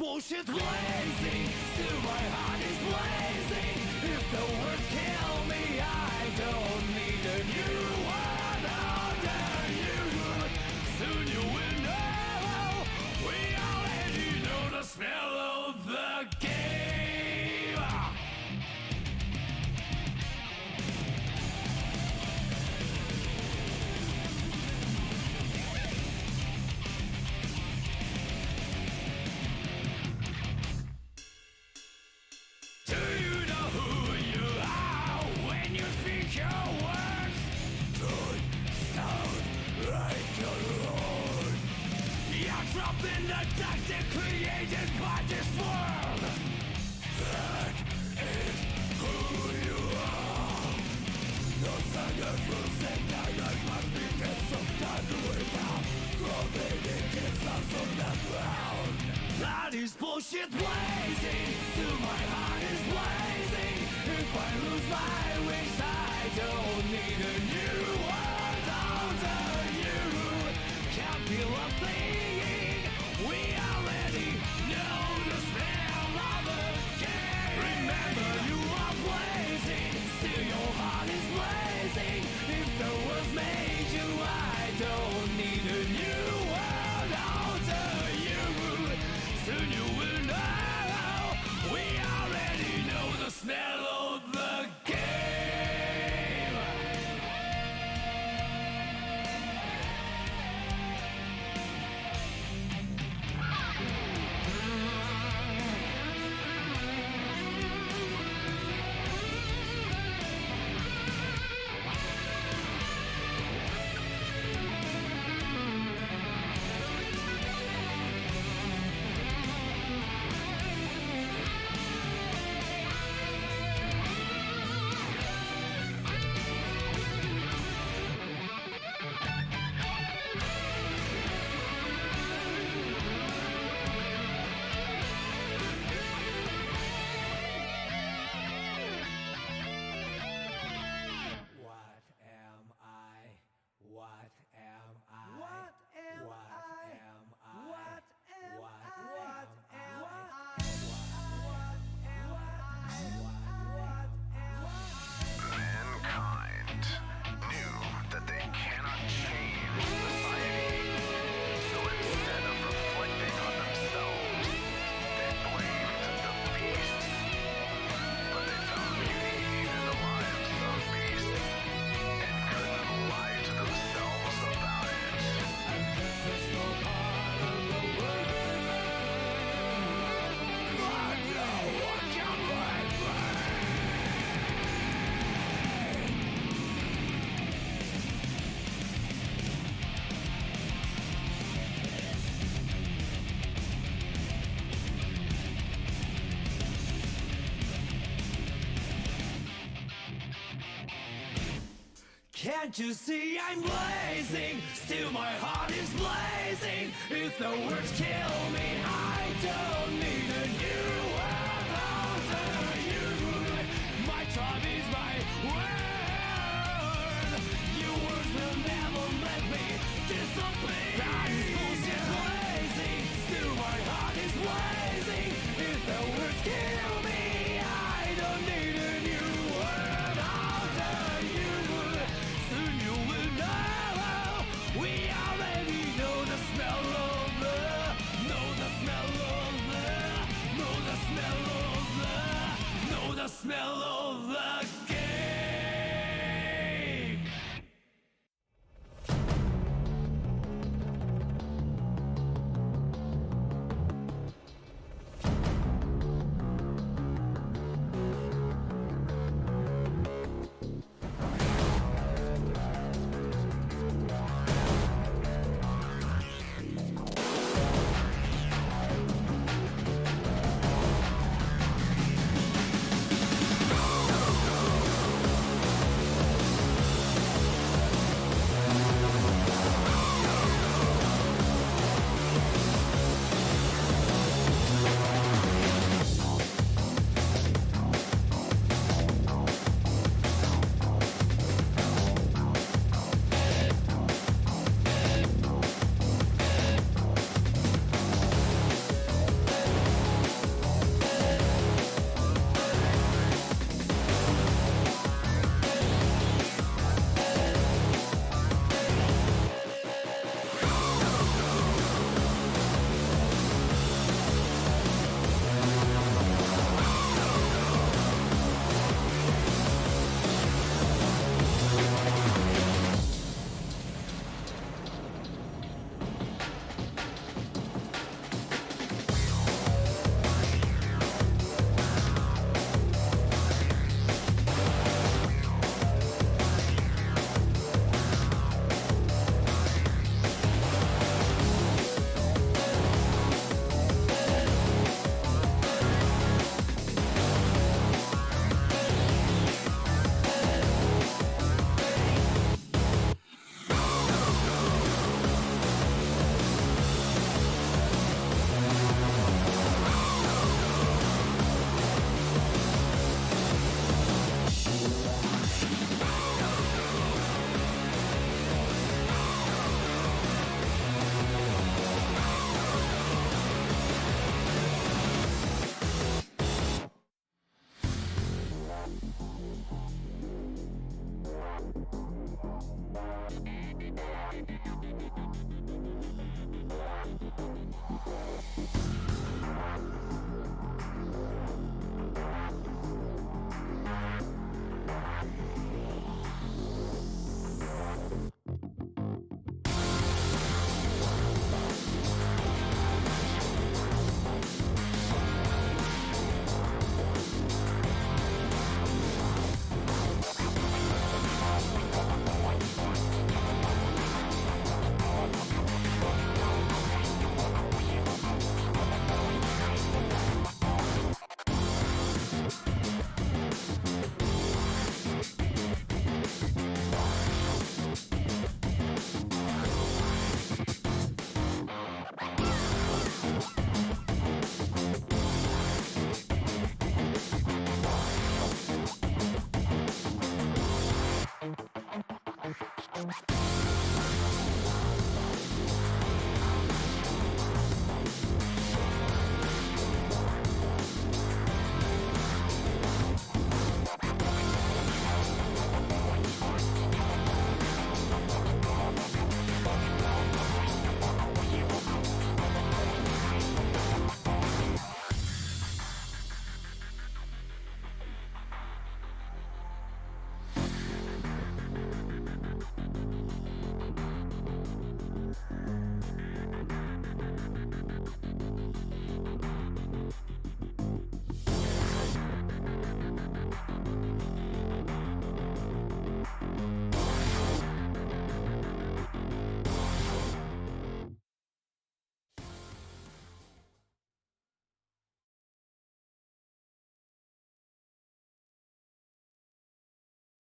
bullshit blazing, still my heart is blazing. If the words kill me, I don't need a new one under you. Soon you will know, we already know the smell of the game. Do you know who you are when you speak your words? Don't sound like your own. You're trapped in the toxic created by this world. That is who you are. No singers will sing that like my beacons sometimes without clothing in kisses on the ground. That is bullshit blazing, still my heart is blazing. If I lose my wings, I don't need a new world under you. Can't feel a thing, we already know the smell of the game. Remember you are blazing, still your heart is blazing. If the world made you, I don't need a new world under you. Soon you will know, we already know the smell of the game. What am I? What am I? What am I? What am I? Mankind knew that they cannot change society, so instead of reflecting on themselves, they blamed the beasts. But they found beauty in the lives of beasts and couldn't lie to themselves about it. And this is no part of the world. But no one can blame me. Can't you see I'm blazing? Still my heart is blazing. If the words kill me, I don't need a new world under you. My tribe is my word. Your words will never let me disappear. That is bullshit blazing. Still my heart is blazing. If the words kill me, I don't need a new world under you. Soon you will know, we already know the smell of the, know the smell of the, know the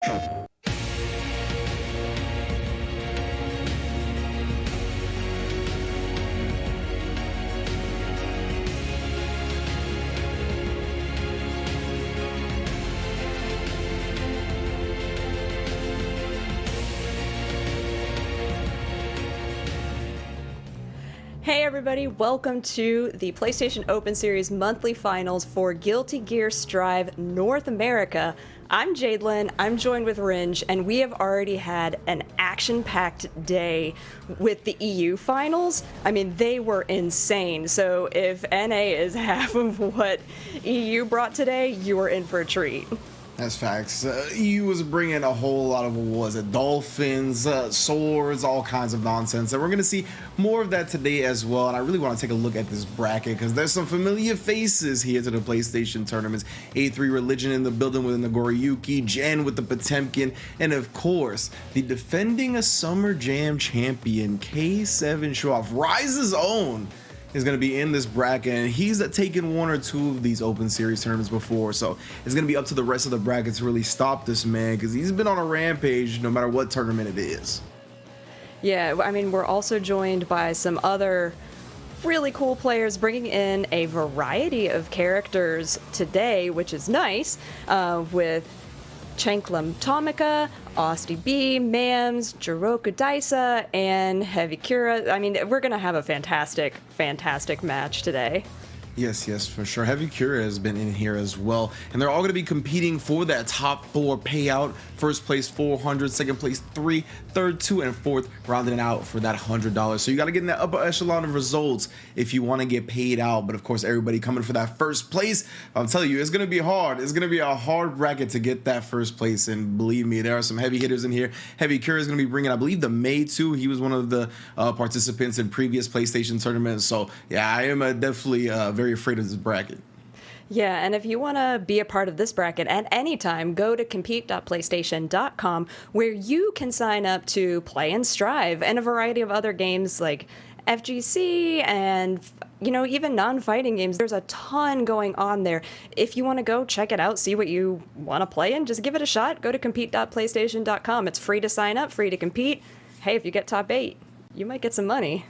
Hey everybody, welcome to the PlayStation Open Series monthly finals for Guilty Gear Strive North America. I'm Jadelyn, I'm joined with Ringe, and we have already had an action-packed day with the EU finals. I mean, they were insane, so if NA is half of what EU brought today, you are in for a treat. That's facts. EU was bringing a whole lot of, what was it, dolphins, swords, all kinds of nonsense. And we're going to see more of that today as well. And I really want to take a look at this bracket because there's some familiar faces here to the PlayStation tournaments. A3 Religion in the building with Nagoriyuki, Jen with the Potemkin, and of course, the defending Summer Jam champion, K7 Showoff, Rise's own, is going to be in this bracket, and he's taken one or two of these Open Series tournaments before, so it's going to be up to the rest of the bracket to really stop this man, because he's been on a rampage no matter what tournament it is. Yeah, I mean, we're also joined by some other really cool players bringing in a variety of characters today, which is nice, with Chanklam Tomika, Austyb, Mams, JurokuDaisa, and HeavyCura. I mean, we're going to have a fantastic, fantastic match today. Yes, for sure. HeavyCura has been in here as well, and they're all going to be competing for that top 4 payout. First place 400, second place 3, third 2, and fourth rounding it out for that $100. So you got to get in that upper echelon of results if you want to get paid out. But of course, everybody coming for that first place. I'm telling you, it's going to be hard. It's going to be a hard bracket to get that first place, and believe me, there are some heavy hitters in here. HeavyCura is going to be bringing, I believe, the May too. He was one of the participants in previous PlayStation tournaments. So yeah, I am definitely very afraid of this bracket. Yeah, and if you want to be a part of this bracket at any time, go to compete.playstation.com, where you can sign up to play and Strive and a variety of other games like FGC and, you know, even non-fighting games. There's a ton going on there. If you want to go check it out, see what you want to play in, just give it a shot. Go to compete.playstation.com. It's free to sign up, free to compete. Hey, if you get top 8, you might get some money.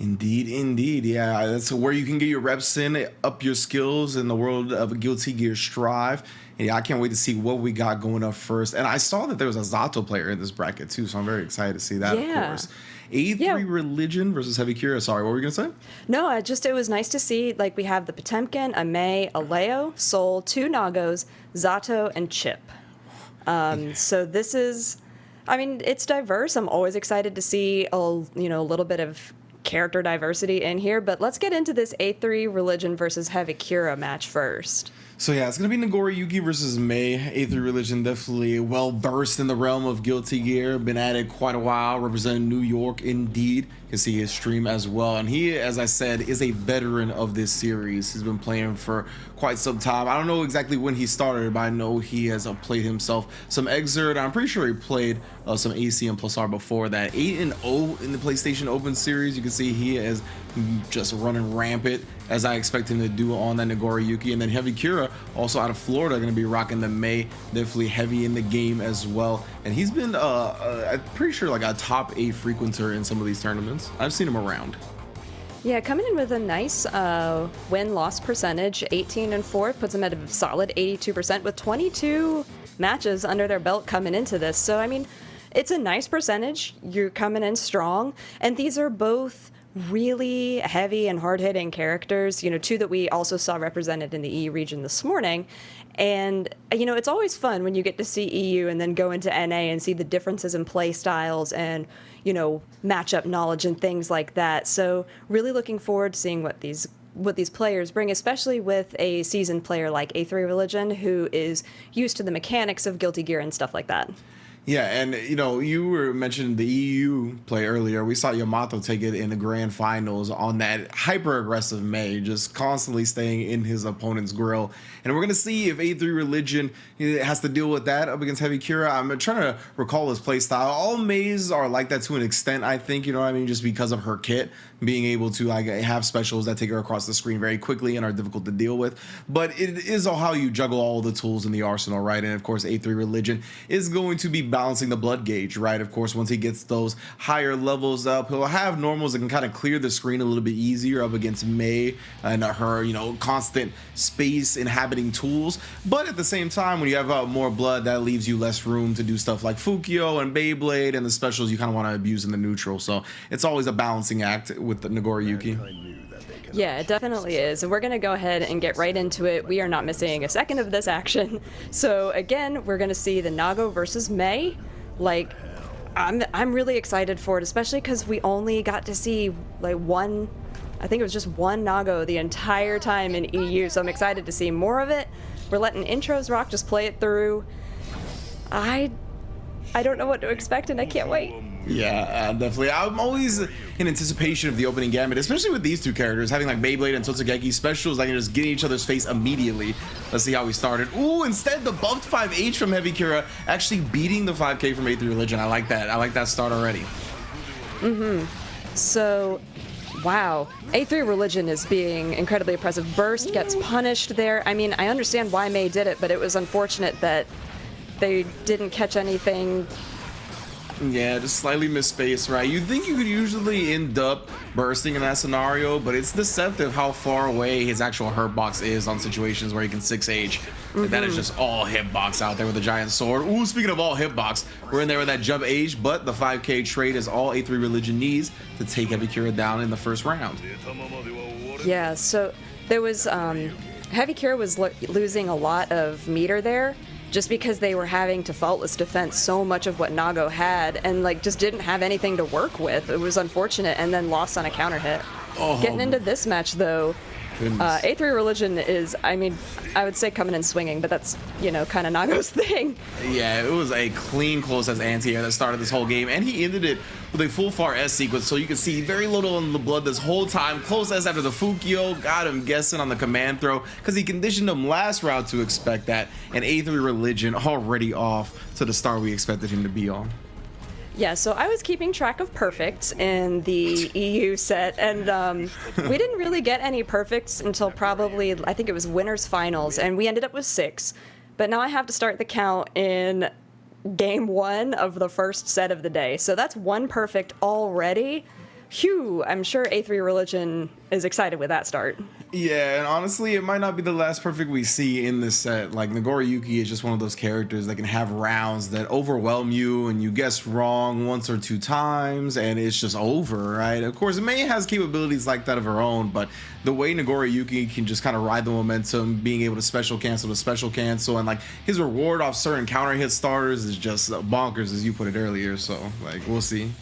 Indeed. Yeah, that's where you can get your reps in, up your skills in the world of Guilty Gear Strive. And yeah, I can't wait to see what we got going up first. And I saw that there was a Zato player in this bracket too, so I'm very excited to see that, of course. A3 Religion versus HeavyCura. Sorry, what were you going to say? No, it was nice to see, like, we have the Potemkin, a May, a Leo, Soul, 2 Nagos, Zato, and Chip. So this is, I mean, it's diverse. I'm always excited to see a little bit of character diversity in here, but let's get into this A3 Religion versus HeavyCura match first. So yeah, it's going to be Nagoriyuki versus May. A3 Religion definitely well versed in the realm of Guilty Gear. Been at it quite a while, representing New York indeed. You can see his stream as well. And he, as I said, is a veteran of this series. He's been playing for quite some time. I don't know exactly when he started, but I know he has played himself some Exert. I'm pretty sure he played some AC and Plus R before that. 8-0 in the PlayStation Open Series. You can see he is just running rampant, as I expect him to do on that Nagoriyuki. And then HeavyCura, also out of Florida, going to be rocking the May, definitely heavy in the game as well. And he's been, I'm pretty sure, like a top 8 frequenter in some of these tournaments. I've seen him around. Yeah, coming in with a nice win-loss percentage, 18-4, puts him at a solid 82% with 22 matches under their belt coming into this. So, I mean, it's a nice percentage. You're coming in strong. And these are both really heavy and hard-hitting characters, 2 that we also saw represented in the EU region this morning. And, it's always fun when you get to see EU and then go into NA and see the differences in play styles and, matchup knowledge and things like that. So really looking forward to seeing what these players bring, especially with a seasoned player like A3 Religion, who is used to the mechanics of Guilty Gear and stuff like that. Yeah, and you were mentioning the EU play earlier. We saw Yamato take it in the grand finals on that hyper aggressive May, just constantly staying in his opponent's grill. And we're gonna see if A3 Religion has to deal with that up against HeavyCura. I'm trying to recall his play style. All Mays are like that to an extent, I think. You know what I mean? Just because of her kit being able to like have specials that take her across the screen very quickly and are difficult to deal with. But it is all how you juggle all the tools in the arsenal, right? And of course, A3 Religion is going to be balancing the blood gauge, right? Of course, once he gets those higher levels up, he'll have normals that can kind of clear the screen a little bit easier up against May and her, constant space inhabiting tools. But at the same time, when you have more blood, that leaves you less room to do stuff like Fukio and Beyblade and the specials you kind of want to abuse in the neutral. So it's always a balancing act with the Nagoriyuki. Yeah, it definitely is. And we're going to go ahead and get right into it. We are not missing a second of this action. So again, we're going to see the Nago versus May. Like, I'm really excited for it, especially because we only got to see like one, I think it was just one Nago the entire time in EU. So I'm excited to see more of it. We're letting intros rock, just play it through. I don't know what to expect, and I can't wait. Yeah, definitely. I'm always in anticipation of the opening gambit, especially with these two characters, having like Beyblade and Totsugeki specials that can just get in each other's face immediately. Let's see how we started. Ooh, instead the buffed 5H from HeavyCura actually beating the 5K from A3 Religion. I like that. I like that start already. So, wow. A3 Religion is being incredibly impressive. Burst gets punished there. I mean, I understand why May did it, but it was unfortunate that they didn't catch anything. Yeah, just slightly misspaced, right? You'd think you could usually end up bursting in that scenario, but it's deceptive how far away his actual hurt box is on situations where he can 6H. Like, that is just all hitbox out there with a giant sword. Ooh, speaking of all hitbox, we're in there with that jump H, but the 5K trade is all A3 Religion needs to take HeavyCura down in the first round. Yeah, so there was, HeavyCura was losing a lot of meter there, just because they were having to faultless defense so much of what Nago had and like just didn't have anything to work with. It was unfortunate, and then lost on a counter hit. Getting into this match though, A3 Religion is, I mean, I would say coming in swinging, but that's, kind of Nago's thing. Yeah, it was a clean close as anti-air that started this whole game, and he ended it with a full far S sequence, so you can see very little in the blood this whole time. Close S after the Fukio, got him guessing on the command throw, because he conditioned him last round to expect that, and A3 Religion already off to the start we expected him to be on. Yeah, so I was keeping track of perfects in the EU set, and we didn't really get any perfects until probably, I think it was winners finals, and we ended up with 6. But now I have to start the count in game 1 of the first set of the day. So that's 1 perfect already. Phew, I'm sure A3 Religion is excited with that start. Yeah, and honestly, it might not be the last perfect we see in this set. Like, Nagoriyuki is just one of those characters that can have rounds that overwhelm you, and you guess wrong 1 or 2 times, and it's just over, right? Of course, May has capabilities like that of her own, but the way Nagoriyuki can just kind of ride the momentum, being able to special cancel, and like his reward off certain counter hit starters is just bonkers, as you put it earlier. So, like, we'll see.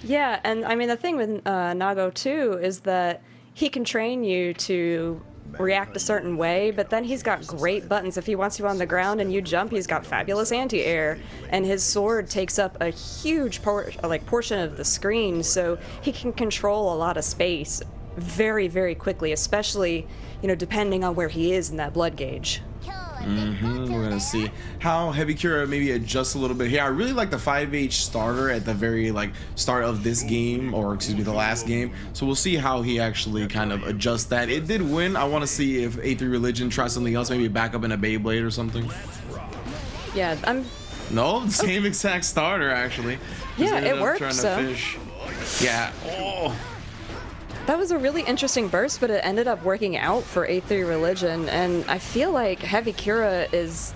Yeah, and I mean, the thing with Nago too is that he can train you to react a certain way, but then he's got great buttons. If he wants you on the ground and you jump, he's got fabulous anti-air, and his sword takes up a huge portion of the screen, so he can control a lot of space very, very quickly, especially, depending on where he is in that blood gauge. We're gonna see how HeavyCura maybe adjusts a little bit here. I really like the 5H starter at the very start of this game, or excuse me, the last game. So we'll see how he actually kind of adjusts that. It did win. I want to see if A3 Religion tries something else, maybe back up in a Beyblade or something. Yeah, No, the same exact starter actually. Yeah, it worked. Trying to So. fish. Yeah. Oh. That was a really interesting burst, but it ended up working out for A3 Religion, and I feel like HeavyCura is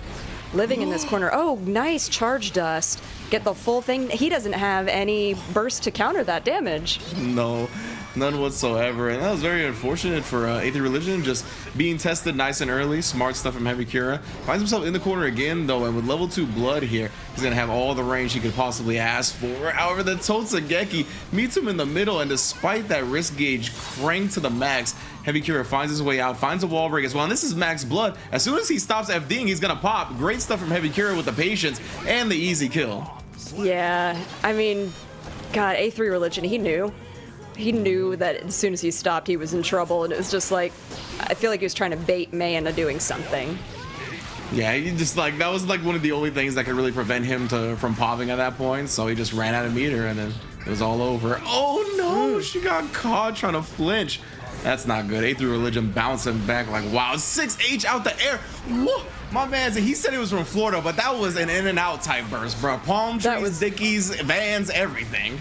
living in this corner. Oh, nice charge dust. Get the full thing. He doesn't have any burst to counter that damage. No. None whatsoever. And that was very unfortunate for Aether Religion, just being tested nice and early. Smart stuff from HeavyCura. Finds himself in the corner again, though, and with level 2 blood here, he's going to have all the range he could possibly ask for. However, the Totsugeki meets him in the middle, and despite that risk gauge cranked to the max, HeavyCura finds his way out, finds a wall break as well, and this is max blood. As soon as he stops FDing, he's going to pop. Great stuff from HeavyCura with the patience and the easy kill. Yeah, I mean, God, A3 Religion, he knew. He knew that as soon as he stopped, he was in trouble, and it was just like, I feel like he was trying to bait May into doing something. Yeah, he just like, that was like one of the only things that could really prevent him from popping at that point, so he just ran out of meter, and then it was all over. Oh no, she got caught trying to flinch. That's not good. A3 Religion bouncing back like, wow, 6H out the air. Whoa. My man, he said he was from Florida, but that was an in and out type burst, bro. Palm trees, Dickies, Vans, everything.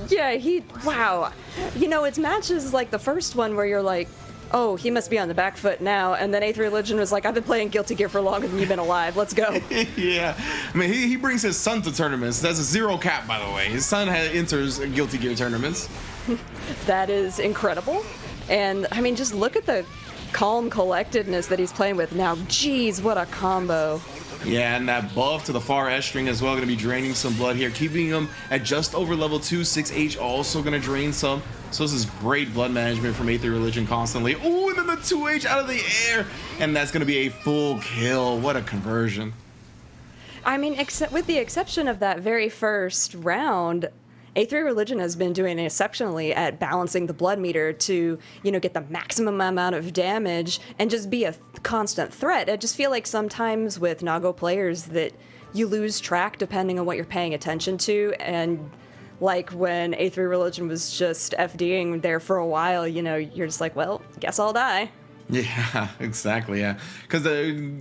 Yeah, wow. You know, it's matches like the first one where you're like, oh, he must be on the back foot now. And then A3 Religion was like, I've been playing Guilty Gear for longer than you've been alive. Let's go. Yeah. I mean, he brings his son to tournaments. That's a 0 cap, by the way. His son enters Guilty Gear tournaments. That is incredible. And, I mean, just look at the calm collectedness that he's playing with now. Jeez, what a combo. Yeah, and that buff to the far S string as well, going to be draining some blood here, keeping him at just over level 2. 6H also going to drain some. So this is great blood management from A3 Religion constantly. Oh, and then the 2H out of the air, and that's going to be a full kill. What a conversion. I mean, with the exception of that very first round, A3 Religion has been doing exceptionally at balancing the blood meter to, you know, get the maximum amount of damage and just be a constant threat. I just feel like sometimes with Nago players that you lose track depending on what you're paying attention to, and like when A3 Religion was just FDing there for a while, you know, you're just like, well, guess I'll die. Yeah, exactly, yeah. Because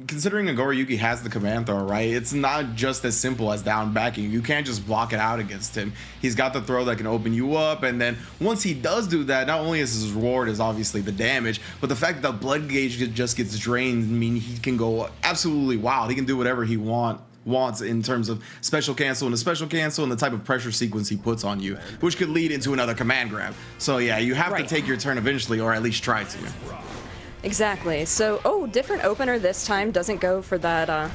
considering Agoriyuki has the command throw, right, it's not just as simple as down backing. You can't just block it out against him. He's got the throw that can open you up, and then once he does do that, not only is his reward is obviously the damage, but the fact that the blood gauge just gets drained, I mean, he can go absolutely wild. He can do whatever he wants in terms of special cancel and the type of pressure sequence he puts on you, which could lead into another command grab. So yeah, you have to take your turn eventually, or at least try to. Exactly. So, different opener this time. Doesn't go for that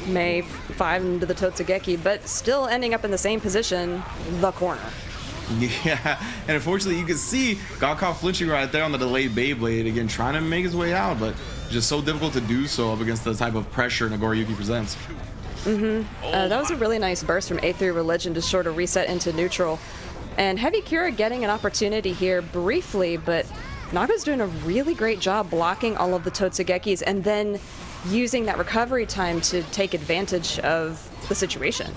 May 5 into the Totsugeki, but still ending up in the same position, the corner. Yeah, and unfortunately you can see got caught flinching right there on the delayed Beyblade, again trying to make his way out, but just so difficult to do so up against the type of pressure Nagoriyuki presents. That was a really nice burst from A3 Religion to sort of reset into neutral. And HeavyCura getting an opportunity here briefly, but Naga's doing a really great job blocking all of the Totsugekis and then using that recovery time to take advantage of the situation.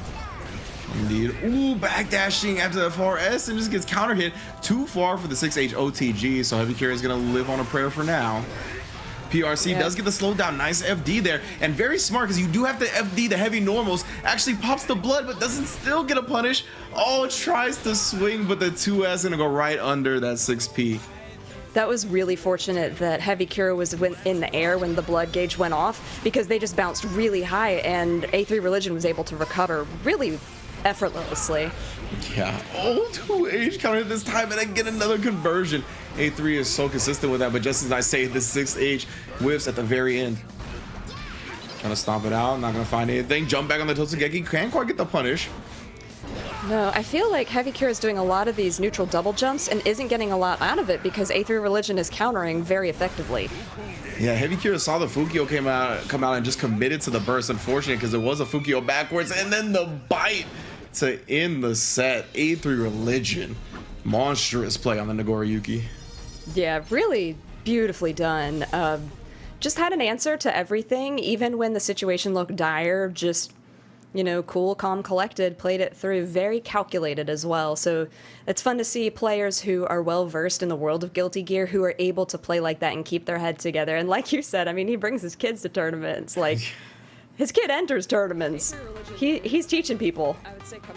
Indeed. Ooh, backdashing after the far S and just gets counter hit too far for the 6H OTG, so HeavyCura is going to live on a prayer for now. PRC does get the slowdown. Nice FD there, and very smart because you do have to FD the heavy normals. Actually pops the blood, but doesn't still get a punish. Oh, tries to swing, but the 2S is going to go right under that 6P. That was really fortunate that HeavyCura was in the air when the blood gauge went off, because they just bounced really high, and A3 Religion was able to recover really effortlessly. Yeah. Oh, 2H counted this time, and then get another conversion. A3 is so consistent with that, but just as I say, this 6H whiffs at the very end. Trying to stomp it out, not gonna find anything. Jump back on the Totsugeki, can't quite get the punish. No, I feel like HeavyCura is doing a lot of these neutral double jumps and isn't getting a lot out of it because A3 Religion is countering very effectively. Yeah, HeavyCura saw the Fukio come out and just committed to the burst. Unfortunate because it was a Fukio backwards, and then the bite to end the set. A3 Religion, monstrous play on the Nagoriyuki. Yeah, really beautifully done. Just had an answer to everything, even when the situation looked dire. Just, you know, cool, calm, collected, played it through, very calculated as well. So it's fun to see players who are well versed in the world of Guilty Gear who are able to play like that and keep their head together. And like you said, I mean, he brings his kids to tournaments. Like, his kid enters tournaments. He's teaching people.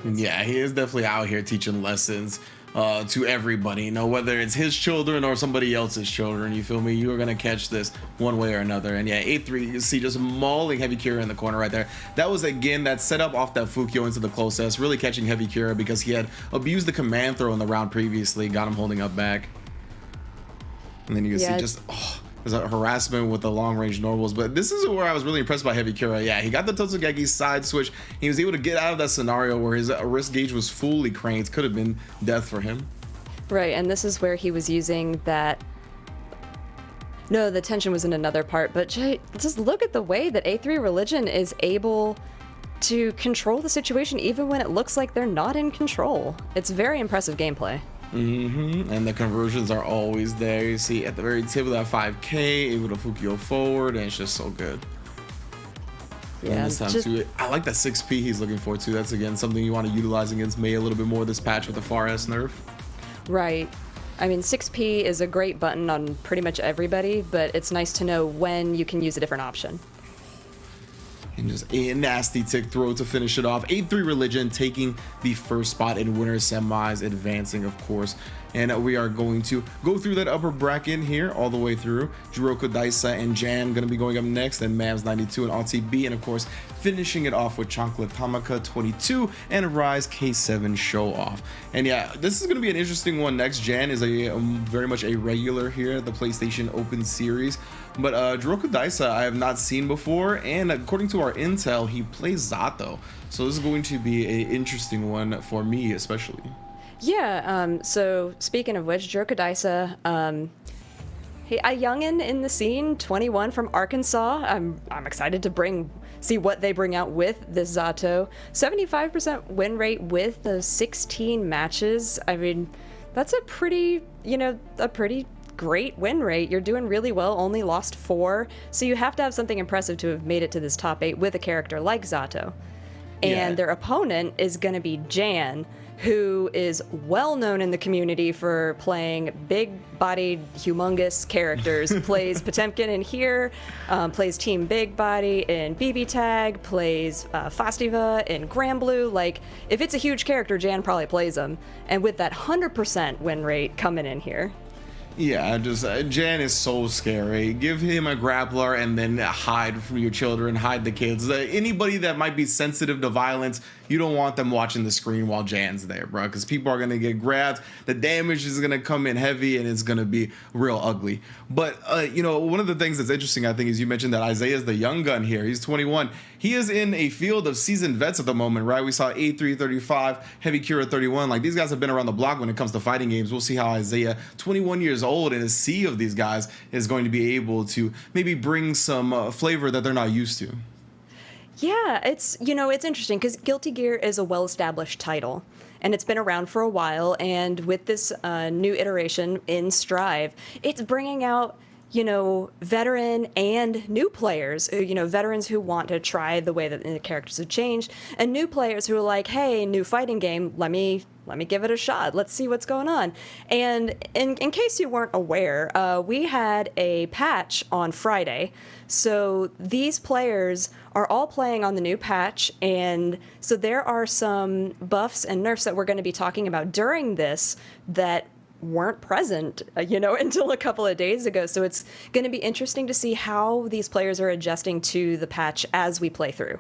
Yeah, he is definitely out here teaching lessons. to everybody. You know, whether it's his children or somebody else's children, you feel me? You are gonna catch this one way or another. And yeah, 8-3, you see just mauling HeavyCura in the corner right there. That was again that setup off that Fukyo into the close S, really catching HeavyCura because he had abused the command throw in the round previously, got him holding up back. And then you can see just there's a harassment with the long range normals. But this is where I was really impressed by HeavyCura. Yeah, he got the Totsugeki side switch. He was able to get out of that scenario where his wrist gauge was fully cranked. Could have been death for him. Right, and this is where he was using that. No, the tension was in another part, but just look at the way that A3 Religion is able to control the situation even when it looks like they're not in control. It's very impressive gameplay. And the conversions are always there. You see at the very tip of that 5K, able to Fukyo forward, and it's just so good. Yeah, and this time too, I like that 6P he's looking for too. That's again something you want to utilize against Mei a little bit more this patch with the far S nerf. Right. I mean, 6P is a great button on pretty much everybody, but it's nice to know when you can use a different option. And just a nasty tick throw to finish it off. 8-3 Religion taking the first spot in winner semis, advancing, of course. And we are going to go through that upper bracket here all the way through. JurokuDaisa and Jan going to be going up next, and Mavs 92 and Austyb, and of course finishing it off with Chocolate Tamaka 22 and Rise K7 Show Off. And yeah, this is going to be an interesting one next. Jan is a very much a regular here at the PlayStation Open Series. But JurokuDaisa I have not seen before, and according to our intel, he plays Zato. So this is going to be an interesting one for me, especially. Yeah, so speaking of which, JurokuDaisa, hey, a youngin in the scene, 21 from Arkansas. I'm excited to see what they bring out with this Zato. 75% win rate with those 16 matches. I mean, that's a pretty great win rate. You're doing really well, only lost 4. So you have to have something impressive to have made it to this top 8 with a character like Zato. And their opponent is going to be Jan, who is well known in the community for playing big-bodied, humongous characters. Plays Potemkin in here, plays Team Big Body in BB Tag, plays Fastiva in Granblue. Like, if it's a huge character, Jan probably plays them. And with that 100% win rate coming in here. Yeah, just Jan is so scary. Give him a grappler and then hide from your children, hide the kids. Anybody that might be sensitive to violence, you don't want them watching the screen while Jan's there, bro, because people are gonna get grabbed. The damage is gonna come in heavy, and it's gonna be real ugly. But one of the things that's interesting, I think, is you mentioned that Isaiah's the young gun here. He's 21. He is in a field of seasoned vets at the moment, right? We saw A3 35, HeavyCura 31. Like, these guys have been around the block when it comes to fighting games. We'll see how Isaiah, 21 years old, in a sea of these guys, is going to be able to maybe bring some flavor that they're not used to. Yeah, it's interesting because Guilty Gear is a well-established title, and it's been around for a while. And with this new iteration in Strive, it's bringing out veteran and new players, veterans who want to try the way that the characters have changed, and new players who are like, hey, new fighting game, let me give it a shot. Let's see what's going on. And in case you weren't aware, we had a patch on Friday. So these players are all playing on the new patch, and so there are some buffs and nerfs that we're going to be talking about during this that weren't present, until a couple of days ago. So it's going to be interesting to see how these players are adjusting to the patch as we play through.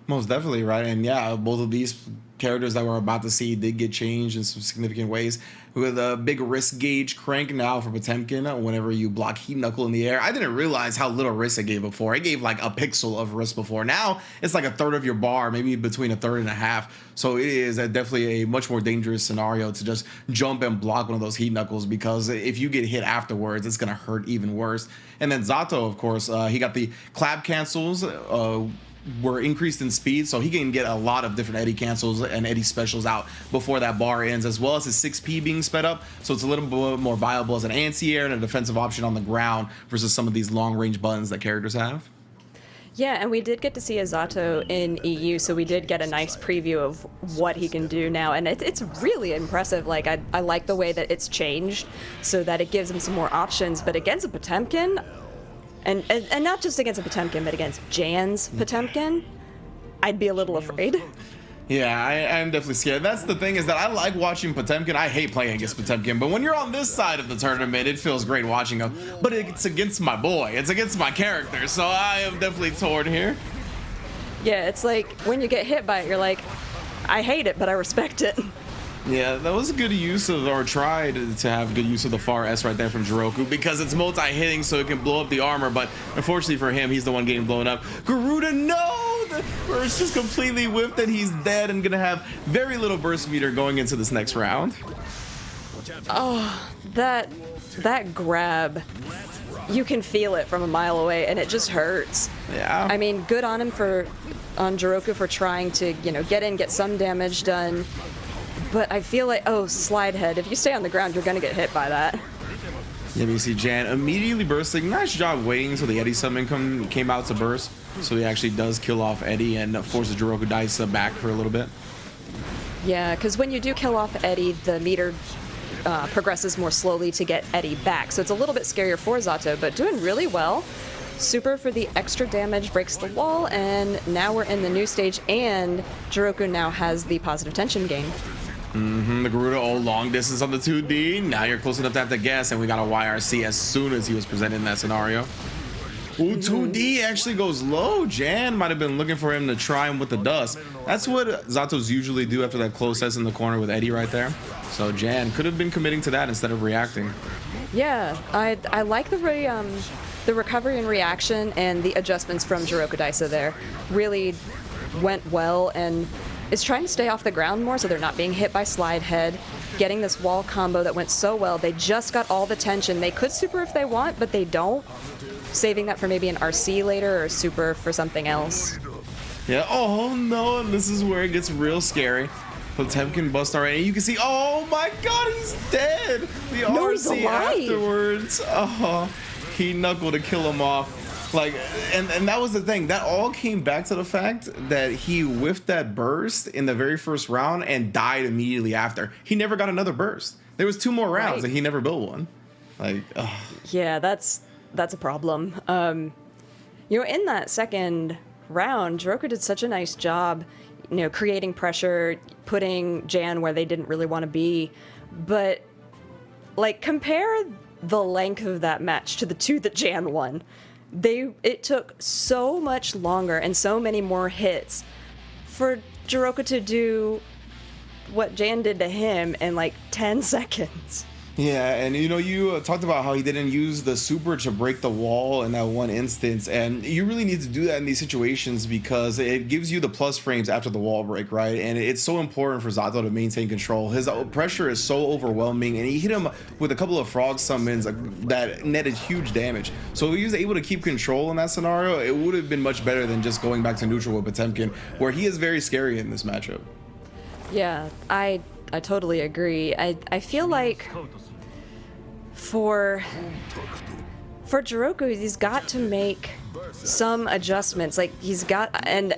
Most definitely, right? And yeah, both of these characters that we're about to see did get changed in some significant ways. With a big wrist gauge crank now for Potemkin whenever you block Heat Knuckle in the air. I didn't realize how little wrist it gave before. It gave like a pixel of wrist before. Now it's like a third of your bar, maybe between a third and a half. So it is definitely a much more dangerous scenario to just jump and block one of those Heat Knuckles, because if you get hit afterwards, it's going to hurt even worse. And then Zato, of course, he got the clap cancels, were increased in speed, so he can get a lot of different eddy cancels and eddy specials out before that bar ends, as well as his 6P being sped up, so it's a little bit more viable as an anti-air and a defensive option on the ground versus some of these long-range buttons that characters have. Yeah, and we did get to see a Zato in EU, so we did get a nice preview of what he can do now, and it's really impressive. Like, I like the way that it's changed so that it gives him some more options, but against a Potemkin, and not just against a Potemkin, but against Jan's Potemkin, I'd be a little afraid. Yeah, I'm definitely scared. That's the thing, is that I like watching Potemkin. I hate playing against Potemkin, but when you're on this side of the tournament, it feels great watching him. But it's against my boy. It's against my character, so I am definitely torn here. Yeah, it's like when you get hit by it, you're like, I hate it, but I respect it. Yeah, that was a good use of, or tried to have good use of the far S right there from Juroku, because it's multi-hitting, so it can blow up the armor, but unfortunately for him, he's the one getting blown up. Garuda, no! The burst just completely whiffed and he's dead, and gonna have very little burst meter going into this next round. Oh, that grab, you can feel it from a mile away, and it just hurts. Yeah. I mean, good on him on Juroku for trying to, get some damage done. But I feel like, slide head. If you stay on the ground, you're gonna get hit by that. Yeah, you see Jan immediately bursting. Nice job waiting until the Eddie summon came out to burst. So he actually does kill off Eddie and forces JurokuDaisa back for a little bit. Yeah, because when you do kill off Eddie, the meter progresses more slowly to get Eddie back. So it's a little bit scarier for Zato, but doing really well. Super for the extra damage, breaks the wall, and now we're in the new stage, and Juroku now has the positive tension gain. The Garuda, long distance on the 2D. Now you're close enough to have to guess, and we got a YRC as soon as he was presented in that scenario. Ooh, 2D actually goes low. Jan might have been looking for him to try him with the dust. That's what Zatos usually do after that close S in the corner with Eddie right there. So Jan could have been committing to that instead of reacting. Yeah, I like the recovery and reaction and the adjustments from JurokuDaisa there. Really went well, and is trying to stay off the ground more so they're not being hit by slide head. Getting this wall combo that went so well. They just got all the tension. They could super if they want, but they don't. Saving that for maybe an RC later or super for something else. Yeah, oh no, and this is where it gets real scary. Potemkin bust already. You can see, oh my god, he's dead. The No, he's RC alive. afterwards. Oh, he knuckled to kill him off. Like, and that was the thing. That all came back to the fact that he whiffed that burst in the very first round and died immediately after. He never got another burst. There was 2 more rounds Right. and he never built one. Like, ugh. Yeah, that's a problem. In that second round, Juroku did such a nice job, creating pressure, putting Jan where they didn't really want to be. But, compare the length of that match to the 2 that Jan won. It took so much longer and so many more hits for Juroku to do what Jan did to him in 10 seconds. Yeah, and you talked about how he didn't use the super to break the wall in that one instance, and you really need to do that in these situations because it gives you the plus frames after the wall break, right? And it's so important for Zato to maintain control. His pressure is so overwhelming, and he hit him with a couple of frog summons that netted huge damage. So if he was able to keep control in that scenario, it would have been much better than just going back to neutral with Potemkin, where he is very scary in this matchup. Yeah, I totally agree. I feel like for Juroku, he's got to make some adjustments. He's got, and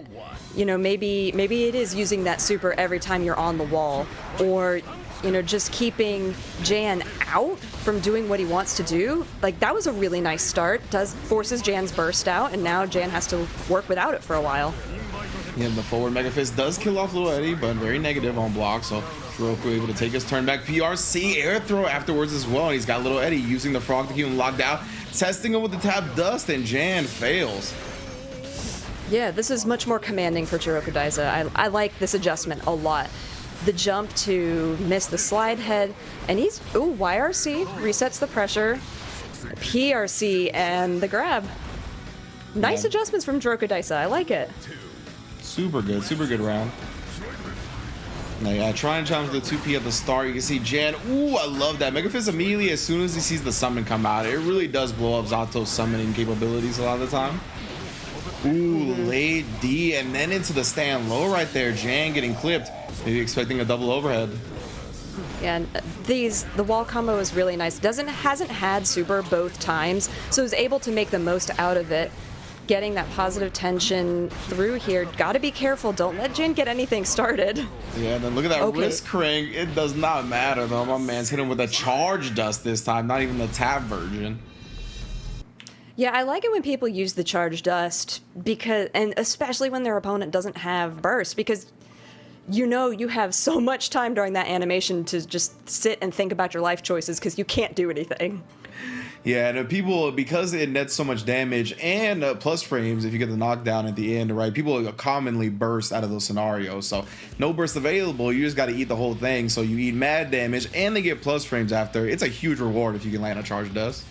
maybe it is using that super every time you're on the wall, or just keeping Jan out from doing what he wants to do. That was a really nice start. Forces Jan's burst out, and now Jan has to work without it for a while. Yeah, the forward Mega Fist does kill off Little Eddie, but very negative on block, so Juroku able to take his turn back. PRC air throw afterwards as well, and he's got Little Eddie using the frog to keep him locked out, testing him with the tap dust, and Jan fails. Yeah, this is much more commanding for JurokuDaisa. I like this adjustment a lot. The jump to miss the slide head, and YRC resets the pressure, PRC, and the grab. Nice adjustments from JurokuDaisa. I like it. Super good round. Now, yeah, try and challenge the 2P at the start. You can see Jan. Ooh, I love that. Mega Fist immediately, as soon as he sees the summon come out, it really does blow up Zato's summoning capabilities a lot of the time. Ooh, late D, and then into the stand low right there. Jan getting clipped. Maybe expecting a double overhead. Yeah, and the wall combo is really nice. Hasn't had super both times, so is able to make the most out of it. Getting that positive tension through here. Gotta be careful. Don't let Jan get anything started. Yeah, and then look at that wrist crank. It does not matter though. My man's hit him with a charge dust this time, not even the tap version. Yeah, I like it when people use the charge dust and especially when their opponent doesn't have burst, because you have so much time during that animation to just sit and think about your life choices because you can't do anything. Yeah, and people, because it nets so much damage and plus frames if you get the knockdown at the end, right? People commonly burst out of those scenarios. So no burst available. You just got to eat the whole thing. So you eat mad damage and they get plus frames after. It's a huge reward if you can land a charge dust.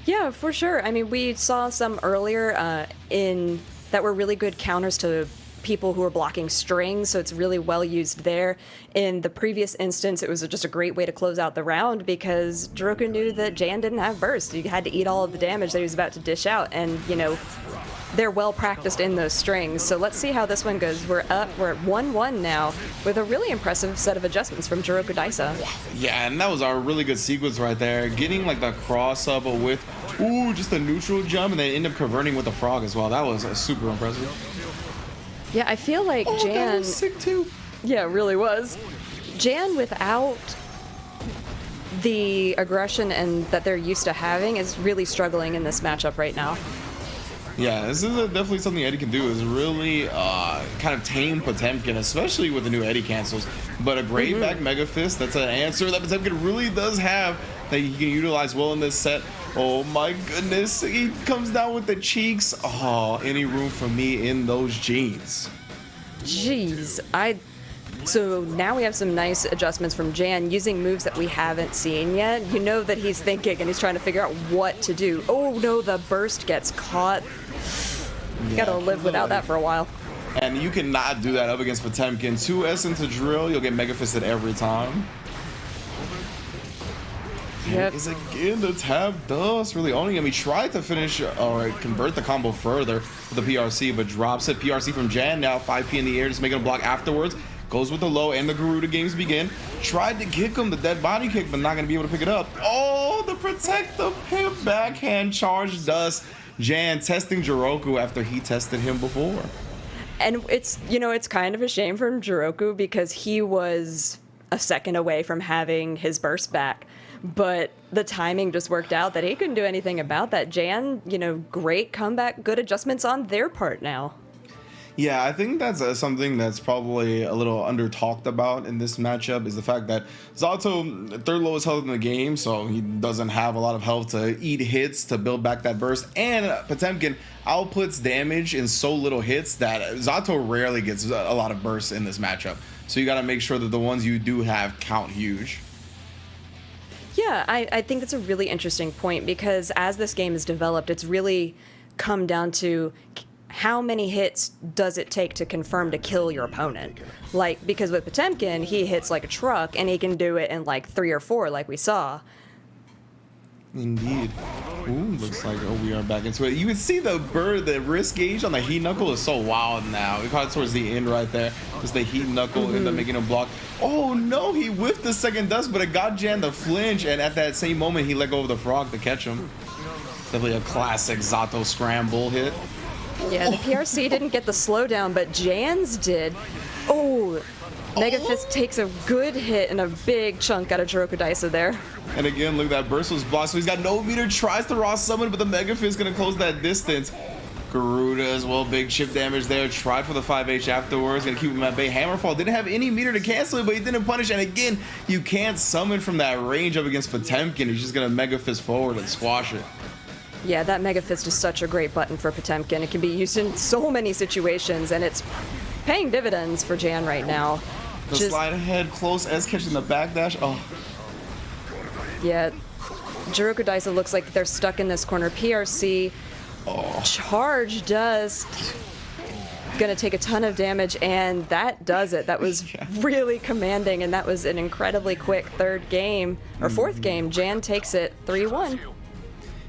Yeah, for sure. I mean, we saw some earlier in that were really good counters to people who are blocking strings, so it's really well used there. In the previous instance, it was just a great way to close out the round because Juroku knew that Jan didn't have burst. You had to eat all of the damage that he was about to dish out, and they're well practiced in those strings. So let's see how this one goes. We're at 1-1 now with a really impressive set of adjustments from JurokuDaisa. Yeah, and that was a really good sequence right there. Getting like the cross up with just a neutral jump and then end up converting with a frog as well. That was super impressive. Yeah, I feel like Jan... That was sick too. Yeah, it really was. Jan, without the aggression and that they're used to having, is really struggling in this matchup right now. Yeah, this is definitely something Eddie can do, is really kind of tame Potemkin, especially with the new Eddie cancels. But a great back Mega Fist, that's an answer that Potemkin really does have that he can utilize well in this set. Oh my goodness, he comes down with the cheeks. Oh, any room for me in those jeans. Jeez, So now we have some nice adjustments from Jan using moves that we haven't seen yet. You know that he's thinking and he's trying to figure out what to do. Oh no, the burst gets caught. You gotta live without that for a while. And you cannot do that up against Potemkin. 2S into drill, you'll get Mega Fisted every time. Yep. Is again the tab dust really owning him. He tried to finish or convert the combo further with the PRC, but drops it. PRC from Jan now, 5P in the air, just making a block afterwards. Goes with the low and the Garuda games begin. Tried to kick him, the dead body kick, but not going to be able to pick it up. Oh, the protect the pimp backhand charge dust. Jan testing Juroku after he tested him before. And it's kind of a shame from Juroku because he was a second away from having his burst back. But the timing just worked out that he couldn't do anything about that. Jan, great comeback, good adjustments on their part now. Yeah, I think that's something that's probably a little under talked about in this matchup, is the fact that Zato, third lowest health in the game, so he doesn't have a lot of health to eat hits to build back that burst. And Potemkin outputs damage in so little hits that Zato rarely gets a lot of bursts in this matchup. So you got to make sure that the ones you do have count huge. Yeah, I think that's a really interesting point because as this game is developed, it's really come down to how many hits does it take to confirm to kill your opponent? Like, because with Potemkin, he hits like a truck and he can do it in like 3 or 4 like we saw. Indeed. Ooh, looks like we are back into it. You can see the wrist gauge on the heat knuckle is so wild now. We caught it towards the end right there. Just the heat knuckle ended up making him block. Oh no, he whiffed the second dust, but it got Jan to flinch, and at that same moment he let go of the frog to catch him. Definitely a classic Zato scramble hit. Yeah, the PRC didn't get the slowdown, but Jan's did. Oh, Mega Fist takes a good hit and a big chunk out of JurokuDaisa there. And again, look, that burst was blocked, so he's got no meter, tries to raw summon, but the Mega Fist gonna close that distance. Garuda as well, big chip damage there, tried for the 5H afterwards, gonna keep him at bay. Hammerfall didn't have any meter to cancel it, but he didn't punish, and again, you can't summon from that range up against Potemkin. He's just gonna Mega Fist forward and squash it. Yeah, that Mega Fist is such a great button for Potemkin. It can be used in so many situations, and it's paying dividends for Jan right now. The slide ahead, close, S catching the backdash. Oh. Yeah, JurokuDaisa looks like they're stuck in this corner. PRC, charge dust. Gonna take a ton of damage, and that does it. That was really commanding, and that was an incredibly quick third game, or fourth game. Jan takes it 3-1.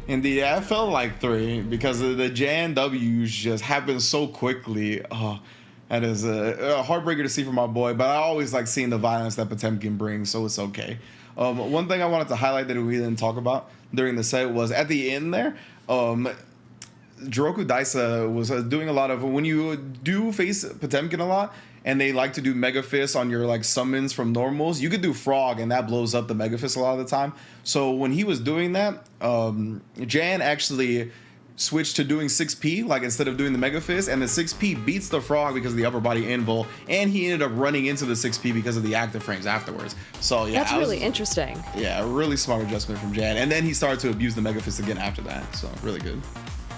Indeed, I felt like 3 because the Jan W's just happened so quickly. Oh, that is a heartbreaker to see for my boy, but I always like seeing the violence that Potemkin brings, so it's okay. One thing I wanted to highlight that we didn't talk about during the set was at the end there, JurokuDaisa was doing a lot of, when you do face Potemkin a lot, and they like to do Mega Fist on your like summons from normals, you could do Frog, and that blows up the Mega Fist a lot of the time. So when he was doing that, Jan actually switch to doing 6P, like instead of doing the Mega Fist, and the 6P beats the Frog because of the upper body invul, and he ended up running into the 6P because of the active frames afterwards. So yeah, That's really interesting. Yeah, a really smart adjustment from Jan. And then he started to abuse the Mega Fist again after that. So really good.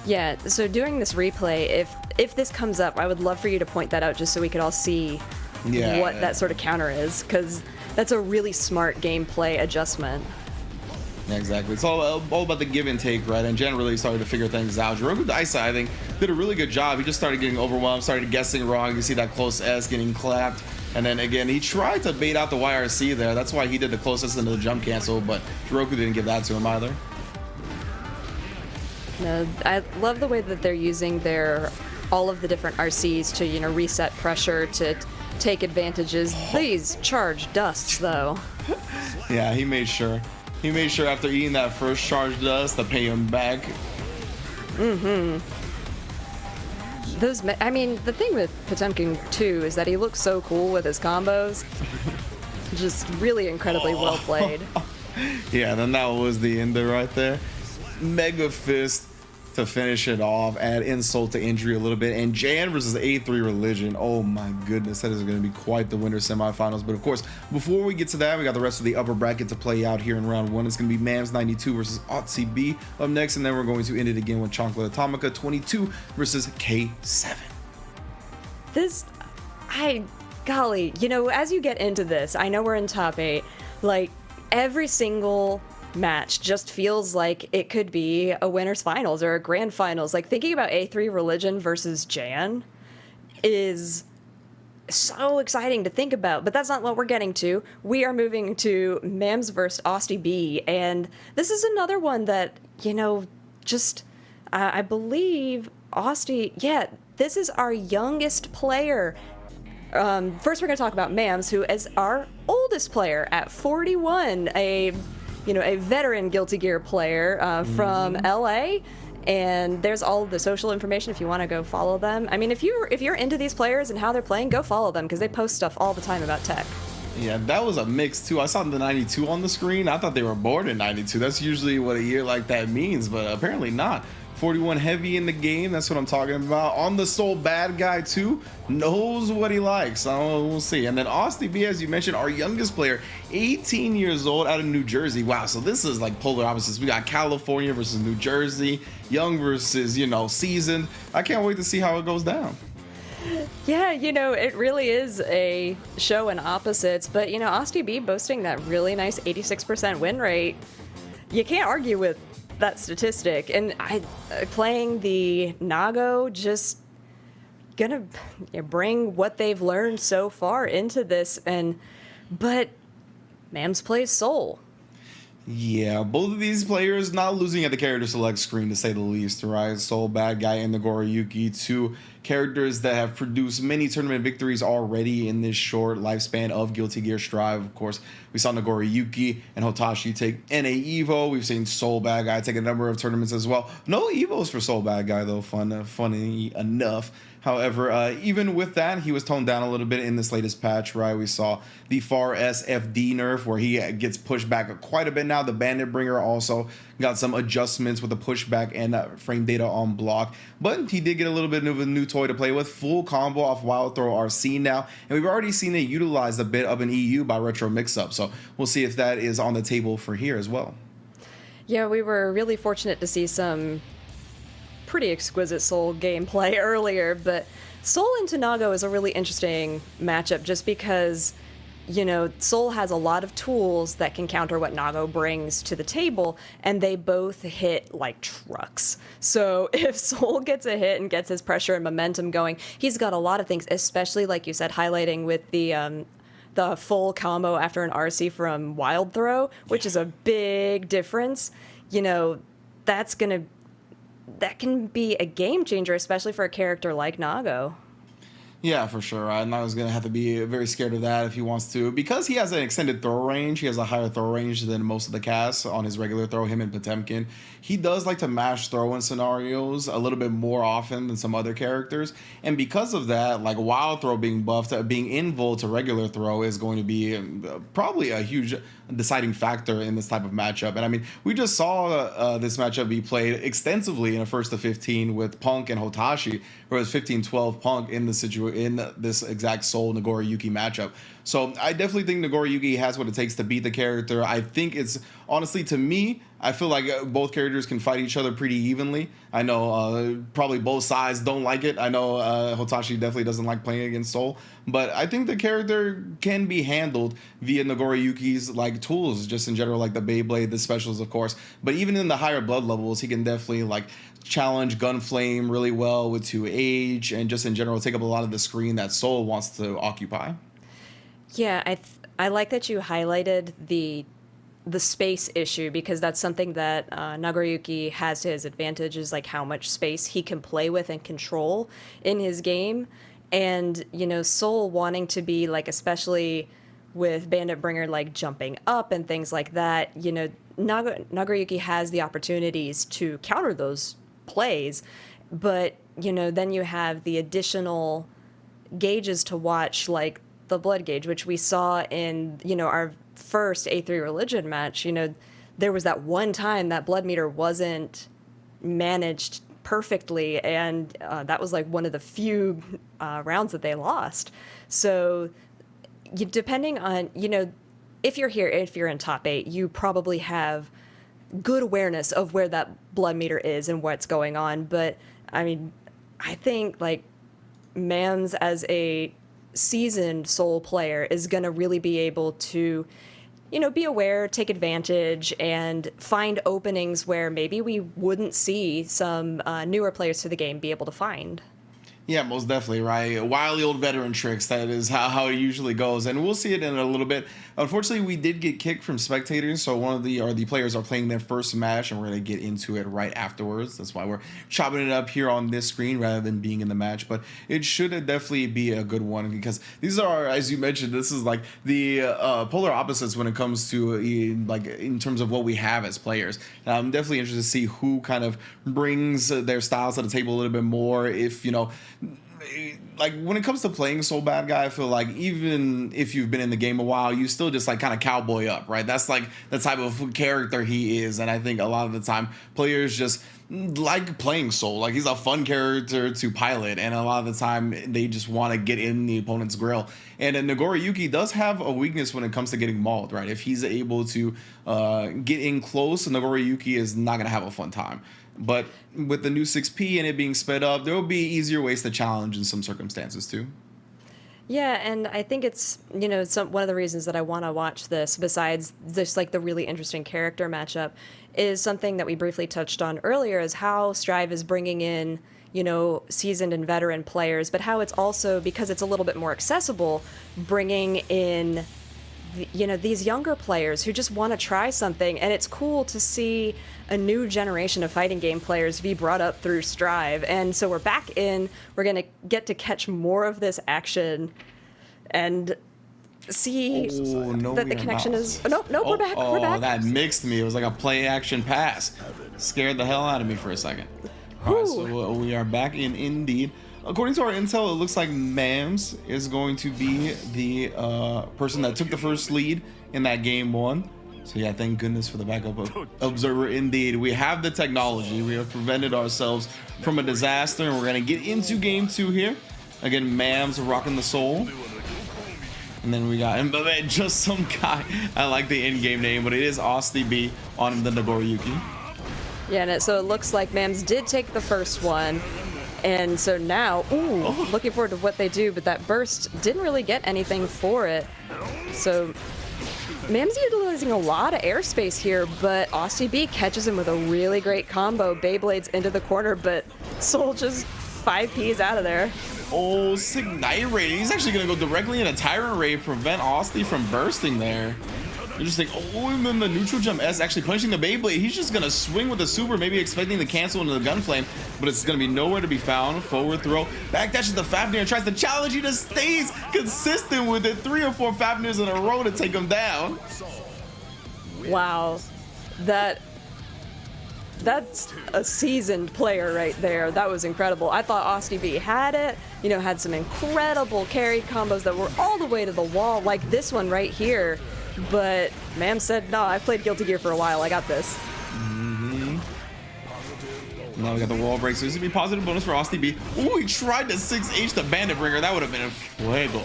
Yeah, so doing this replay, if this comes up, I would love for you to point that out just so we could all see what that sort of counter is, because that's a really smart gameplay adjustment. Yeah, exactly. It's all about the give and take, right? And Jen really started to figure things out. JurokuDaisa, I think, did a really good job. He just started getting overwhelmed, started guessing wrong. You see that close S getting clapped. And then again, he tried to bait out the YRC there. That's why he did the closest into the jump cancel, but Juroku didn't give that to him either. No, I love the way that they're using all of the different RCs to, reset pressure, to take advantages. These charge dusts, though. Yeah, he made sure. He made sure after eating that first charge dust to pay him back. Mm-hmm. The thing with Potemkin, too, is that he looks so cool with his combos. Just really incredibly well played. Yeah, then that was the ender right there. Mega Fist to finish it off, add insult to injury a little bit, and Jan versus A3 Religion. Oh my goodness, that is going to be quite the winter semifinals. But of course, before we get to that, we got the rest of the upper bracket to play out here in round one. It's going to be Mams 92 versus Austyb up next, and then we're going to end it again with Chocolate Atomica 22 versus K7. Golly, as you get into this, I know we're in top 8, like every single match just feels like it could be a winners finals or a grand finals. Like thinking about A3 Religion versus Jan is so exciting to think about, but that's not what we're getting to. We are moving to Mams versus Austyb, and this is another one that, I believe this is our youngest player. First we're going to talk about Mams, who is our oldest player at 41, a veteran Guilty Gear player from LA, and there's all of the social information if you want to go follow them. I mean, if you're into these players and how they're playing, go follow them because they post stuff all the time about tech. Yeah, that was a mix too. I saw the 92 on the screen. I thought they were born in 92. That's usually what a year like that means, but apparently not. 41 heavy in the game, that's what I'm talking about. On the Soul Bad Guy too, knows what he likes. So we'll see. And then Austyb, as you mentioned, our youngest player, 18 years old, out of New Jersey. Wow, so this is like polar opposites. We got California versus New Jersey, young versus, seasoned. I can't wait to see how it goes down. Yeah, it really is a show in opposites, but Austyb boasting that really nice 86% win rate. You can't argue with that statistic, and playing the Nago, just gonna bring what they've learned so far into this, but Mams plays Soul. Yeah, both of these players not losing at the character select screen, to say the least, right? Soul Bad Guy and the Goriyuki, two characters that have produced many tournament victories already in this short lifespan of Guilty Gear Strive. Of course, we saw Nagoriyuki and Hotashi take NA Evo. We've seen Soul Bad Guy take a number of tournaments as well. No Evos for Soul Bad Guy, though, funny enough. However, even with that, he was toned down a little bit in this latest patch, right? We saw the Far SFD nerf where he gets pushed back quite a bit now. The Bandit Bringer also got some adjustments with the pushback and frame data on block. But he did get a little bit of a new toy to play with. Full combo off Wild Throw RC now. And we've already seen it utilized a bit of an EU by Retro Mix-Up. So we'll see if that is on the table for here as well. Yeah, we were really fortunate to see some pretty exquisite Soul gameplay earlier, but Soul into Nago is a really interesting matchup just because, Soul has a lot of tools that can counter what Nago brings to the table, and they both hit like trucks. So if Soul gets a hit and gets his pressure and momentum going, he's got a lot of things, especially like you said, highlighting with the full combo after an RC from Wild Throw, which is a big difference. That can be a game changer, especially for a character like Nago. Yeah, for sure. I'm not going to have to be very scared of that if he wants to. Because he has an extended throw range, he has a higher throw range than most of the cast on his regular throw, him and Potemkin. He does like to mash throw-in scenarios a little bit more often than some other characters. And because of that, like wild throw being buffed, being invul to regular throw is going to be probably a huge deciding factor in this type of matchup. And I mean, we just saw this matchup be played extensively in a first to 15 with Punk and Hotashi, where it was 15-12 Punk in this exact Soul Nagori Yuki matchup. So I definitely think Nagori Yuki has what it takes to beat the character. I think it's honestly, to me, I feel like both characters can fight each other pretty evenly. I know probably both sides don't like it. I know Hotashi definitely doesn't like playing against Soul, but I think the character can be handled via Nagori Yuki's like tools, just in general, like the Beyblade, the specials, of course. But even in the higher blood levels, he can definitely like challenge Gunflame really well with 2H, and just in general take up a lot of the screen that Soul wants to occupy. Yeah, I like that you highlighted the space issue, because that's something that Nagoriyuki has to his advantage, is like how much space he can play with and control in his game. And, you know, Soul wanting to be like, especially with Bandit Bringer, like jumping up and things like that, you know, Nagoriyuki has the opportunities to counter those plays. But, you know, then you have the additional gauges to watch, like the blood gauge, which we saw in, you know, our first A3 Religion match. You know, there was that one time that blood meter wasn't managed perfectly, and that was like one of the few rounds that they lost. So depending on, you know, if you're in top 8, you probably have good awareness of where that blood meter is and what's going on. But I mean, I think like Mams as a seasoned Soul player is going to really be able to, you know, be aware, take advantage, and find openings where maybe we wouldn't see some newer players to the game be able to find. Yeah, most definitely, right? Wily old veteran tricks. That is how it usually goes, and we'll see it in a little bit. Unfortunately, we did get kicked from spectators, so the players are playing their first match, and we're gonna get into it right afterwards. That's why we're chopping it up here on this screen rather than being in the match. But it should definitely be a good one, because these are, as you mentioned, this is like the polar opposites when it comes to like in terms of what we have as players. And I'm definitely interested to see who kind of brings their styles to the table a little bit more. If you know, like when it comes to playing Soul Bad Guy, I feel like even if you've been in the game a while, you still just like kind of cowboy up, right? That's like the type of character he is. And I think a lot of the time players just like playing Soul. Like he's a fun character to pilot, and a lot of the time they just want to get in the opponent's grill. And Nagori Yuki does have a weakness when it comes to getting mauled, right? If he's able to get in close, Nagori Yuki is not going to have a fun time. But with the new 6P and it being sped up, there will be easier ways to challenge in some circumstances too. Yeah, and I think it's, you know, one of the reasons that I want to watch this, besides just like the really interesting character matchup, is something that we briefly touched on earlier, is how Strive is bringing in, you know, seasoned and veteran players, but how it's also, because it's a little bit more accessible, bringing in, you know, these younger players who just want to try something. And it's cool to see a new generation of fighting game players be brought up through Strive. And so we're back in, we're going to get to catch more of this action and see that the connection is... Oh, no, we're back. We're back. That mixed me. It was like a play action pass. Scared the hell out of me for a second. All right, so we are back in indeed. According to our intel, it looks like Mams is going to be the person that took the first lead in that game 1. So yeah, thank goodness for the backup observer. Indeed, we have the technology. We have prevented ourselves from a disaster, and we're gonna get into game 2 here. Again, Mams rocking the Soul. And then we got just some guy. I like the in-game name, but it is Austyb on the Nagori Yuki. Yeah, and so it looks like Mams did take the first one. And so now, looking forward to what they do, but that burst didn't really get anything for it. So Mams utilizing a lot of airspace here, but Austyb catches him with a really great combo. Beyblades into the corner, but Soul just 5Ps out of there. Oh, Signite Ray. He's actually going to go directly in a Tyrant Ray, prevent Austyb from bursting there. Interesting. Oh, and then the neutral jump S actually punishing the Beyblade. He's just going to swing with the super, maybe expecting to cancel into the gun flame, but it's going to be nowhere to be found. Forward throw. Backdashes the Fafnir and tries to challenge. He just stays consistent with it. 3 or 4 Fafnirs in a row to take him down. Wow. That's a seasoned player right there. That was incredible. I thought Austyb had it, had some incredible carry combos that were all the way to the wall, like this one right here. But Mam said, no, I've played Guilty Gear for a while. I got this. Now we got the wall break, so this would be positive bonus for Austyb. Ooh, he tried to 6H the Bandit Bringer. That would have been a fuego.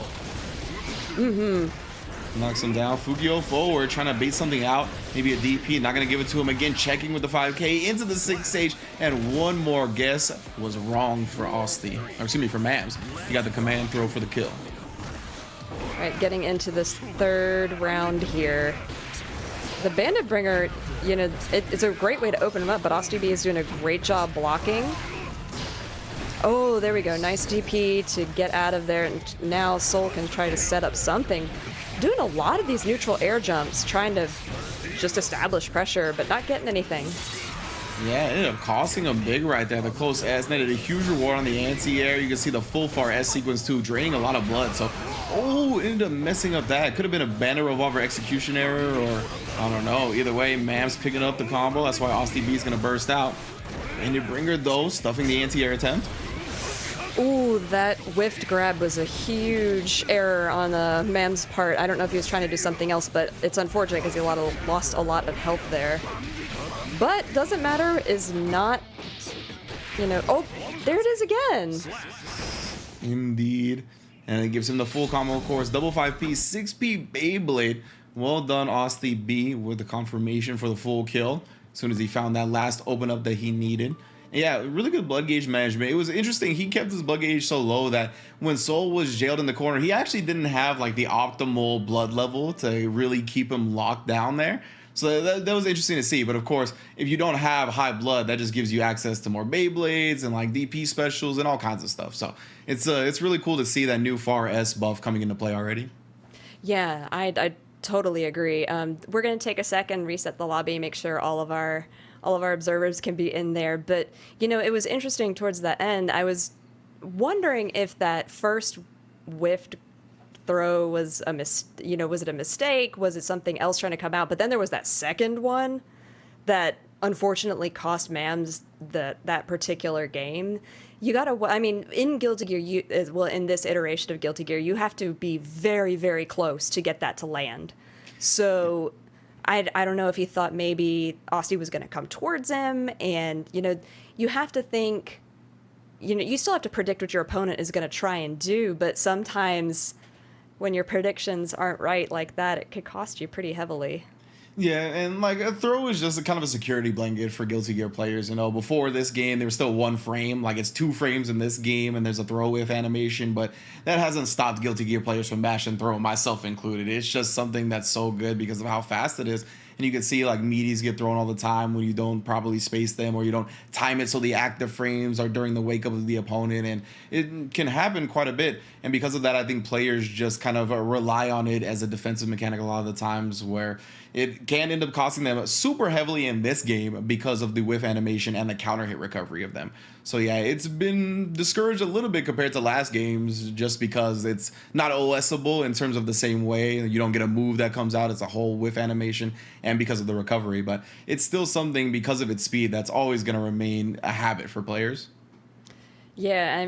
Knocks him down. Fukio forward, trying to bait something out. Maybe a DP, not going to give it to him again. Checking with the 5K into the 6H. And one more guess was wrong for Austyb. Or excuse me, for Mams. He got the command throw for the kill. All right, getting into this third round here. The Bandit Bringer, it's a great way to open him up, but Austyb is doing a great job blocking. Oh, there we go. Nice DP to get out of there. And now Soul can try to set up something. Doing a lot of these neutral air jumps, trying to just establish pressure, but not getting anything. Yeah, it ended up costing him big right there. The close S netted a huge reward on the anti-air. You can see the full far S sequence too, draining a lot of blood. So, ended up messing up that. Could have been a Banner Revolver execution error, or I don't know. Either way, Mam's picking up the combo. That's why Austyb is going to burst out. Bandit Bringer, though, stuffing the anti-air attempt. Ooh, that whiffed grab was a huge error on Mam's part. I don't know if he was trying to do something else, but it's unfortunate because he lost a lot of health there. But doesn't matter, is not, oh, there it is again. Indeed. And it gives him the full combo, of course. Double 5P, 6P Beyblade. Well done, Austyb, with the confirmation for the full kill. As soon as he found that last open up that he needed. Yeah, really good blood gauge management. It was interesting. He kept his blood gauge so low that when Soul was jailed in the corner, he actually didn't have like the optimal blood level to really keep him locked down there. So that was interesting to see. But of course, if you don't have high blood, that just gives you access to more Beyblades and like DP specials and all kinds of stuff. So it's really cool to see that new Far S buff coming into play already. Yeah, I totally agree. We're gonna take a second, reset the lobby, make sure all of our observers can be in there. But, it was interesting towards the end. I was wondering if that first whiffed throw was was it a mistake? Was it something else trying to come out? But then there was that second one that unfortunately cost Mams that particular game. You gotta, in Guilty Gear, in this iteration of Guilty Gear, you have to be very, very close to get that to land. So I don't know if he thought maybe Austyb was going to come towards him, and you have to think, you still have to predict what your opponent is going to try and do, but sometimes when your predictions aren't right like that, it could cost you pretty heavily. Yeah, and like a throw is just a kind of a security blanket for Guilty Gear players. Before this game, there was still 1 frame. Like it's 2 frames in this game, and there's a throw whiff animation, but that hasn't stopped Guilty Gear players from mash and throw, myself included. It's just something that's so good because of how fast it is. And you can see like meaties get thrown all the time when you don't properly space them or you don't time it so the active frames are during the wake up of the opponent, and it can happen quite a bit. And because of that, I think players just kind of rely on it as a defensive mechanic a lot of the times, where it can end up costing them super heavily in this game because of the whiff animation and the counter hit recovery of them. So yeah, it's been discouraged a little bit compared to last games just because it's not OSable in terms of the same way. You don't get a move that comes out, it's a whole whiff animation, and because of the recovery. But it's still something, because of its speed, that's always going to remain a habit for players. Yeah,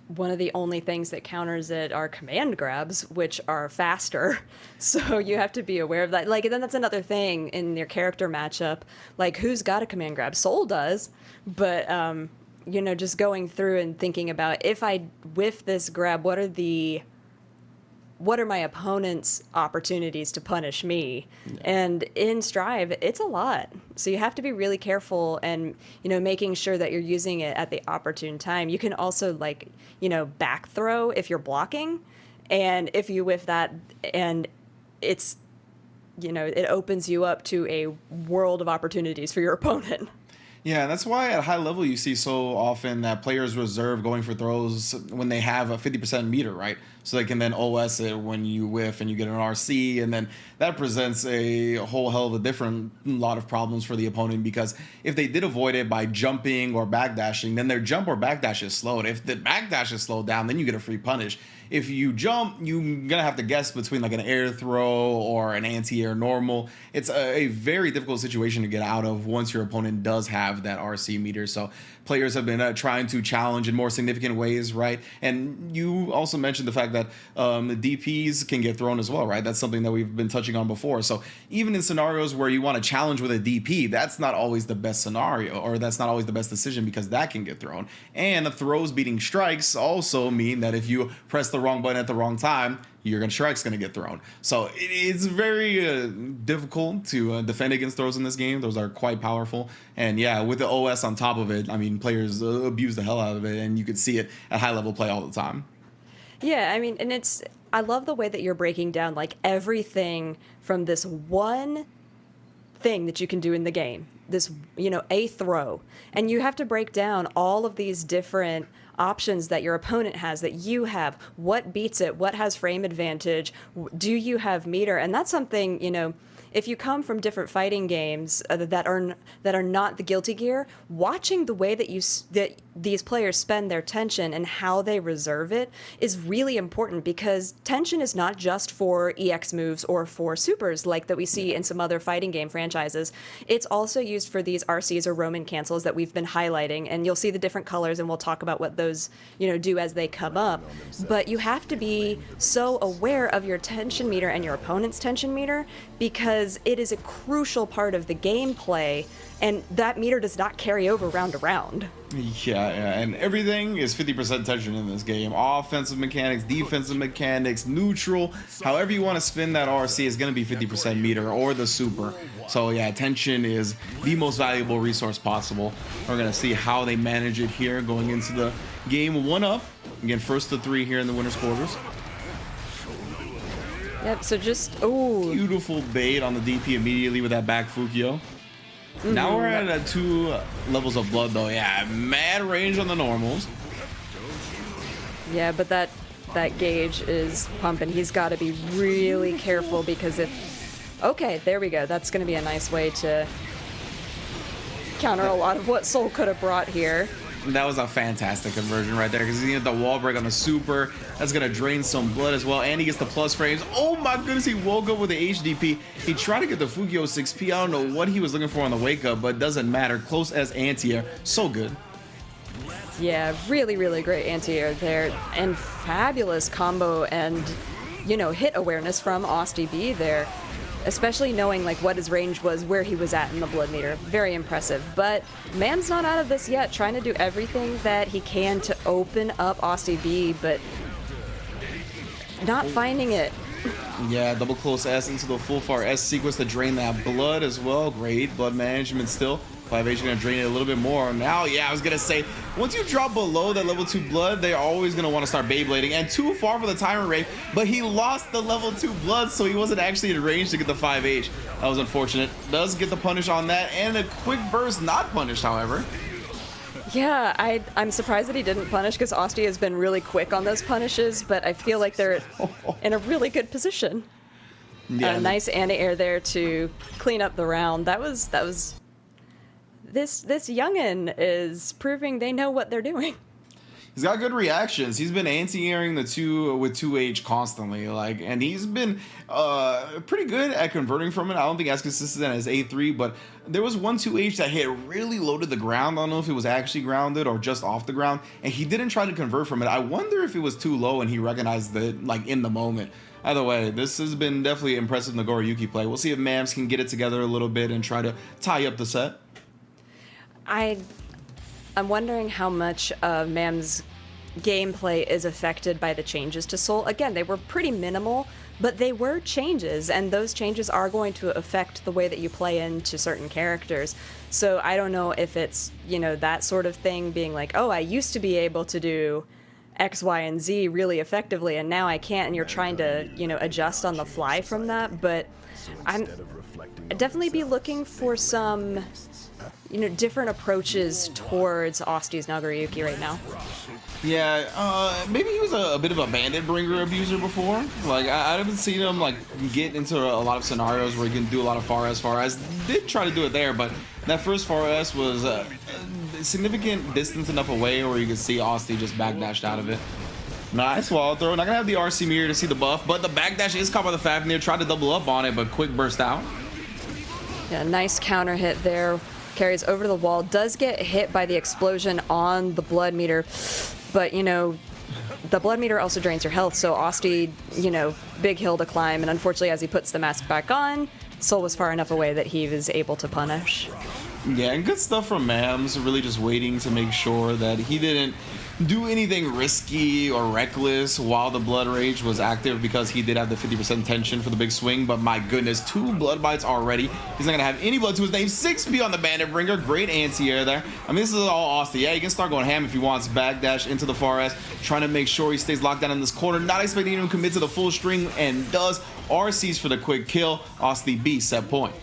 one of the only things that counters it are command grabs, which are faster. So you have to be aware of that. And then that's another thing in your character matchup. Who's got a command grab? Soul does. But, just going through and thinking about, if I whiff this grab, what are my opponent's opportunities to punish me? Yeah. And in Strive, it's a lot. So you have to be really careful and, making sure that you're using it at the opportune time. You can also back throw if you're blocking. And if you whiff that, and it's, it opens you up to a world of opportunities for your opponent. Yeah, that's why at high level you see so often that players reserve going for throws when they have a 50% meter, right? so they can then OS it when you whiff and you get an RC, and then that presents a whole hell of a different lot of problems for the opponent, because if they did avoid it by jumping or backdashing, then their jump or backdash is slowed. If the backdash is slowed down, then you get a free punish. If you jump, you're gonna have to guess between like an air throw or an anti-air normal. It's a very difficult situation to get out of once your opponent does have that RC meter. So players have been trying to challenge in more significant ways, right? And you also mentioned the fact that the DPs can get thrown as well, right? That's something that we've been touching on before. So even in scenarios where you want to challenge with a DP, that's not always the best scenario, or that's not always the best decision, because that can get thrown. And throws beating strikes also mean that if you press the wrong button at the wrong time, strike's gonna get thrown. So it's very difficult to defend against throws in this game. Those are quite powerful, and yeah, with the OS on top of it, I mean, players abuse the hell out of it, and you could see it at high level play all the time. Yeah, I mean, and I love the way that you're breaking down like everything from this one thing that you can do in the game, this, a throw, and you have to break down all of these different options that your opponent has, that you have, what beats it, what has frame advantage, do you have meter? And that's something, if you come from different fighting games that are not the Guilty Gear, watching the way that that these players spend their tension and how they reserve it is really important, because tension is not just for EX moves or for supers like that we see in some other fighting game franchises. It's also used for these RCs or Roman cancels that we've been highlighting, and you'll see the different colors, and we'll talk about what those do as they come up. But you have to be so aware of your tension meter and your opponent's tension meter, because it is a crucial part of the gameplay, and that meter does not carry over round to round. Yeah, and everything is 50% tension in this game. Offensive mechanics, defensive mechanics, neutral, however you want to spin that RC is going to be 50% meter or the super. So yeah, tension is the most valuable resource possible. We're going to see how they manage it here going into the game. 1-up. Again, first to 3 here in the winner's quarters. Yep, so just, beautiful bait on the DP immediately with that back Fukio. Now we're at 2 levels of blood though. Yeah, mad range on the normals. Yeah, but that gauge is pumping. He's got to be really careful, because okay, there we go. That's going to be a nice way to counter a lot of what Soul could have brought here. That was a fantastic conversion right there, because he's gonna get the wall break on the super. That's gonna drain some blood as well, and he gets the plus frames. Oh my goodness, he woke up with the HDP. He tried to get the Fukio 6P. I don't know what he was looking for on the wake up, but it doesn't matter. Close as anti-air. So good. Yeah, really, really great anti-air there, and fabulous combo and, hit awareness from Austyb there. Especially knowing like what his range was, where he was at in the blood meter. Very impressive. But Mam's not out of this yet, trying to do everything that he can to open up Austyb, but not finding it. Yeah, double close S into the full far S sequence to drain that blood as well. Great blood management still. 5H gonna drain it a little bit more. Now, yeah, I was gonna say, once you drop below that level 2 blood, they're always gonna want to start Beyblading. And too far for the Tyrant Ray, but he lost the level 2 blood, so he wasn't actually in range to get the 5H. That was unfortunate. Does get the punish on that, and a quick burst not punished, however. Yeah, I'm surprised that he didn't punish, because Austyb has been really quick on those punishes, but I feel like they're in a really good position. Yeah, nice anti-air there to clean up the round. That was This youngin is proving they know what they're doing. He's got good reactions. He's been anti-airing the 2 with 2H constantly, and he's been pretty good at converting from it. I don't think as consistent as A3, but there was one 2H that hit really low to the ground. I don't know if it was actually grounded or just off the ground, and he didn't try to convert from it. I wonder if it was too low and he recognized it like in the moment. Either way, this has been definitely impressive Nagoriyuki play. We'll see if Mams can get it together a little bit and try to tie up the set. I'm wondering how much of Mam's gameplay is affected by the changes to Soul. Again, they were pretty minimal, but they were changes, and those changes are going to affect the way that you play into certain characters. So I don't know if it's, that sort of thing being like, oh, I used to be able to do X, Y, and Z really effectively, and now I can't, and you're trying to, adjust on the fly from that. But I'd definitely be looking for some different approaches towards Austyb's Nagoriyuki right now. Yeah, maybe he was a bit of a bandit bringer abuser before. Like, I haven't seen him, like, get into a lot of scenarios where he can do a lot of far S. Did try to do it there, but that first far S was a significant distance enough away where you could see Austyb just backdashed out of it. Nice wall throw. Not gonna have the RC mirror to see the buff, but the backdash is caught by the Fafnir. Tried to double up on it, but quick burst out. Yeah, nice counter hit there. Carries over to the wall. Does get hit by the explosion on the blood meter. But, you know, the blood meter also drains your health, so Austyb, you know, big hill to climb, and unfortunately as he puts the mask back on, Soul was far enough away that he was able to punish. Yeah, and good stuff from Mams, really just waiting to make sure that he didn't do anything risky or reckless while the Blood Rage was active, because he did have the 50% tension for the big swing, but my goodness, 2 blood bites already. He's not gonna have any blood to his name. 6P on the Bandit Bringer, great anti-air there. I mean, this is all Austyb. Yeah, he can start going ham if he wants. Backdash into the far S, trying to make sure he stays locked down in this corner, not expecting him to commit to the full string, and does. RCs for the quick kill. Austyb B, set point.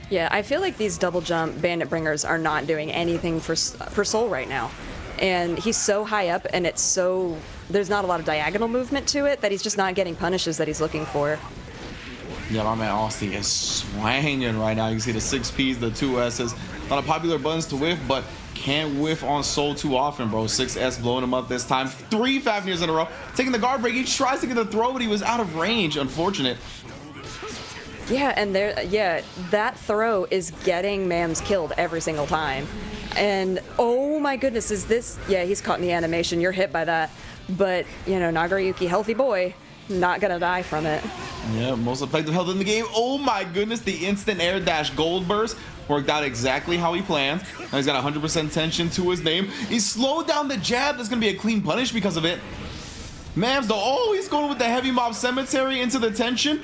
Yeah, I feel like these double jump Bandit Bringers are not doing anything for Soul right now. And he's so high up, and it's so, there's not a lot of diagonal movement to it, that he's just not getting punishes that he's looking for. Yeah, my man Austyb is swanging right now. You can see the 6Ps, the 2Ss. Not a popular buttons to whiff, but can't whiff on Soul too often, bro. 6S blowing him up this time. 3 Fafnirs in a row. Taking the guard break. He tries to get the throw, but he was out of range. Unfortunate. Yeah, and that throw is getting Mams killed every single time. And oh my goodness, is this, yeah, he's caught in the animation. You're hit by that. But, you know, Nagaruyuki, healthy boy, not gonna die from it. Yeah, most effective health in the game. Oh my goodness, the instant air dash gold burst worked out exactly how he planned. Now he's got 100% tension to his name. He slowed down the jab. That's gonna be a clean punish because of it. Mams though, oh, he's going with the heavy mob cemetery into the tension.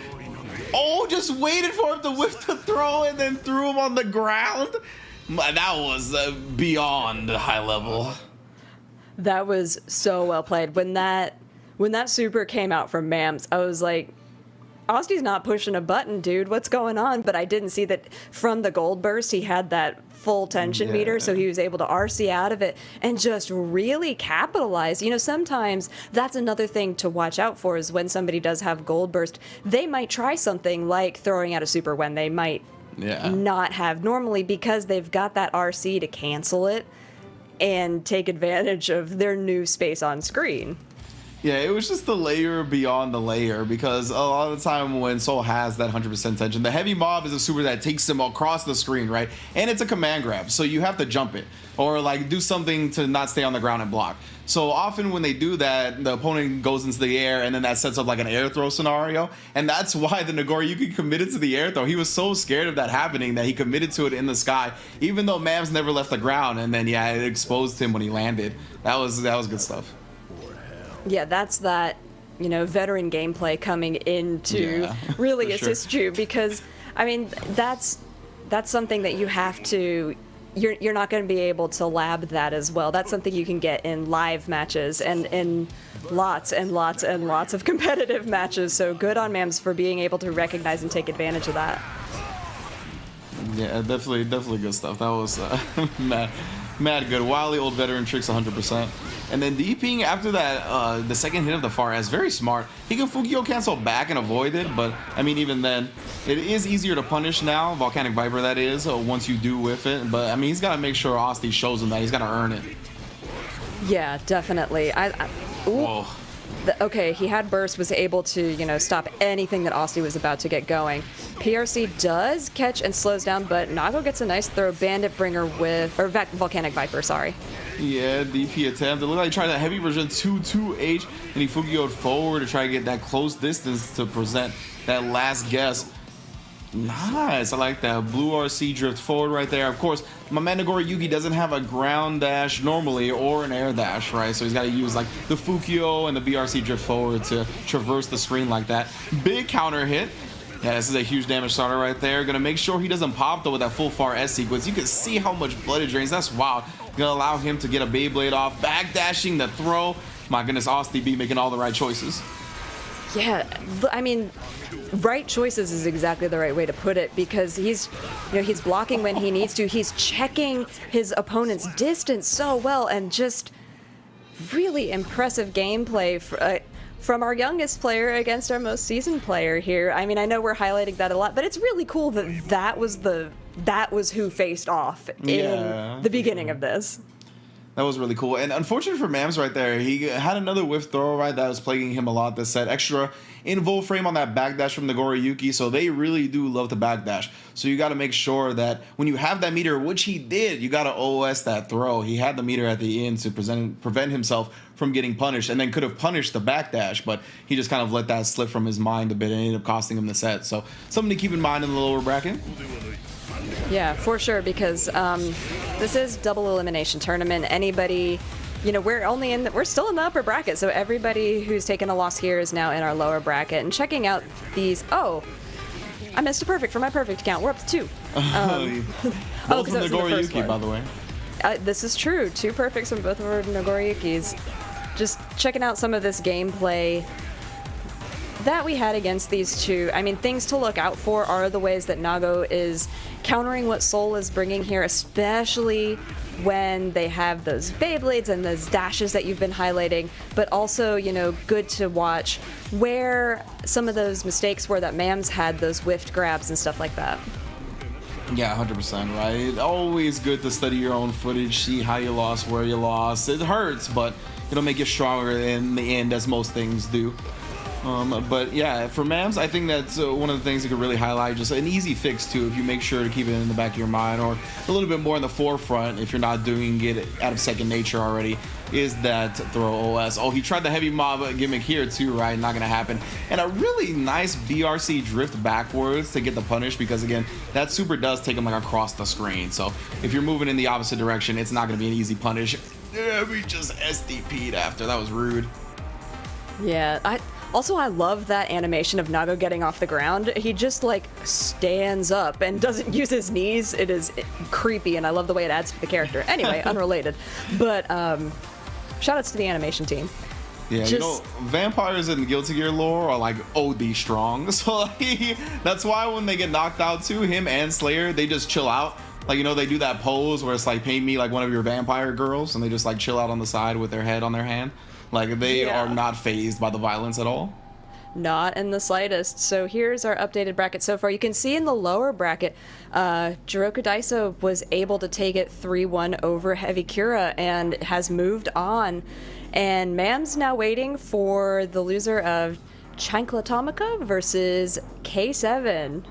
Oh, just waited for him to whiff the throw and then threw him on the ground. That was beyond high level. That was so well played. When that super came out from Mams, I was like, Austyb's not pushing a button, dude. What's going on? But I didn't see that from the gold burst. He had that full tension meter, so he was able to RC out of it and just really capitalize. You know, sometimes that's another thing to watch out for, is when somebody does have gold burst, they might try something like throwing out a super when they might not have normally, because they've got that RC to cancel it and take advantage of their new space on screen. Yeah, it was just the layer beyond the layer, because a lot of the time when Soul has that 100% tension, the heavy mob is a super that takes him across the screen, right? And it's a command grab, so you have to jump it or like do something to not stay on the ground and block. So often when they do that, the opponent goes into the air, and then that sets up like an air throw scenario. And that's why the Nagaruyuki committed to the air throw. He was so scared of that happening that he committed to it in the sky, even though Mams never left the ground. And then yeah, it exposed him when he landed. That was good stuff. Yeah, that's that, you know, veteran gameplay coming into really assist you, because I mean that's something that you have to, you're not going to be able to lab that as well. That's something you can get in live matches and in lots and lots and lots of competitive matches. So good on Mams for being able to recognize and take advantage of that. Yeah, definitely good stuff. That was mad good. Wily old veteran tricks 100%. And then DPing after that, the second hit of the far S, very smart. He can Fukio cancel back and avoid it, but I mean, even then, it is easier to punish now, Volcanic Viper that is, once you do whiff it. But I mean, he's got to make sure Austyb shows him that. He's got to earn it. Yeah, definitely. Whoa. Okay, he had burst, was able to, you know, stop anything that Austyb was about to get going. PRC does catch and slows down, but Nago gets a nice throw. Bandit Bringer with, or Volcanic Viper, sorry. Yeah, DP attempt. It looked like he tried that heavy version 2-2H, and he Fukio'd forward to try to get that close distance to present that last guess. Nice, I like that. Blue RC drift forward right there. Of course, my man Nagaruyuki doesn't have a ground dash normally or an air dash, right? So he's got to use like the Fukio and the BRC drift forward to traverse the screen like that. Big counter hit. Yeah, this is a huge damage starter right there. Gonna make sure he doesn't pop though with that full far S sequence. You can see how much blood it drains. That's wild. Gonna allow him to get a Beyblade off. Backdashing the throw. My goodness, Austyb B making all the right choices. Yeah, I mean, right choices is exactly the right way to put it, because he's, you know, he's blocking when he needs to. He's checking his opponent's distance so well and just really impressive gameplay from our youngest player against our most seasoned player here. I mean, I know we're highlighting that a lot, but it's really cool that that was who faced off in the beginning of this. That was really cool. And unfortunate for Mams right there, he had another whiff throw right that was plaguing him a lot this set. Extra in full frame on that backdash from Nagoriyuki, so they really do love to backdash. So you got to make sure that when you have that meter, which he did, you got to OS that throw. He had the meter at the end to prevent himself from getting punished, and then could have punished the backdash, but he just kind of let that slip from his mind a bit and ended up costing him the set. So something to keep in mind in the lower bracket. Yeah, for sure, because this is double elimination tournament. Anybody, we're still in the upper bracket, so everybody who's taken a loss here is now in our lower bracket. And checking out these, I missed a perfect for my perfect count. We're up to 2. Both from Nagoriyuki, by the way. This is true. 2 perfects from both of our Nagoriyukis. Just checking out some of this gameplay that we had against these two. I mean, things to look out for are the ways that Nago is countering what Soul is bringing here, especially when they have those Beyblades and those dashes that you've been highlighting, but also, good to watch where some of those mistakes were that Mams had, those whiffed grabs and stuff like that. Yeah, 100%, right? Always good to study your own footage, see how you lost, where you lost. It hurts, but it'll make you stronger in the end, as most things do. But yeah, for Mams, I think that's one of the things you could really highlight. Just an easy fix too, if you make sure to keep it in the back of your mind, or a little bit more in the forefront if you're not doing it out of second nature already, is that throw OS. Oh, he tried the heavy mob gimmick here too, right? Not gonna happen. And a really nice BRC drift backwards to get the punish, because again, that super does take him like across the screen. So if you're moving in the opposite direction, it's not gonna be an easy punish. Yeah, we just SDP'd after. That was rude. Yeah, I love that animation of Nago getting off the ground. He just stands up and doesn't use his knees. It is creepy, and I love the way it adds to the character. Anyway, unrelated. But shoutouts to the animation team. Yeah, vampires in Guilty Gear lore are OD strong. So that's why when they get knocked out too, him and Slayer, they just chill out. They do that pose where it's paint me like one of your vampire girls, and they just chill out on the side with their head on their hand. They are not fazed by the violence at all. Not in the slightest. So here's our updated bracket so far. You can see in the lower bracket, JurokuDaisa was able to take it 3-1 over HeavyCura and has moved on. And Mam's now waiting for the loser of Chanklatamica versus K7.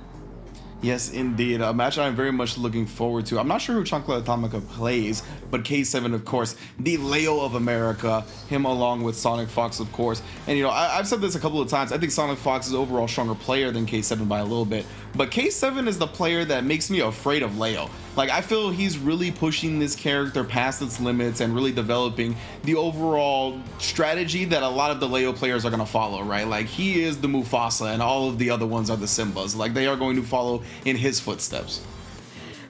Yes, indeed. A match I'm very much looking forward to. I'm not sure who Chancla Atomica plays, but K7, of course, the Leo of America, him along with Sonic Fox, of course. And, I've said this a couple of times. I think Sonic Fox is overall stronger player than K7 by a little bit. But K7 is the player that makes me afraid of Leo. I feel he's really pushing this character past its limits and really developing the overall strategy that a lot of the Leo players are going to follow, right? He is the Mufasa and all of the other ones are the Simbas. They are going to follow in his footsteps.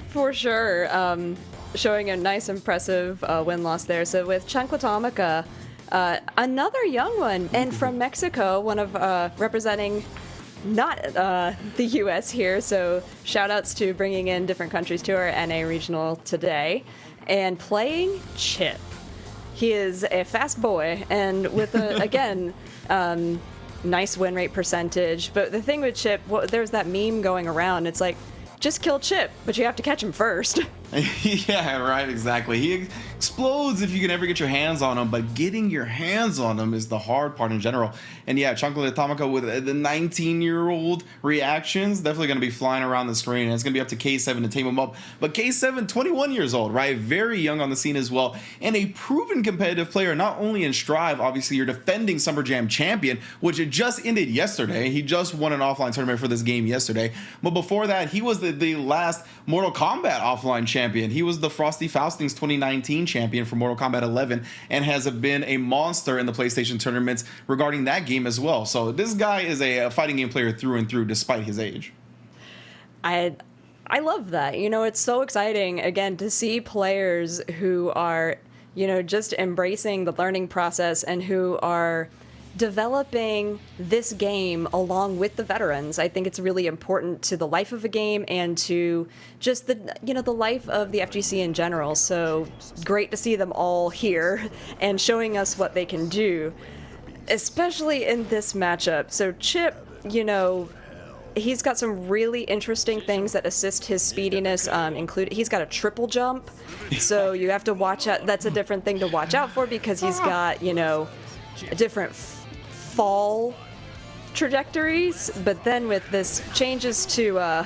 For sure. Showing a nice, impressive win-loss there. So with Chanclatamica, another young one, and from Mexico, one of representing not the U.S. here, so shout-outs to bringing in different countries to our NA regional today, and playing Chip. He is a fast boy, and with, again, nice win rate percentage. But the thing with Chip, there's that meme going around, it's just kill Chip, but you have to catch him first. Yeah, right, exactly. He explodes if you can ever get your hands on him, but getting your hands on him is the hard part in general. And yeah, Chancla Atomica with the 19-year-old reactions, definitely going to be flying around the screen, and it's going to be up to K7 to tame him up. But K7, 21 years old, right? Very young on the scene as well, and a proven competitive player, not only in Strive, obviously you're defending Summer Jam champion, which it just ended yesterday. He just won an offline tournament for this game yesterday. But before that, he was the last Mortal Kombat offline champion. He was the Frosty Faustings 2019 champion for Mortal Kombat 11 and has been a monster in the PlayStation tournaments regarding that game as well. So this guy is a fighting game player through and through despite his age. I love that. It's so exciting, again, to see players who are, just embracing the learning process and who are developing this game along with the veterans. I think it's really important to the life of a game and to just the life of the FGC in general. So great to see them all here and showing us what they can do, especially in this matchup. So Chip, he's got some really interesting things that assist his speediness. He's got a triple jump, so you have to watch out. That's a different thing to watch out for because he's got different fall trajectories. But then with this changes to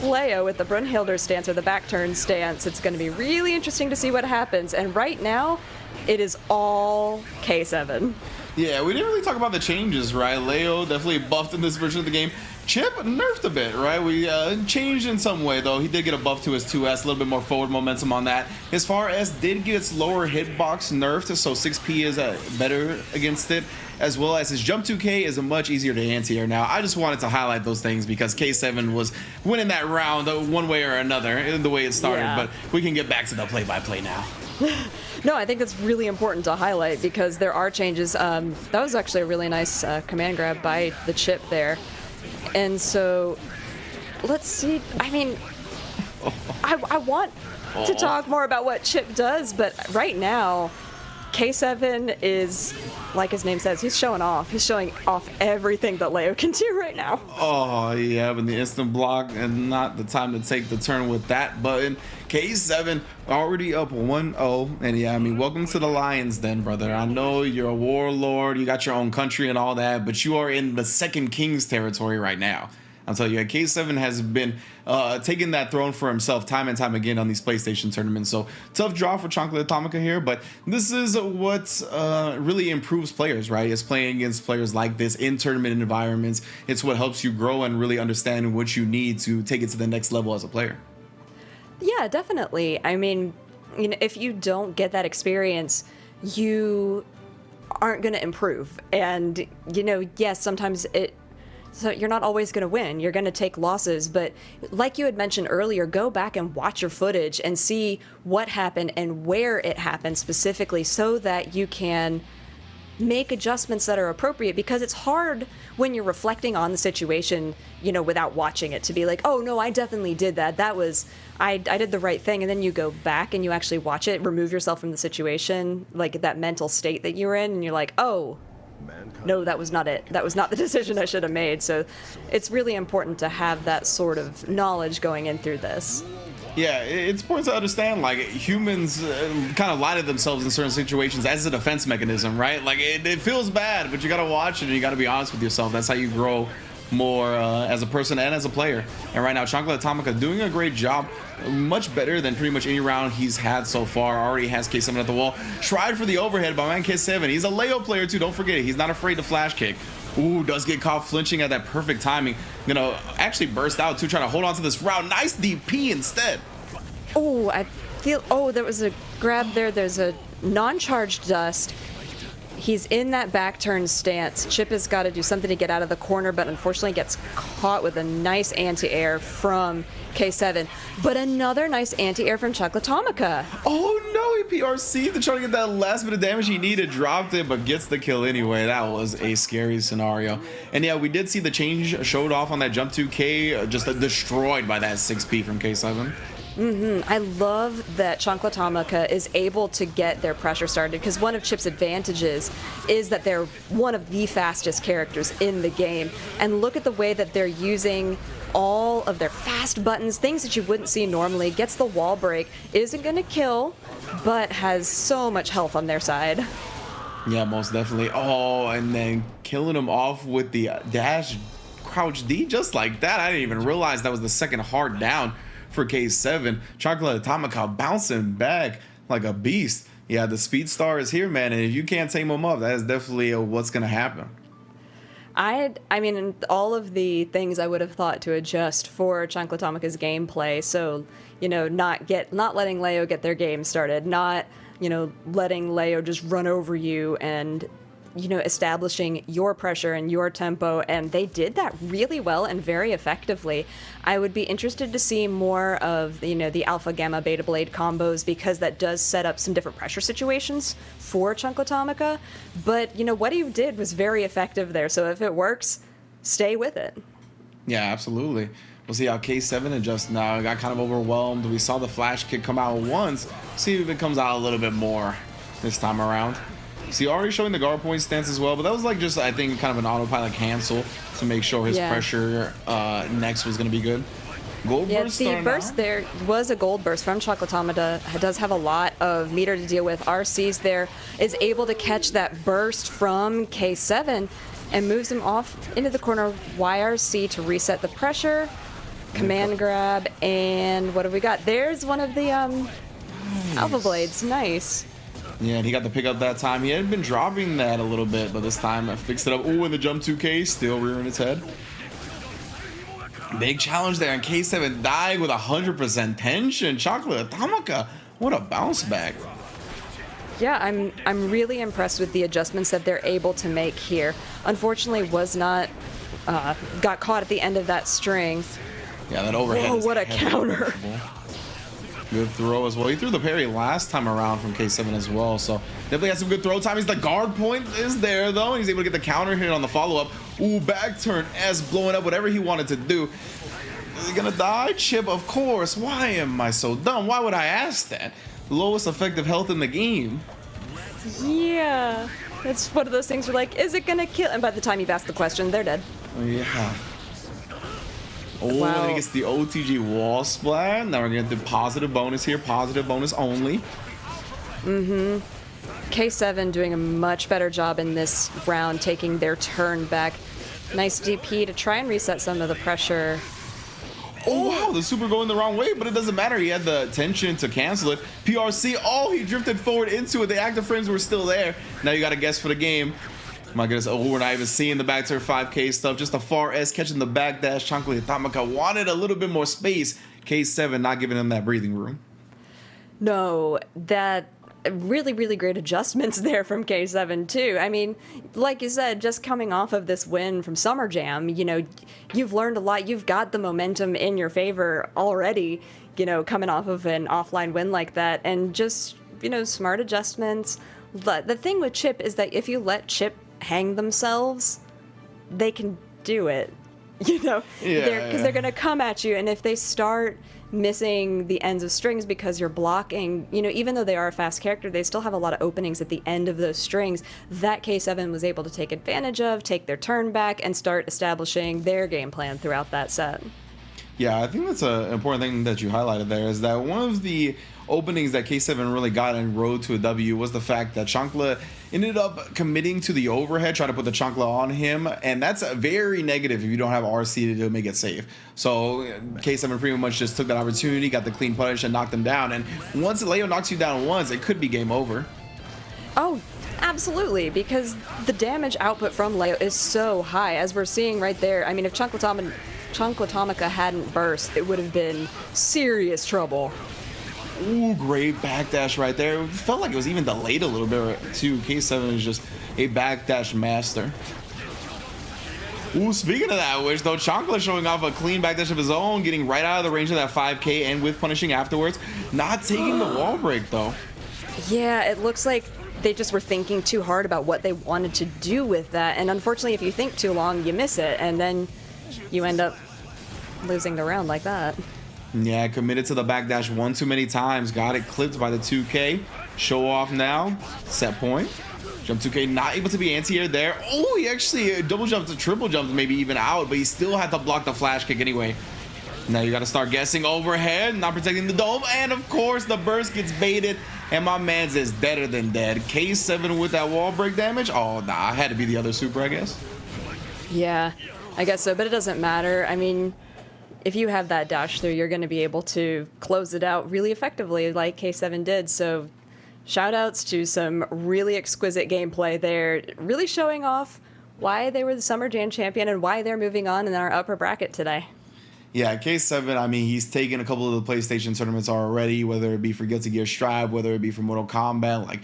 Leo with the Brunhilder stance or the back turn stance, it's going to be really interesting to see what happens. And right now, it is all K7. Yeah, we didn't really talk about the changes, right? Leo definitely buffed in this version of the game. Chip nerfed a bit, right? We changed in some way, though. He did get a buff to his 2S, a little bit more forward momentum on that. As far as did get its lower hitbox nerfed, so 6P is better against it, as well as his jump 2K is a much easier to anti-air now. I just wanted to highlight those things because K7 was winning that round one way or another in the way it started, but we can get back to the play-by-play now. No, I think that's really important to highlight because there are changes. That was actually a really nice command grab by the Chip there. And so, let's see. I mean, I want to talk more about what Chip does, but right now, K7 is, like his name says, he's showing off. He's showing off everything that Leo can do right now. Oh, yeah, but the instant block and not the time to take the turn with that button. K7 already up 1-0. And yeah, I mean, welcome to the Lions then, brother. I know you're a warlord, you got your own country and all that, but you are in the Second King's territory right now. I'll tell you, K7 has been taking that throne for himself time and time again on these PlayStation tournaments. So tough draw for Chocolate Atomica here, but this is what really improves players, right? It's playing against players like this in tournament environments. It's what helps you grow and really understand what you need to take it to the next level as a player. Yeah, definitely. I mean, if you don't get that experience, you aren't going to improve. And, yes, sometimes so you're not always going to win. You're going to take losses. But like you had mentioned earlier, go back and watch your footage and see what happened and where it happened specifically so that you can make adjustments that are appropriate, because it's hard when you're reflecting on the situation, without watching it, to be like, oh no, I definitely did that. I did the right thing. And then you go back and you actually watch it, remove yourself from the situation, like that mental state that you were in, and you're like, oh, no, that was not it. That was not the decision I should have made. So it's really important to have that sort of knowledge going in through this. Yeah, it's important to understand, like, humans kind of lie to themselves in certain situations as a defense mechanism, right? Like, it feels bad, but you got to watch it and you got to be honest with yourself. That's how you grow more as a person and as a player. And right now, Chocolate Atomica doing a great job, much better than pretty much any round he's had so far. Already has K7 at the wall. Tried for the overhead by man K7. He's a Leo player too, don't forget it. He's not afraid to flash kick. Ooh, does get caught flinching at that perfect timing. Actually burst out too, trying to hold on to this round. Nice DP instead. Oh, there was a grab there. There's a non-charged dust. He's in that back turn stance. Chip has got to do something to get out of the corner, but unfortunately gets caught with a nice anti-air from K7. But another nice anti-air from Chocolatomica. Oh no, he PRC'd to try to get that last bit of damage he needed, dropped it, but gets the kill anyway. That was a scary scenario. And yeah, we did see the change showed off on that jump 2K, just destroyed by that 6P from K7. I love that Chocolatomica is able to get their pressure started, because one of Chip's advantages is that they're one of the fastest characters in the game. And look at the way that they're using all of their fast buttons, things that you wouldn't see normally. Gets the wall break, isn't going to kill, but has so much health on their side. Yeah, most definitely. Oh, and then killing him off with the dash crouch D just like that. I didn't even realize that was the second hard down for K7. Chocolate Atomica bouncing back like a beast. Yeah, the speed star is here, man, and if you can't tame him up, that is definitely what's gonna happen. I mean, all of the things I would have thought to adjust for Chocolatomica's gameplay. So, not letting Leo get their game started, not, letting Leo just run over you and establishing your pressure and your tempo, and they did that really well and very effectively. I would be interested to see more of, the Alpha Gamma Beta Blade combos, because that does set up some different pressure situations for Chunklatomica. But, what he did was very effective there, so if it works, stay with it. Yeah, absolutely. We'll see how K7 adjusts now. He got kind of overwhelmed. We saw the flash kick come out once. See if it comes out a little bit more this time around. See, already showing the guard point stance as well, but that was like just, I think, kind of an autopilot cancel to make sure his pressure next was going to be good. Gold burst the burst out. there was a gold burst from Chocolatomata. It does have a lot of meter to deal with. RC's there is able to catch that burst from K7 and moves him off into the corner. YRC to reset the pressure. Command grab, and what have we got? There's one of the Alpha Blades. Nice. Yeah, and he got the pick up that time. He had been dropping that a little bit, but this time I fixed it up. Ooh, and the jump 2K still rearing its head. Big challenge there, and K7 died with 100% tension. Chocolatomika, what a bounce back. Yeah, I'm really impressed with the adjustments that they're able to make here. Unfortunately, was not got caught at the end of that string. Yeah, that overhead. Whoa, what a counter. Good throw as well. He threw the parry last time around from K7 as well, so definitely had some good throw time. The guard point is there, though, and he's able to get the counter hit on the follow-up. Ooh, back turn, S blowing up whatever he wanted to do. Is he gonna die? Chip, of course. Why am I so dumb? Why would I ask that? Lowest effective health in the game. Yeah, it's one of those things where, like, is it gonna kill? And by the time you've asked the question, they're dead. Yeah. Oh, Wow. and then he gets the OTG wall splat. Now we're gonna get the positive bonus here. Positive bonus only. K7 doing a much better job in this round, taking their turn back. Nice DP to try and reset some of the pressure. Oh, wow, the super going the wrong way, but it doesn't matter. He had the tension to cancel it. PRC, oh, he drifted forward into it. The active frames were still there. Now you got to guess for the game. My goodness, oh, we're not even seeing the back to 5K stuff. Just a far S catching the back dash. Chocolatomika wanted a little bit more space. K7 not giving him that breathing room. No, that really, really great adjustments there from K7 too. I mean, like you said, just coming off of this win from Summer Jam, you've learned a lot. You've got the momentum in your favor already, coming off of an offline win like that, and just, smart adjustments. The thing with Chip is that if you let Chip hang themselves, they can do it, because they're going to come at you, and if they start missing the ends of strings because you're blocking, even though they are a fast character, they still have a lot of openings at the end of those strings that K7 was able to take advantage of, take their turn back, and start establishing their game plan throughout that set. Yeah, I think that's an important thing that you highlighted there, is that one of the openings that K7 really got and road to a W was the fact that Chankla ended up committing to the overhead, trying to put the Chankla on him, and that's very negative if you don't have RC to make it safe. So K7 pretty much just took that opportunity, got the clean punish, and knocked him down. And once Leo knocks you down once, it could be game over. Oh, absolutely, because the damage output from Leo is so high, as we're seeing right there. I mean, if Chunklatomica hadn't burst, it would have been serious trouble. Ooh, great backdash right there. It felt like it was even delayed a little bit too. K7 is just a backdash master. Ooh, speaking of that, which though, Chankla showing off a clean backdash of his own, getting right out of the range of that 5K and with punishing afterwards. Not taking the wall break though. Yeah, it looks like they just were thinking too hard about what they wanted to do with that, and unfortunately if you think too long, you miss it, and then you end up losing the round like that. Yeah, committed to the backdash one too many times. Got it clipped by the 2K. Show off now. Set point. Jump 2K not able to be anti-air there. Oh, he actually double jumped to triple jumped, maybe even out, but he still had to block the flash kick anyway. Now you got to start guessing overhead, not protecting the dome, and of course the burst gets baited, and my man's is deader than dead. K7 with that wall break damage. Oh, nah, had to be the other super, I guess. Yeah, I guess so, but it doesn't matter. I mean, if you have that dash through, you're going to be able to close it out really effectively like K7 did. So shout outs to some really exquisite gameplay there, really showing off why they were the Summer Jam champion and why they're moving on in our upper bracket today. Yeah, K7, I mean, he's taken a couple of the PlayStation tournaments already, whether it be for Guilty Gear Strive, whether it be for Mortal Kombat. Like,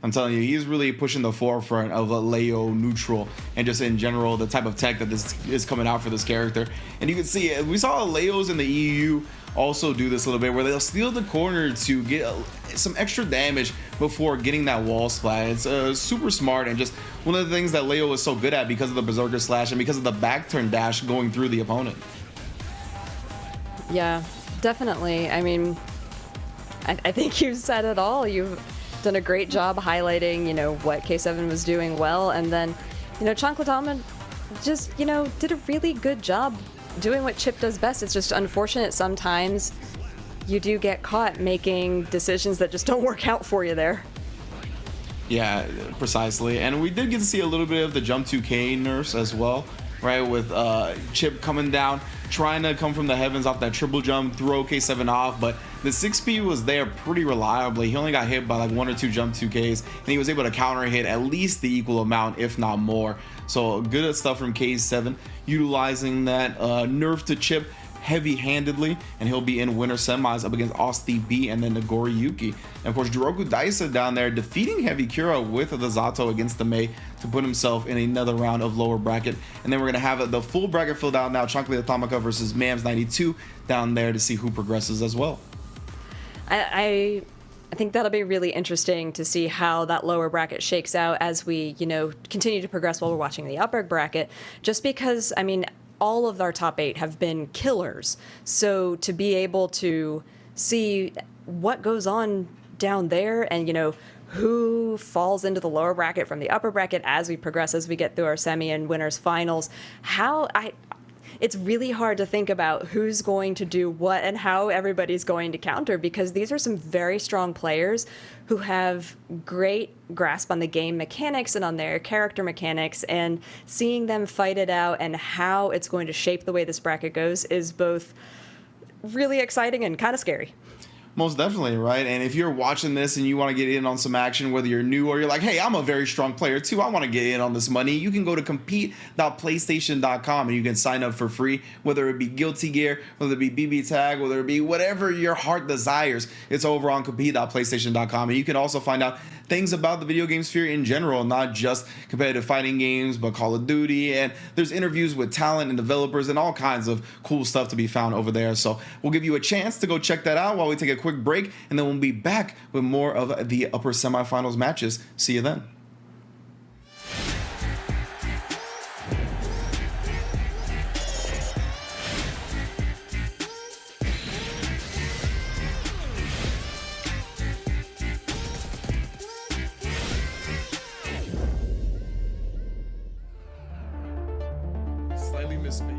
I'm telling you, he's really pushing the forefront of a Leo neutral and just in general the type of tech that this is coming out for this character. And you can see we saw Leos in the EU also do this a little bit where they'll steal the corner to get some extra damage before getting that wall splat. It's super smart and just one of the things that Leo is so good at because of the Berserker Slash and because of the back turn dash going through the opponent. Yeah, definitely. I mean, I think you've said it all. You've done a great job highlighting, what K7 was doing well, and then, Chanklatama just, did a really good job doing what Chip does best. It's just unfortunate sometimes you do get caught making decisions that just don't work out for you there. Yeah, precisely. And we did get to see a little bit of the jump 2K nerfs as well, right? With Chip coming down, trying to come from the heavens off that triple jump, throw K7 off, but the 6P was there pretty reliably. He only got hit by like 1 or 2 jump 2Ks, and he was able to counter hit at least the equal amount, if not more. So good stuff from K7, utilizing that nerf to Chip heavy-handedly, and he'll be in winter semis up against Austyb and then Nagori Yuki. And of course, JurokuDaisa down there defeating HeavyCura with the Zato against the Mei to put himself in another round of lower bracket. And then we're gonna have the full bracket filled out now. Chocolate Atomica versus Mams92 down there to see who progresses as well. I think that'll be really interesting to see how that lower bracket shakes out as we, continue to progress while we're watching the upper bracket. Just because, I mean, all of our top 8 have been killers. So to be able to see what goes on down there and, who falls into the lower bracket from the upper bracket as we progress, as we get through our semi and winners finals, it's really hard to think about who's going to do what and how everybody's going to counter, because these are some very strong players who have great grasp on the game mechanics and on their character mechanics, and seeing them fight it out and how it's going to shape the way this bracket goes is both really exciting and kind of scary. Most definitely, right? And if you're watching this and you want to get in on some action, whether you're new or you're like, hey, I'm a very strong player too, I want to get in on this money, you can go to compete.playstation.com and you can sign up for free, whether it be Guilty Gear, whether it be BB Tag, whether it be whatever your heart desires. It's over on compete.playstation.com. And you can also find out things about the video game sphere in general, not just competitive fighting games, but Call of Duty. And there's interviews with talent and developers and all kinds of cool stuff to be found over there. So we'll give you a chance to go check that out while we take a quick break, and then we'll be back with more of the upper semifinals matches. See you then. Slightly misspaced.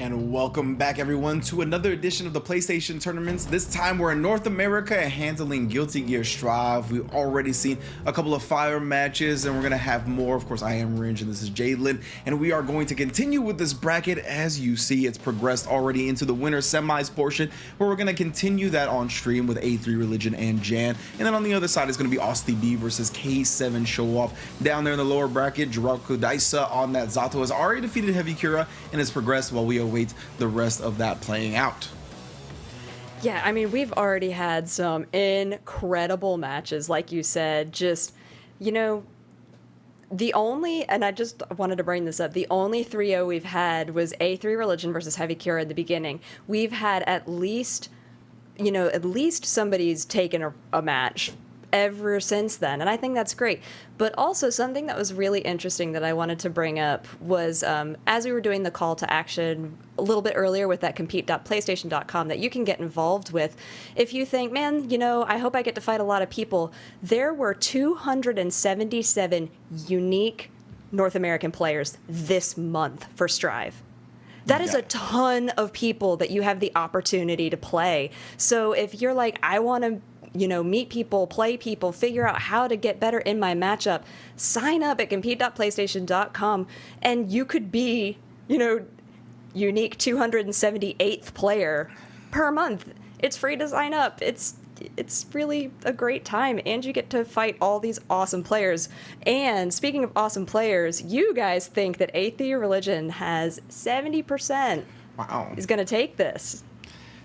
And welcome back, everyone, to another edition of the PlayStation tournaments. This time we're in North America handling Guilty Gear Strive. We've already seen a couple of fire matches, and we're going to have more. Of course, I am Ringe, and this is Jadlin, and we are going to continue with this bracket. As you see, it's progressed already into the winner semis portion, where we're going to continue that on stream with A3 Religion and Jan. And then on the other side is going to be Austyb versus K7 Show Off. Down there in the lower bracket, JurokuDaisa on that Zato has already defeated HeavyCura and has progressed while we await the rest of that playing out. Yeah, I mean, we've already had some incredible matches, like you said. Just, you know, the only, and I just wanted to bring this up, the only 3-0 we've had was A3 Religion versus HeavyCura in the beginning. We've had at least, you know, at least somebody's taken a match ever since then, and I think that's great. But also something that was really interesting that I wanted to bring up was as we were doing the call to action a little bit earlier with that compete.playstation.com that you can get involved with. If you think, man, you know, I hope I get to fight a lot of people, there were 277 unique North American players this month for Strive. That is a ton of people that you have the opportunity to play. So if you're like, I want to, you know, meet people, play people, figure out how to get better in my matchup, sign up at compete.playstation.com, and you could be, you know, unique 278th player per month. It's free to sign up. It's it's really a great time, and you get to fight all these awesome players. And speaking of awesome players, you guys think that A3 Religion has 70% Wow. is going to take this.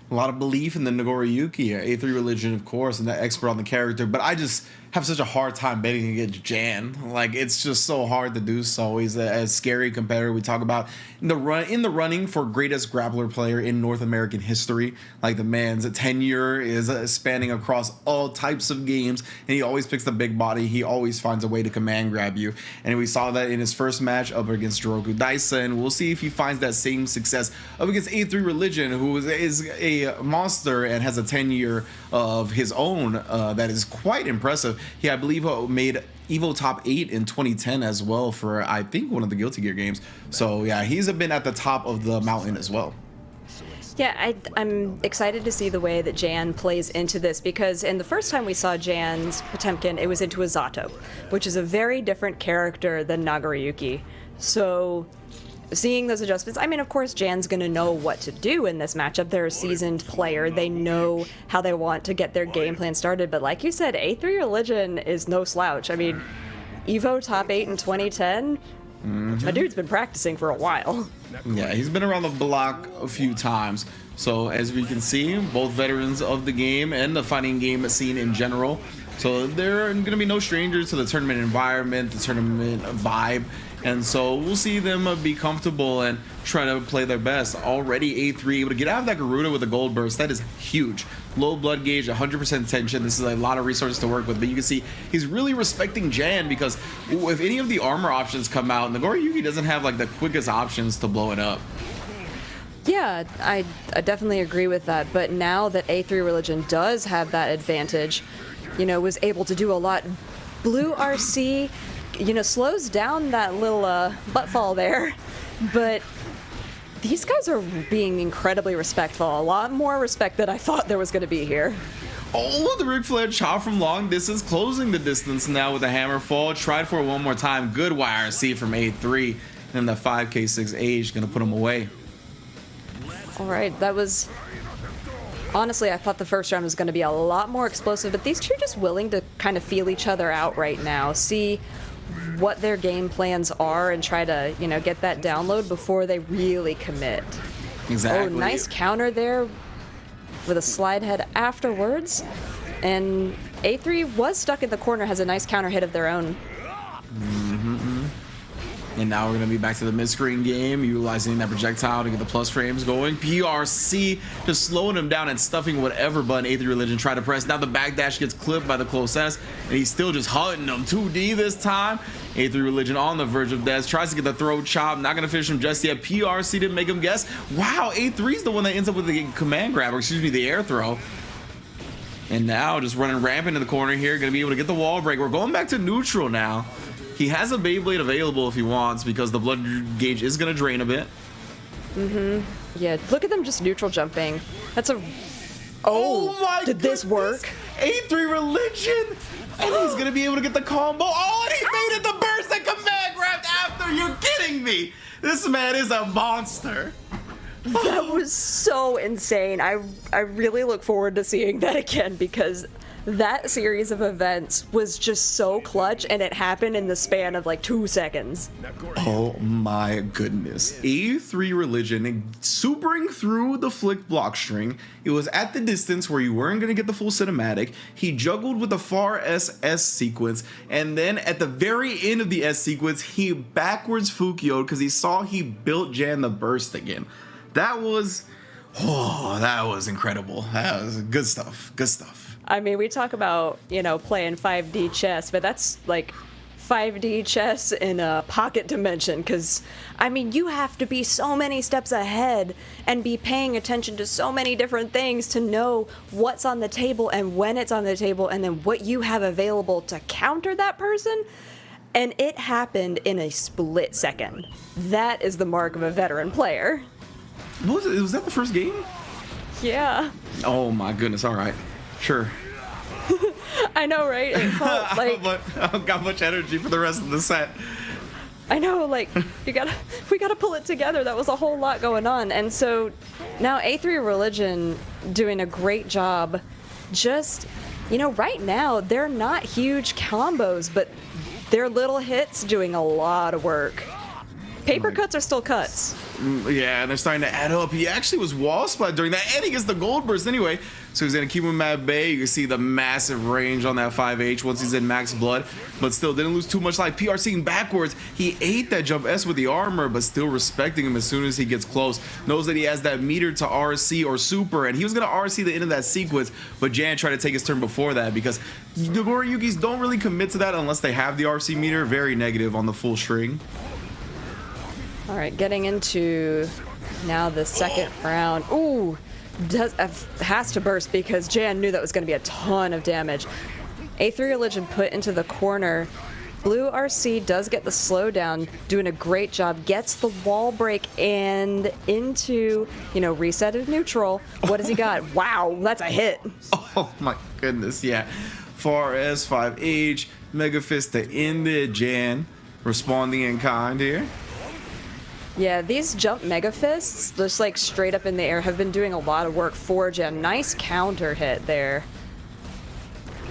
A lot of belief in the Nagoriyuki, A3 Religion, of course, and that expert on the character. But I just have such a hard time betting against Jan. Like, it's just so hard to do so. He's a scary competitor. We talk about in the running for greatest grappler player in North American history. Like, the man's tenure is spanning across all types of games, and he always picks the big body. He always finds a way to command grab you. And we saw that in his first match up against JurokuDaisa, and we'll see if he finds that same success up against A3 Religion, who is a monster and has a tenure of his own that is quite impressive. He, I believe, made Evo Top 8 in 2010 as well for, I think, one of the Guilty Gear games. So yeah, he's been at the top of the mountain as well. Yeah, I'm excited to see the way that Jan plays into this, because in the first time we saw Jan's Potemkin, it was into a Zato, which is a very different character than Nagoriyuki. So seeing those adjustments, I mean, of course, Jan's going to know what to do in this matchup. They're a seasoned player. They know how they want to get their game plan started. But like you said, A3 Religion is no slouch. I mean, Evo Top 8 in 2010, my dude's been practicing for a while. Yeah, he's been around the block a few times. So as we can see, both veterans of the game and the fighting game scene in general. So they're going to be no strangers to the tournament environment, the tournament vibe. And so we'll see them be comfortable and try to play their best. Already A3 able to get out of that Garuda with a gold burst. That is huge. Low blood gauge, 100% tension. This is a lot of resources to work with. But you can see he's really respecting Jan, because if any of the armor options come out, Nagoriyuki doesn't have like the quickest options to blow it up. Yeah, I definitely agree with that. But now that A3 Religion does have that advantage, you know, was able to do a lot. Blue RC, you know, slows down that little butt fall there, but these guys are being incredibly respectful. A lot more respect than I thought there was going to be here. Oh, the Ric Flair chop from long distance, closing the distance now with a hammer fall. Tried for it one more time. Good YRC from A3, and the 5K6H gonna put him away. All right, that was... Honestly, I thought the first round was going to be a lot more explosive, but these two are just willing to kind of feel each other out right now, see what their game plans are, and try to, you know, get that download before they really commit. Exactly. Oh, nice counter there with a slide head afterwards. And A3 was stuck in the corner, has a nice counter hit of their own. And now we're going to be back to the mid-screen game, utilizing that projectile to get the plus frames going. PRC just slowing him down and stuffing whatever button A3 Religion tried to press. Now the backdash gets clipped by the close S, and he's still just hunting him. 2D this time. A3 Religion on the verge of death. Tries to get the throat chop. Not going to finish him just yet. PRC didn't make him guess. Wow, A3's the one that ends up with the command grab, or excuse me, the air throw. And now just running rampant in the corner here. Going to be able to get the wall break. We're going back to neutral now. He has a Beyblade available if he wants, because the blood gauge is going to drain a bit. Yeah, look at them just neutral jumping. That's a... Oh, my did this goodness. work? A3 Religion! And he's going to be able to get the combo. Oh, and he made it the burst and command grabbed after. You're kidding me. This man is a monster. That was so insane. I really look forward to seeing that again, because that series of events was just so clutch, and it happened in the span of like 2 seconds. Oh my goodness. A3 Religion supering through the flick block string. It was at the distance where you weren't going to get the full cinematic. He juggled with the far SS sequence, and then at the very end of the S sequence, he backwards Fukio'd because he saw he built Jan the burst again. That was incredible. That was good stuff. Good stuff. I mean, we talk about, you know, playing 5D chess, but that's like 5D chess in a pocket dimension, because, I mean, you have to be so many steps ahead and be paying attention to so many different things to know what's on the table and when it's on the table, and then what you have available to counter that person. And it happened in a split second. That is the mark of a veteran player. Was that the first game? Yeah. Oh my goodness. All right. Sure. I know, right? It felt like... But I don't got much energy for the rest of the set. I know, like, we gotta pull it together. That was a whole lot going on. And so now A3 Religion doing a great job just, right now, they're not huge combos, but they're little hits doing a lot of work. Paper cuts are still cuts. Yeah, and they're starting to add up. He actually was wall splat during that, and he gets the gold burst anyway. So he's going to keep him at bay. You can see the massive range on that 5H once he's in max blood, but still didn't lose too much life. PRCing backwards. He ate that jump S with the armor, but still respecting him as soon as he gets close. Knows that he has that meter to RC or super, and he was going to RC the end of that sequence, but Jan tried to take his turn before that because the Goriyukis don't really commit to that unless they have the RC meter. Very negative on the full string. All right, getting into now the second round. Ooh, has to burst because Jan knew that was going to be a ton of damage. A3 Religion put into the corner. Blue RC does get the slowdown, doing a great job. Gets the wall break and into, reset of neutral. What has he got? Wow, that's a hit. Oh my goodness, yeah. 4S, 5H, Mega Fist to end it. Jan responding in kind here. Yeah, these jump Mega Fists, just like straight up in the air, have been doing a lot of work for Jan. Nice counter hit there.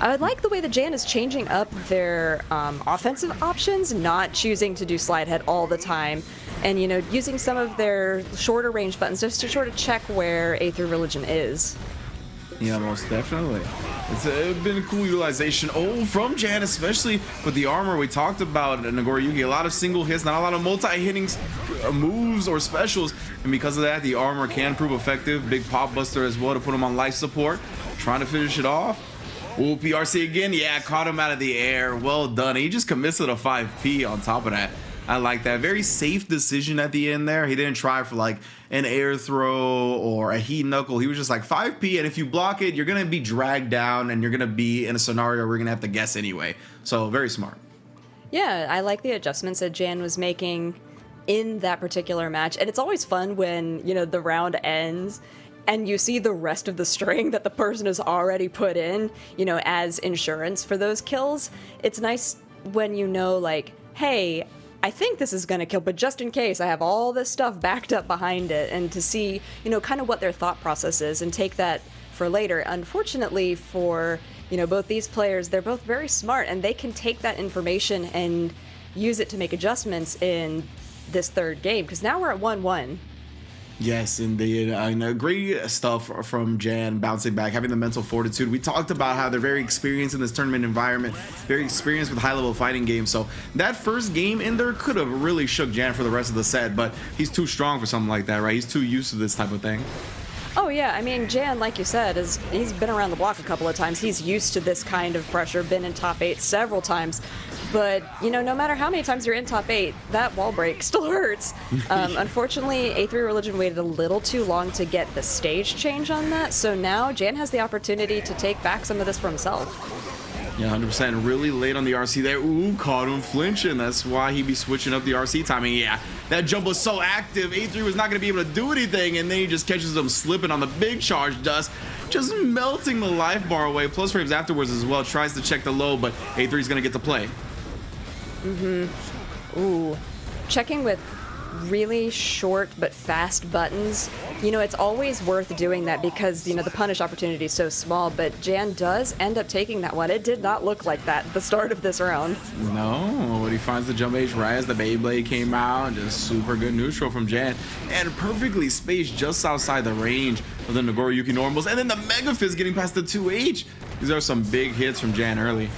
I like the way that Jan is changing up their offensive options, not choosing to do slide head all the time, and using some of their shorter range buttons just to sort of check where A3 Religion is. Yeah, most definitely. It's been a cool utilization. From Jan, especially with the armor we talked about. Nagoriyuki, a lot of single hits, not a lot of multi-hitting moves or specials, and because of that, the armor can prove effective. Big pop buster as well to put him on life support. Trying to finish it off. Ooh, PRC again. Yeah, caught him out of the air. Well done. He just commits to the 5P on top of that. I like that. Very safe decision at the end there. He didn't try for like an air throw or a heat knuckle. He was just like 5P, and if you block it, you're going to be dragged down and you're going to be in a scenario where you're going to have to guess anyway. So very smart. Yeah, I like the adjustments that Jan was making in that particular match. And it's always fun when, the round ends and you see the rest of the string that the person has already put in, as insurance for those kills. It's nice when like, hey, I think this is going to kill, but just in case, I have all this stuff backed up behind it, and to see, kind of what their thought process is and take that for later. Unfortunately for, both these players, they're both very smart, and they can take that information and use it to make adjustments in this third game, because now we're at 1-1. Yes, indeed. Great stuff from Jan, bouncing back, having the mental fortitude. We talked about how they're very experienced in this tournament environment, very experienced with high-level fighting games. So that first game in there could have really shook Jan for the rest of the set, but he's too strong for something like that, right? He's too used to this type of thing. Oh, yeah. I mean, Jan, like you said, he's been around the block a couple of times. He's used to this kind of pressure, been in top 8 several times. But, no matter how many times you're in top 8, that wall break still hurts. Unfortunately, A3 Religion waited a little too long to get the stage change on that. So now Jan has the opportunity to take back some of this for himself. Yeah, 100%. Really late on the RC there. Ooh, caught him flinching. That's why he'd be switching up the RC timing. Yeah, that jump was so active. A3 was not going to be able to do anything, and then he just catches him slipping on the big charge dust, just melting the life bar away. Plus frames afterwards as well. Tries to check the low, but A3 is going to get to play. Ooh. Checking with really short but fast buttons, it's always worth doing that because, the punish opportunity is so small, but Jan does end up taking that one. It did not look like that at the start of this round. No, but he finds the jump H right as the Beyblade came out. Just super good neutral from Jan. And perfectly spaced just outside the range of the Nagoriyuki normals. And then the Mega Fist getting past the 2H. These are some big hits from Jan early.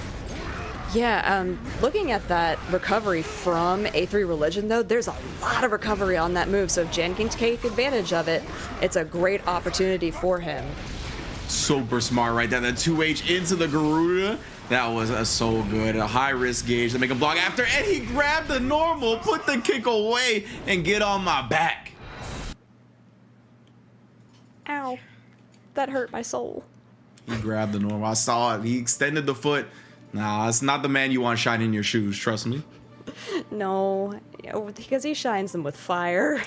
Yeah, looking at that recovery from A3 Religion, though, there's a lot of recovery on that move, so if Jan can take advantage of it, it's a great opportunity for him. Super smart right there. The 2H into the Garuda. That was so good. A high-risk gauge to make him block after, and he grabbed the normal, put the kick away, and get on my back. Ow. That hurt my soul. He grabbed the normal. I saw it. He extended the foot. Nah, it's not the man you want shining your shoes, trust me. No, because he shines them with fire.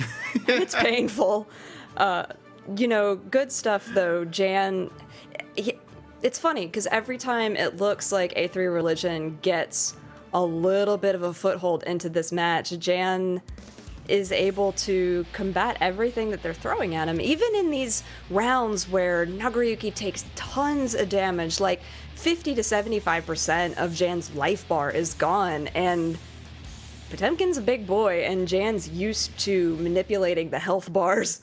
It's painful. Good stuff, though. Jan, it's funny, because every time it looks like A3 Religion gets a little bit of a foothold into this match, Jan is able to combat everything that they're throwing at him. Even in these rounds where Nagoriyuki takes tons of damage, like 50 to 75% of Jan's life bar is gone, and Potemkin's a big boy, and Jan's used to manipulating the health bars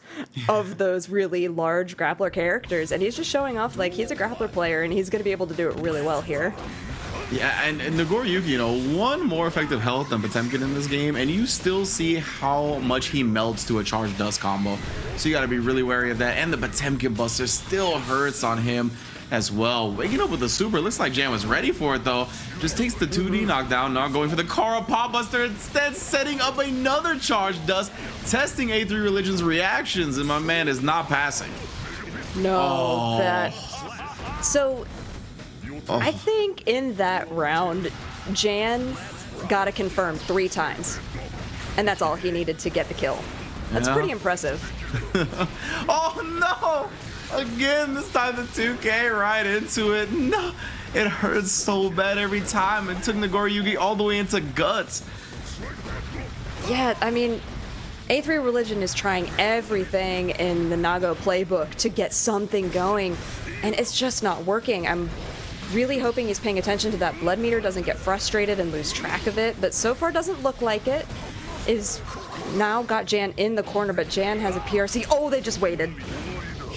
of those really large grappler characters, and he's just showing off like he's a grappler player, and he's going to be able to do it really well here. Yeah, and Nagoriyuki, you know, one more effective health than Potemkin in this game, and you still see how much he melts to a charged dust combo. So you got to be really wary of that. And the Potemkin Buster still hurts on him as well. Waking up with the super. Looks like Jan was ready for it, though. Just takes the 2D knockdown, not going for the Kara Pop Buster, instead setting up another charged dust, testing A3 Religion's reactions, and my man is not passing. No, that... So... I think in that round, Jan got it confirmed 3 times. And that's all he needed to get the kill. That's pretty impressive. Oh no! Again, this time the 2K right into it. No! It hurts so bad every time. It took Nagoriyuki all the way into guts. Yeah, I mean, A3 Religion is trying everything in the Nago playbook to get something going. And it's just not working. I'm really hoping he's paying attention to that blood meter, doesn't get frustrated and lose track of it, but so far doesn't look like it. Is now got Jan in the corner, but Jan has a PRC. Oh, they just waited.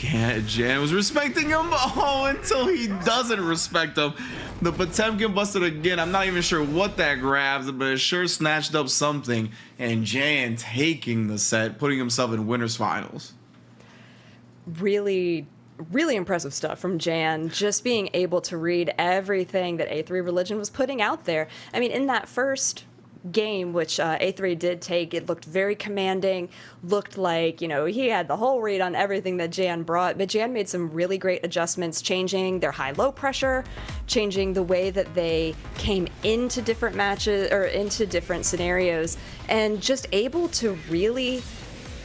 Yeah, Jan was respecting him, until he doesn't respect him. The Potemkin busted again. I'm not even sure what that grabs, but it sure snatched up something. And Jan taking the set, putting himself in winners finals. Really impressive stuff from Jan, just being able to read everything that A3 Religion was putting out there. I mean, in that first game, which A3 did take, it looked very commanding, looked like, you know, he had the whole read on everything that Jan brought, but Jan made some really great adjustments, changing their high-low pressure, changing the way that they came into different matches, or into different scenarios, and just able to really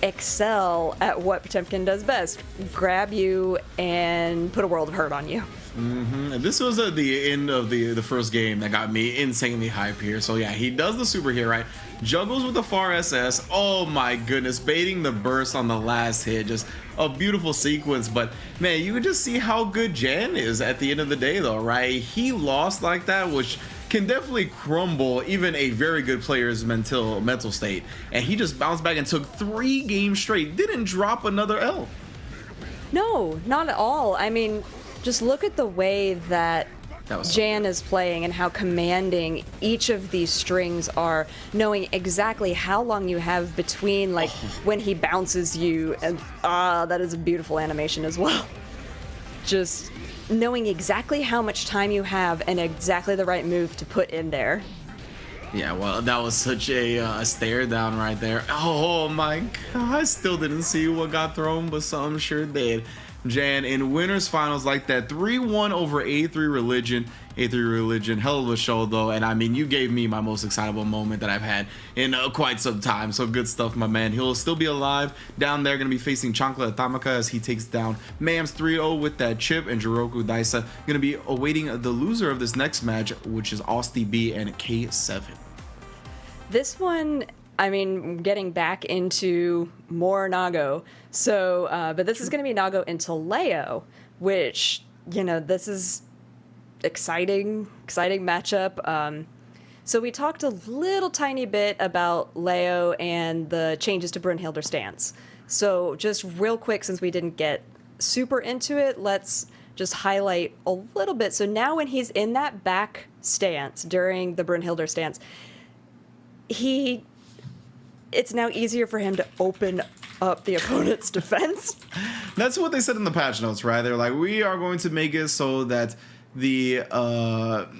excel at what Potemkin does best: grab you and put a world of hurt on you. And this was at the end of the first game that got me insanely hype here. So yeah, he does the super here, right? Juggles with the far SS. Oh my goodness, baiting the burst on the last hit. Just a beautiful sequence. But man, you can just see how good Jan is at the end of the day, though, right? He lost like that, which can definitely crumble even a very good player's mental state. And he just bounced back and took 3 games straight. Didn't drop another L. No, not at all. I mean, just look at the way that Jan is playing and how commanding each of these strings are, knowing exactly how long you have between, like, when he bounces you, and that is a beautiful animation as well. Just knowing exactly how much time you have and exactly the right move to put in there. Yeah, well, that was such a stare down right there. Oh my god, I still didn't see what got thrown, but some sure did. Jan in winners finals like that, 3-1 over A3 Religion. A3 Religion, hell of a show though, and I mean, you gave me my most excitable moment that I've had in quite some time, so good stuff, my man. He'll still be alive down there, gonna be facing Chancla Atamaka as he takes down Mams 3-0 with that chip, and JurokuDaisa gonna be awaiting the loser of this next match, which is Austyb and K7. This one, I mean, getting back into more Nago. So, but this is going to be Nago into Leo, which, you know, this is exciting matchup. So we talked a little tiny bit about Leo and the changes to Brunhilder stance. So just real quick, since we didn't get super into it, let's just highlight a little bit. So now when he's in that back stance during the Brunhilder stance, it's now easier for him to open up the opponent's defense. That's what they said in the patch notes, right? They're like, we are going to make it so that the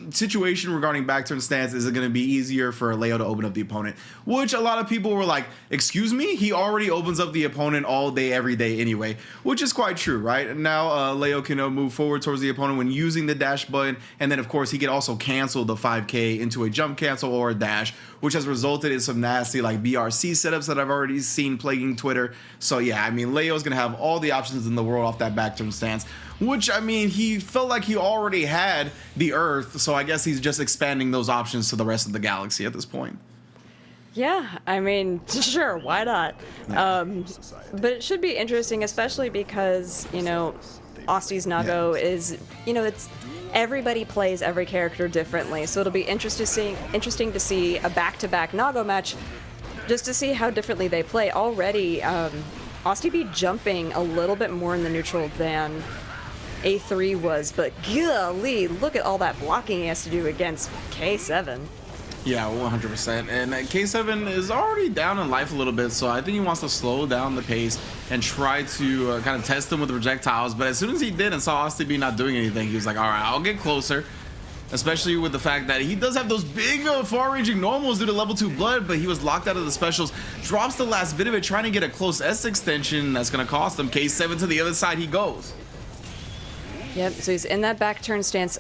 situation regarding back turn stance is going to be easier for Leo to open up the opponent, which a lot of people were like, excuse me, he already opens up the opponent all day every day anyway, which is quite true, right? Now Leo can move forward towards the opponent when using the dash button, and then of course he can also cancel the 5k into a jump cancel or a dash, which has resulted in some nasty like BRC setups that I've already seen plaguing Twitter. So yeah, I mean, Leo's gonna have all the options in the world off that back turn stance, which, I mean, he felt like he already had the Earth, so I guess he's just expanding those options to the rest of the galaxy at this point. Yeah, I mean, sure, why not? But it should be interesting, especially because, Austyb's Nago is, it's everybody plays every character differently, so it'll be interesting to see a back-to-back Nago match just to see how differently they play. Already, Austyb jumping a little bit more in the neutral than A3 was, but golly, look at all that blocking he has to do against K7. Yeah, 100%. And K7 is already down in life a little bit, so I think he wants to slow down the pace and try to kind of test him with projectiles. But as soon as he did and saw Austyb not doing anything, he was like, all right, I'll get closer. Especially with the fact that he does have those big far-ranging normals due to level 2 blood, but he was locked out of the specials. Drops the last bit of it, trying to get a close S extension. That's going to cost him. K7 to the other side he goes. Yep, so he's in that back turn stance.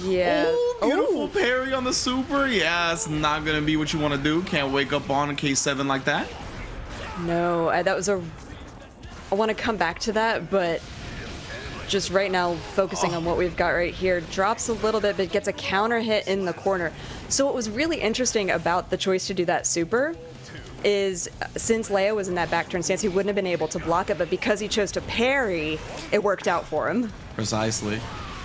Yeah. Oh, beautiful parry on the super. Yeah, it's not going to be what you want to do. Can't wake up on a K7 like that. No, that was I want to come back to that, but just right now focusing on what we've got right here. Drops a little bit, but gets a counter hit in the corner. So what was really interesting about the choice to do that super is since Leo was in that back turn stance, he wouldn't have been able to block it, but because he chose to parry, it worked out for him. Precisely.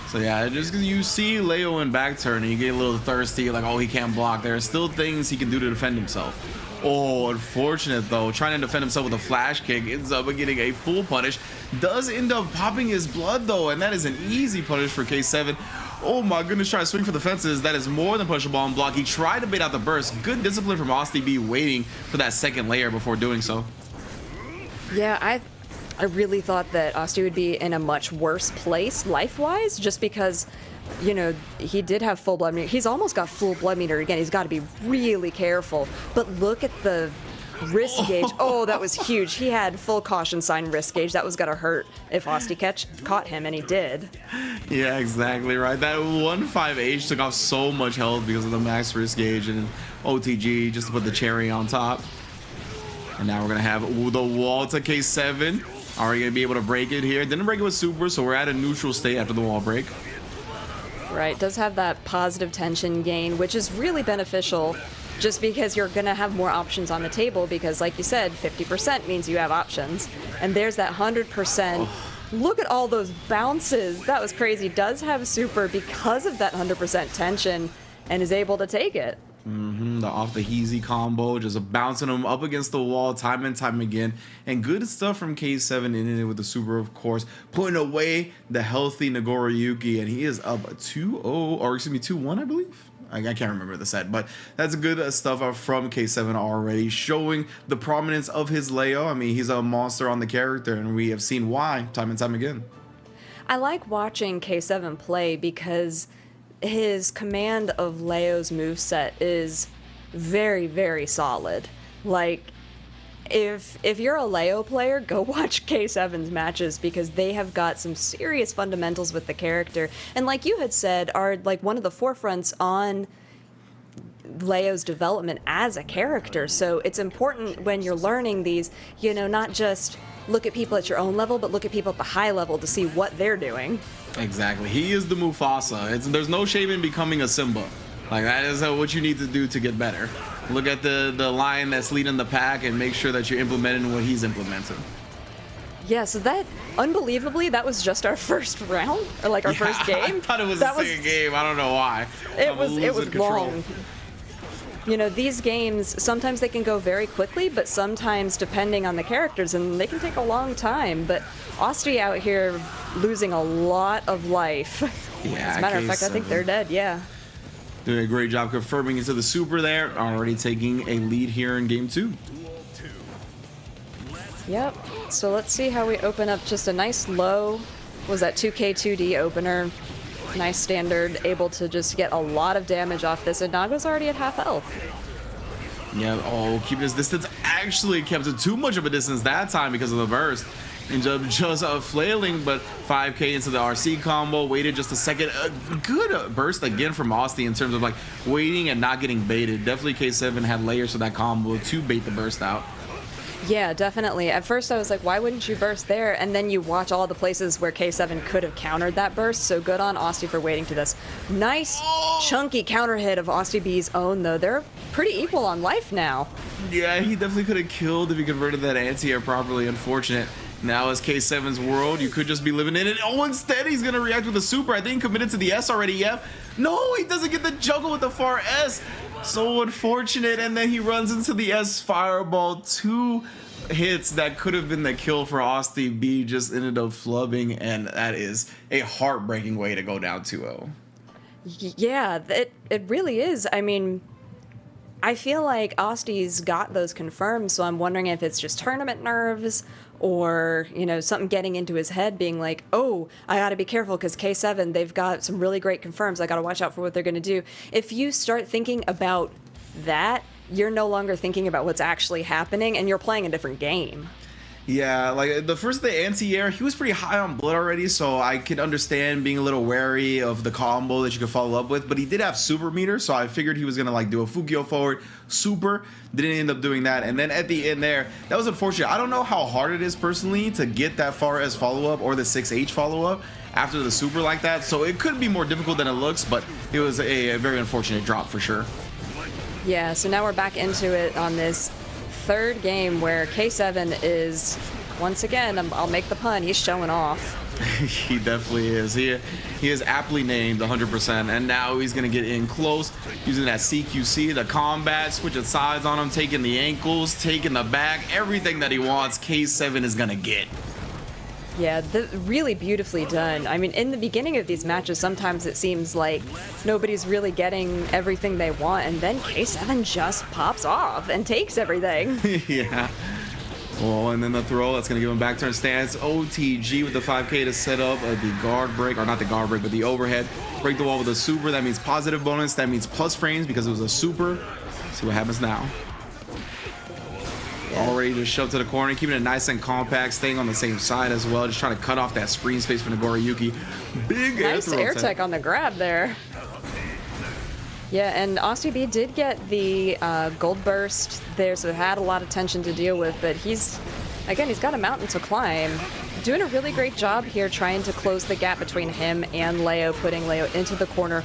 So yeah, just because you see Leo in back turn and you get a little thirsty, like, oh, he can't block, there are still things he can do to defend himself. Oh, unfortunate though, trying to defend himself with a flash kick, ends up getting a full punish. Does end up popping his blood though, and that is an easy punish for K7. Oh my goodness, trying to swing for the fences. That is more than punishable on block. He tried to bait out the burst. Good discipline from Austyb, waiting for that second layer before doing so. Yeah, I really thought that Austyb would be in a much worse place life-wise, just because, he did have full blood meter. He's almost got full blood meter again. He's got to be really careful. But look at the wrist gauge. Oh, that was huge. He had full caution sign wrist gauge. That was going to hurt if Austyb caught him, and he did. Yeah, exactly right. That 1-5H took off so much health because of the max wrist gauge and OTG just to put the cherry on top. And now we're going to have the wall to K7. Are we going to be able to break it here? Didn't break it with super, so we're at a neutral state after the wall break. Right, does have that positive tension gain, which is really beneficial just because you're going to have more options on the table because, like you said, 50% means you have options. And there's that 100%. Look at all those bounces. That was crazy. Does have super because of that 100% tension and is able to take it. The off the Heezy combo, just bouncing him up against the wall time and time again. And good stuff from K7 in it with the super, of course, putting away the healthy Nagoriyuki, and he is up 2-0, or excuse me, 2-1, I believe. I can't remember the set, but that's good stuff from K7 already, showing the prominence of his Leo. I mean, he's a monster on the character, and we have seen why time and time again. I like watching K7 play because his command of Leo's moveset is very, very solid. Like, if you're a Leo player, go watch K7's matches because they have got some serious fundamentals with the character. And like you had said, are like one of the forefronts on Leo's development as a character. So it's important when you're learning these, not just look at people at your own level, but look at people at the high level to see what they're doing. Exactly. He is the Mufasa. There's no shame in becoming a Simba. Like, that is what you need to do to get better. Look at the lion that's leading the pack and make sure that you're implementing what he's implementing. Yeah, so that, unbelievably, that was just our first round, or like our first game. I thought it was a second game. I don't know why. It was long. These games, sometimes they can go very quickly, but sometimes, depending on the characters, and they can take a long time. But Austyb out here losing a lot of life. Yeah, as a matter of fact, I think they're dead, yeah. Doing a great job confirming into the super there. Already taking a lead here in game 2. Yep. So let's see how we open up just a nice low. Was that 2K2D opener? Nice standard, able to just get a lot of damage off this, and Nago's already at half health. Yeah, keeping his distance. Actually kept it too much of a distance that time because of the burst. And just flailing, but 5K into the RC combo, waited just a second. A good burst again from Austyb in terms of like waiting and not getting baited. Definitely K7 had layers for that combo to bait the burst out. Yeah, definitely. At first I was like, why wouldn't you burst there? And then you watch all the places where K7 could have countered that burst, so good on Austyb for waiting to this. Nice, chunky counter hit of Austyb's own, though. They're pretty equal on life now. Yeah, he definitely could have killed if he converted that anti-air properly. Unfortunate. Now as K7's world, you could just be living in it. Oh, instead he's going to react with a super. I think he committed to the S already, yep. No, he doesn't get the juggle with the far S. So unfortunate. And then he runs into the S fireball. 2 hits that could have been the kill for Austyb just ended up flubbing. And that is a heartbreaking way to go down 2-0. Yeah, it really is. I mean, I feel like Austyb's got those confirmed, so I'm wondering if it's just tournament nerves or, you know, something getting into his head being like, oh, I got to be careful because K7, they've got some really great confirms. I got to watch out for what they're going to do. If you start thinking about that, you're no longer thinking about what's actually happening and you're playing a different game. Yeah, like the first the anti-air, he was pretty high on blood already, so I could understand being a little wary of the combo that you could follow up with, but he did have super meter, so I figured he was gonna like do a Fukio forward super, didn't end up doing that, and then at the end there, that was unfortunate. I don't know how hard it is personally to get that far as follow-up or the 6H follow-up after the super like that, so it could be more difficult than it looks, but it was a very unfortunate drop for sure. Yeah, so now we're back into it on this third game where K7 is, once again, I'll make the pun, he's showing off. He definitely is. He is aptly named 100%, and now he's going to get in close using that CQC, the combat, switching sides on him, taking the ankles, taking the back, everything that he wants, K7 is going to get. Yeah, really beautifully done. I mean, in the beginning of these matches, sometimes it seems like nobody's really getting everything they want, and then K7 just pops off and takes everything. Yeah. Well, and then the throw, that's going to give him back turn stance. OTG with the 5K to set up the guard break, or not the guard break, but the overhead. Break the wall with a super. That means positive bonus. That means plus frames because it was a super. See what happens now. Already just shoved to the corner, keeping it nice and compact, staying on the same side as well, just trying to cut off that screen space for Nagoriyuki. Big nice air tech on the grab there. Yeah, and Austyb did get the gold burst there, so it had a lot of tension to deal with, but he's got a mountain to climb. Doing a really great job here trying to close the gap between him and Leo, putting Leo into the corner.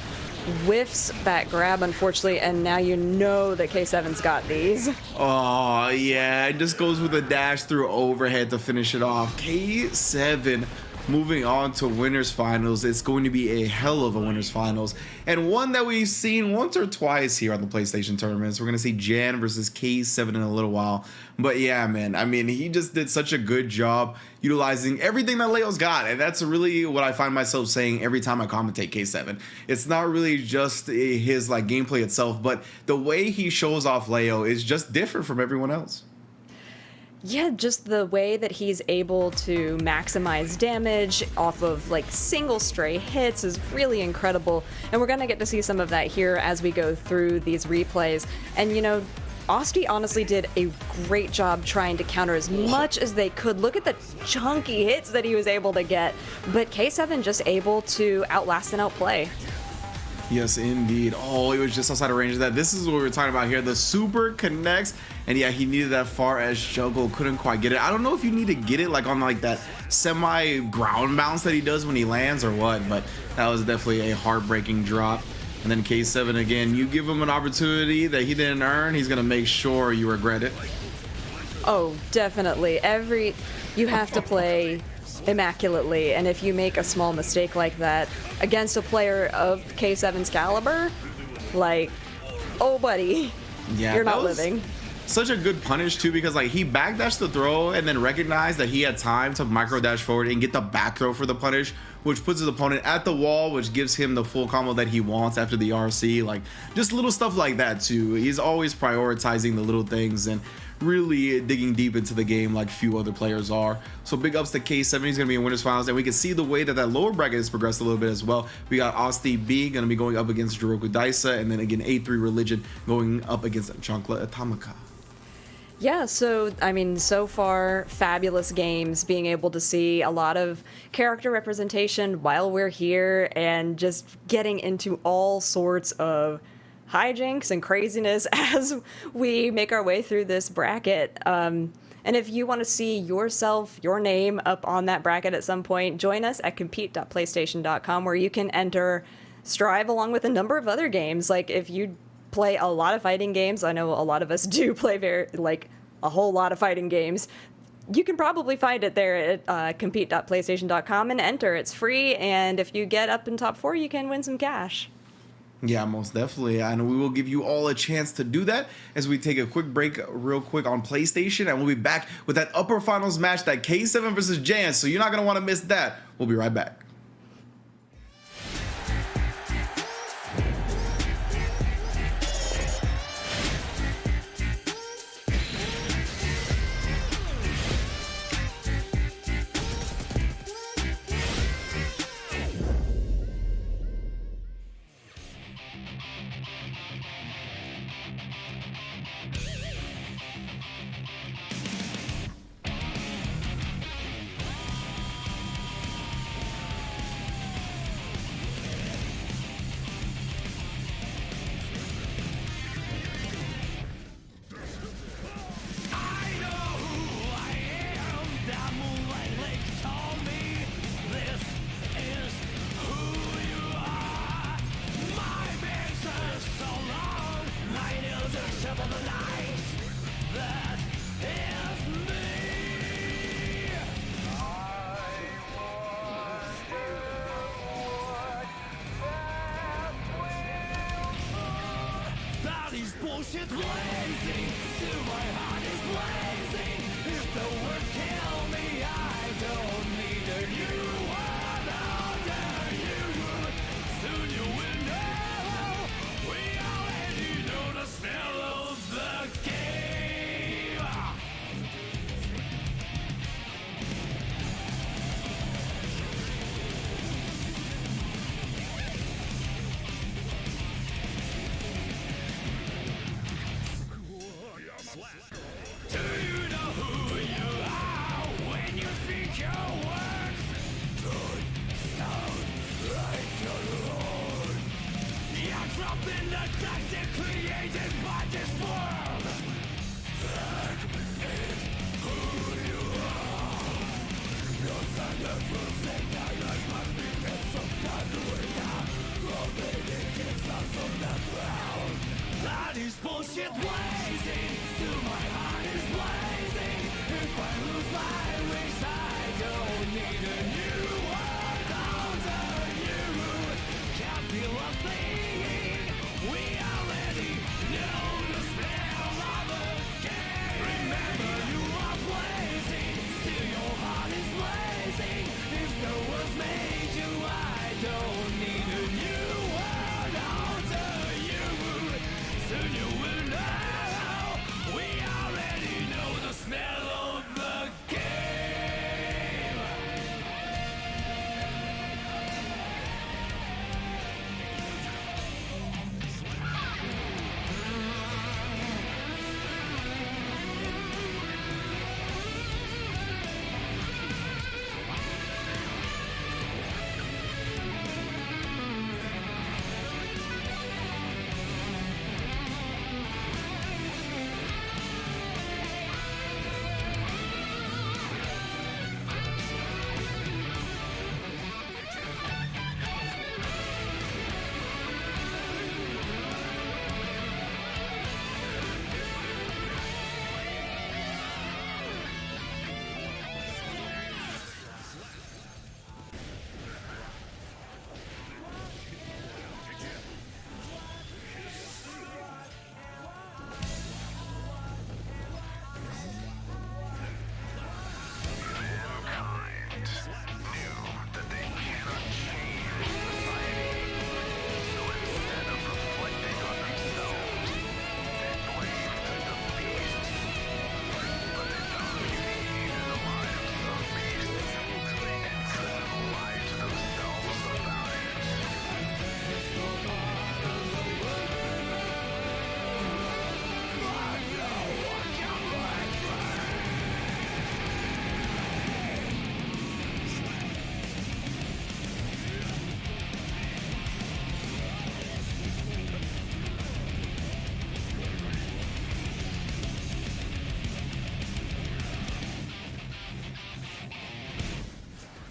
Whiffs that grab, unfortunately, and now you know that K7's got these. Oh, yeah, it just goes with a dash through overhead to finish it off. K7 moving on to winners finals. It's going to be a hell of a winners finals, and one that we've seen once or twice here on the PlayStation tournaments. We're going to see Jan versus K7 in a little while. But yeah, man, I mean, he just did such a good job utilizing everything that Leo's got, and that's really what I find myself saying every time I commentate K7. It's not really just his like gameplay itself, but the way he shows off Leo is just different from everyone else. Yeah, just the way that he's able to maximize damage off of like single stray hits is really incredible. And we're going to get to see some of that here as we go through these replays. And you know, Austyb honestly did a great job trying to counter as much as they could. Look at the chunky hits that he was able to get. But K7 just able to outlast and outplay. Yes, indeed. Oh, it was just outside of range of that. This is what we were talking about here. The super connects, and yeah, he needed that far edge juggle. Couldn't quite get it. I don't know if you need to get it like on like that semi ground bounce that he does when he lands or what, but that was definitely a heartbreaking drop. And then K7 again, you give him an opportunity that he didn't earn, he's gonna make sure you regret it. Oh, definitely. You have to play immaculately, and if you make a small mistake like that against a player of K7's caliber, like, oh buddy, yeah, you're not living. Such a good punish too, because like he backdashed the throw and then recognized that he had time to micro dash forward and get the back throw for the punish, which puts his opponent at the wall, which gives him the full combo that he wants after the RC. Like just little stuff like that too. He's always prioritizing the little things and really digging deep into the game like few other players are. So big ups to K7. He's going to be in winners finals, and we can see the way that that lower bracket has progressed a little bit as well. We got Austyb going to be going up against JurokuDaisa, and then again A3 Religion going up against Chancla Atomica. Yeah, so, I mean, so far, fabulous games, being able to see a lot of character representation while we're here and just getting into all sorts of hijinks and craziness as we make our way through this bracket. And if you want to see yourself, your name up on that bracket at some point, join us at compete.playstation.com, where you can enter Strive along with a number of other games. Like if you play a lot of fighting games, I know a lot of us do play a whole lot of fighting games, you can probably find it there at compete.playstation.com and enter. It's free, and if you get up in top 4, you can win some cash. Yeah, most definitely. And we will give you all a chance to do that as we take a quick break real quick on PlayStation, and we'll be back with that upper finals match, that K7 versus Jan, so you're not going to want to miss that. We'll be right back. Bullshit blazing, still my heart is blazing. If the word kill me, I don't need a new one under you. Soon you will know. We already know the smell of the game. Do you know who you are when you think your words don't sound like your own? You're trapped in the toxic created by this world. That is who you are. Your silence will say that I must be get some kind of way out. Loving it is us on the ground. That is bullshit blazing. Still my heart is blazing. If I lose my wings, I don't need a new world under you. Can't feel a thing. We already know the smell of a game. Remember, you are blazing. Still your heart is blazing. If the world made you, I don't need a new world under you. Soon you will know. We already know the smell of the game.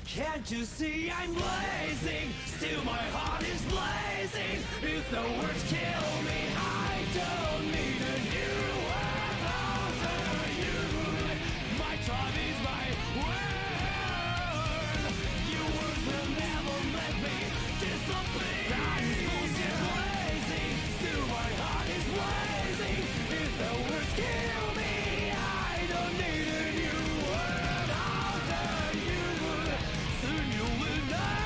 Can't you see I'm blazing? Still my heart is blazing. If the words kill me, I don't need a new world after you. My time is my word. Your words will never make me disappear. That is bullshit crazy. Still my heart is blazing. If the words kill me, I don't need a new world after you. Soon you will know.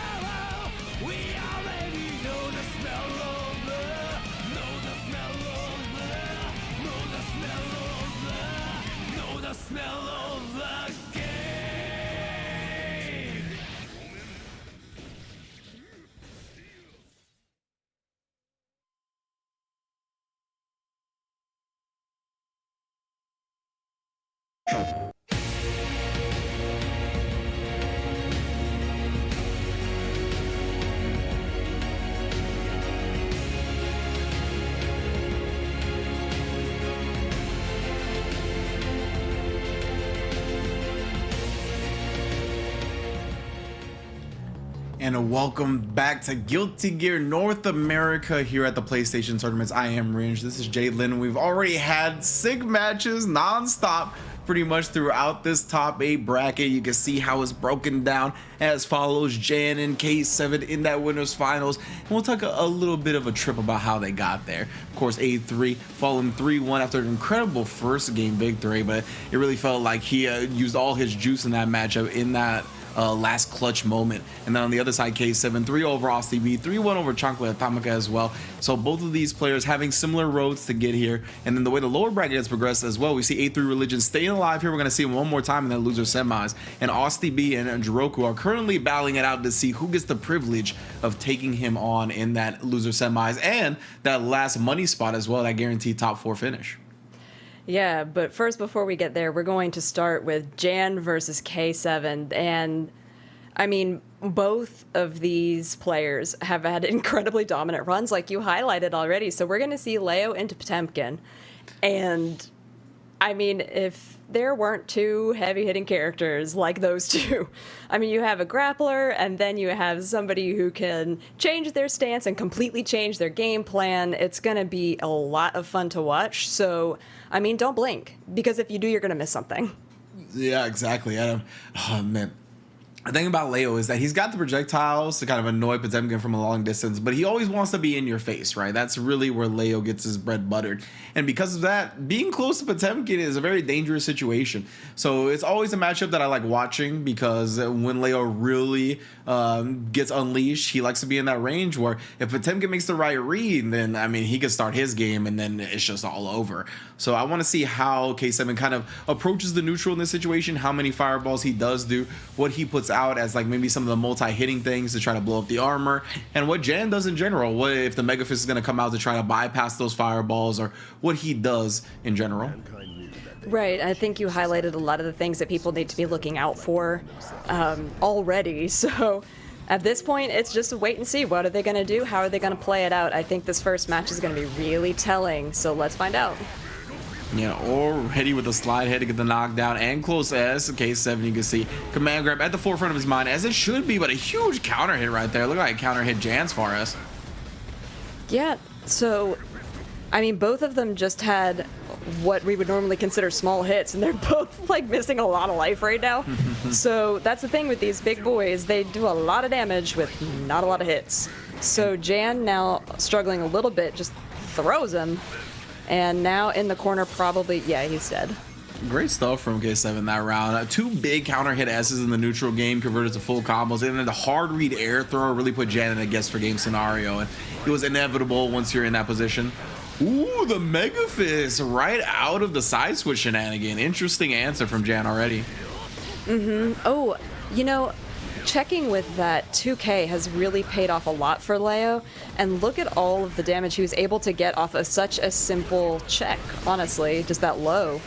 We already know the smell of love. Know the smell of love. Know the smell of love. Know the smell of the game. And welcome back to Guilty Gear North America here at the PlayStation Tournaments. I am Ringe. This is Jalen. We've already had 6 matches non-stop pretty much throughout this top 8 bracket. You can see how it's broken down as follows. Jan and K7 in that winners finals. And we'll talk a little bit of a trip about how they got there. Of course, A3 falling 3-1 after an incredible first game victory, but it really felt like he used all his juice in that matchup in that last clutch moment. And then on the other side, K7 3 over Austyb, 3-1 over Chocolate Atomica as well. So both of these players having similar roads to get here. And then the way the lower bracket has progressed as well, we see A3 Religion staying alive here. We're going to see him one more time in the loser semis. And Austyb and Juroku are currently battling it out to see who gets the privilege of taking him on in that loser semis and that last money spot as well, that guaranteed top 4 finish. Yeah, but first, before we get there, we're going to start with Jan versus K7. And, I mean, both of these players have had incredibly dominant runs, like you highlighted already. So we're going to see Leo into Potemkin. And, I mean, if there weren't 2 heavy-hitting characters like those two, I mean, you have a grappler, and then you have somebody who can change their stance and completely change their game plan. It's going to be a lot of fun to watch. So, I mean, don't blink, because if you do, you're going to miss something. Yeah, exactly, Adam. Oh, man. The thing about Leo is that he's got the projectiles to kind of annoy Potemkin from a long distance, but he always wants to be in your face, right? That's really where Leo gets his bread buttered. And because of that, being close to Potemkin is a very dangerous situation. So it's always a matchup that I like watching, because when Leo really gets unleashed, he likes to be in that range where if Potemkin makes the right read, then, I mean, he could start his game and then it's just all over. So I want to see how K7 kind of approaches the neutral in this situation, how many fireballs he does do, what he puts out as like maybe some of the multi-hitting things to try to blow up the armor, and what Jan does in general. What if the Mega Fist is going to come out to try to bypass those fireballs, or what he does in general. Right, I think you highlighted a lot of the things that people need to be looking out for already. So at this point, it's just a wait and see. What are they going to do? How are they going to play it out? I think this first match is going to be really telling, so let's find out. Yeah, already with the slide head to get the knockdown and close S. K7, you can see command grab at the forefront of his mind, as it should be, but a huge counter hit right there. Look like a counter hit Jan's for us. Yeah, so, I mean, both of them just had what we would normally consider small hits, and they're both, like, missing a lot of life right now. So that's the thing with these big boys. They do a lot of damage with not a lot of hits. So Jan now struggling a little bit, just throws him. And now in the corner, probably, yeah, he's dead. Great stuff from K7 that round. 2 big counter hit S's in the neutral game, converted to full combos, and then the hard read air throw really put Jan in a guess for game scenario, and it was inevitable once you're in that position. Ooh, the Mega Fist right out of the side switch shenanigan. Interesting answer from Jan already. Oh, you know, checking with that 2K has really paid off a lot for Leo, and look at all of the damage he was able to get off of such a simple check, honestly, just that low.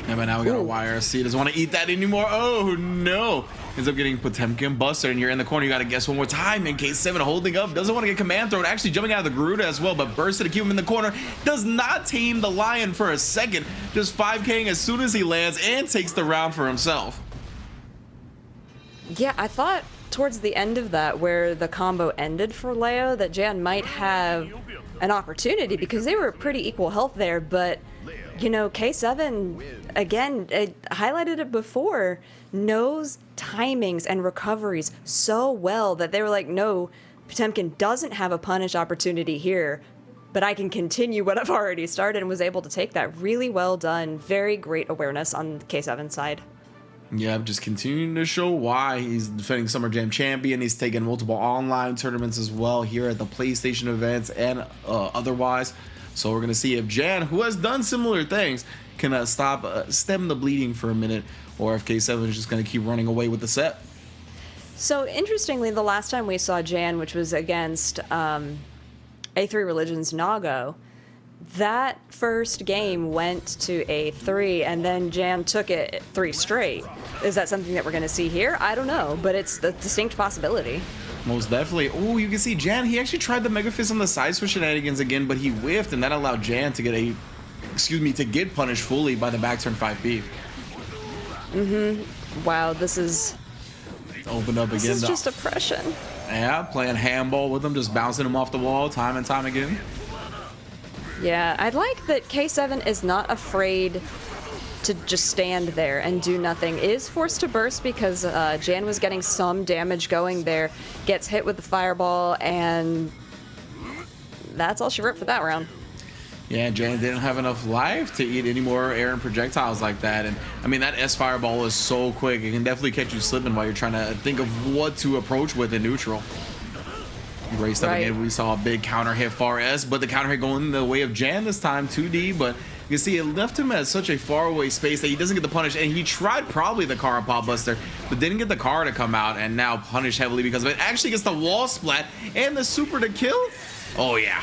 Yeah, but now we got a YRC. Doesn't want to eat that anymore. Oh, no. Ends up getting Potemkin Buster, and you're in the corner. You got to guess one more time. And K7 holding up. Doesn't want to get command thrown. Actually jumping out of the Garuda as well, but bursted to keep him in the corner. Does not tame the Lion for a second. Just 5K'ing as soon as he lands and takes the round for himself. Yeah, I thought towards the end of that, where the combo ended for Leo, that Jan might have an opportunity because they were pretty equal health there. But, you know, K7, again, it highlighted it before, knows timings and recoveries so well that they were like, no, Potemkin doesn't have a punish opportunity here, but I can continue what I've already started, and was able to take that. Really well done. Very great awareness on K7's side. Yeah, just continuing to show why he's defending Summer Jam champion. He's taken multiple online tournaments as well here at the PlayStation events and otherwise. So we're going to see if Jan, who has done similar things, can stem the bleeding for a minute, or if K7 is just going to keep running away with the set. So interestingly, the last time we saw Jan, which was against A3 Religion's Nago, that first game went to A3, and then Jan took it 3 straight. Is that something that we're going to see here? I don't know, but it's a distinct possibility. Most definitely. Oh, you can see Jan, he actually tried the Mega Fist on the side switch shenanigans again, but he whiffed, and that allowed Jan to get punished fully by the back turn 5B. Wow, this is Opened up again. This is just oppression. Yeah, playing handball with him, just bouncing him off the wall time and time again. Yeah, I like that K7 is not afraid to just stand there and do nothing. Is forced to burst because Jan was getting some damage going there, gets hit with the fireball, and that's all she wrote for that round. Yeah, Jan didn't have enough life to eat any more air and projectiles like that. And I mean, that S fireball is so quick. It can definitely catch you slipping while you're trying to think of what to approach with in neutral. Great stuff again. We saw a big counter hit far S, but the counter hit going the way of Jan this time, 2D. But you can see it left him at such a far away space that he doesn't get the punish. And he tried probably the Kara Pop Buster, but didn't get the Kara to come out, and now punished heavily because of it. Actually gets the wall splat and the super to kill. Oh, yeah.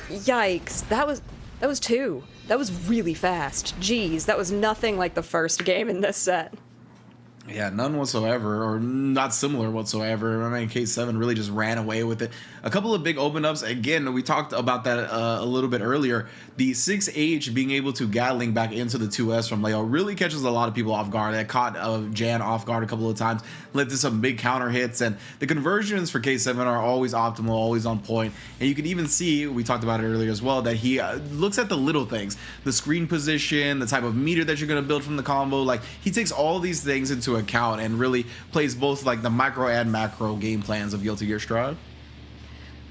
Yikes. That was 2. That was really fast. Jeez, that was nothing like the first game in this set. Yeah, none whatsoever, or not similar whatsoever. I mean, K7 really just ran away with it. A couple of big open ups. Again, we talked about that a little bit earlier. The 6H being able to Gatling back into the 2S from Leo really catches a lot of people off guard. That caught Jan off guard a couple of times, led to some big counter hits, and the conversions for K7 are always optimal, always on point. And you can even see, we talked about it earlier as well, that he looks at the little things, the screen position, the type of meter that you're going to build from the combo. Like, he takes all these things into account and really plays both like the micro and macro game plans of Guilty Gear Strive.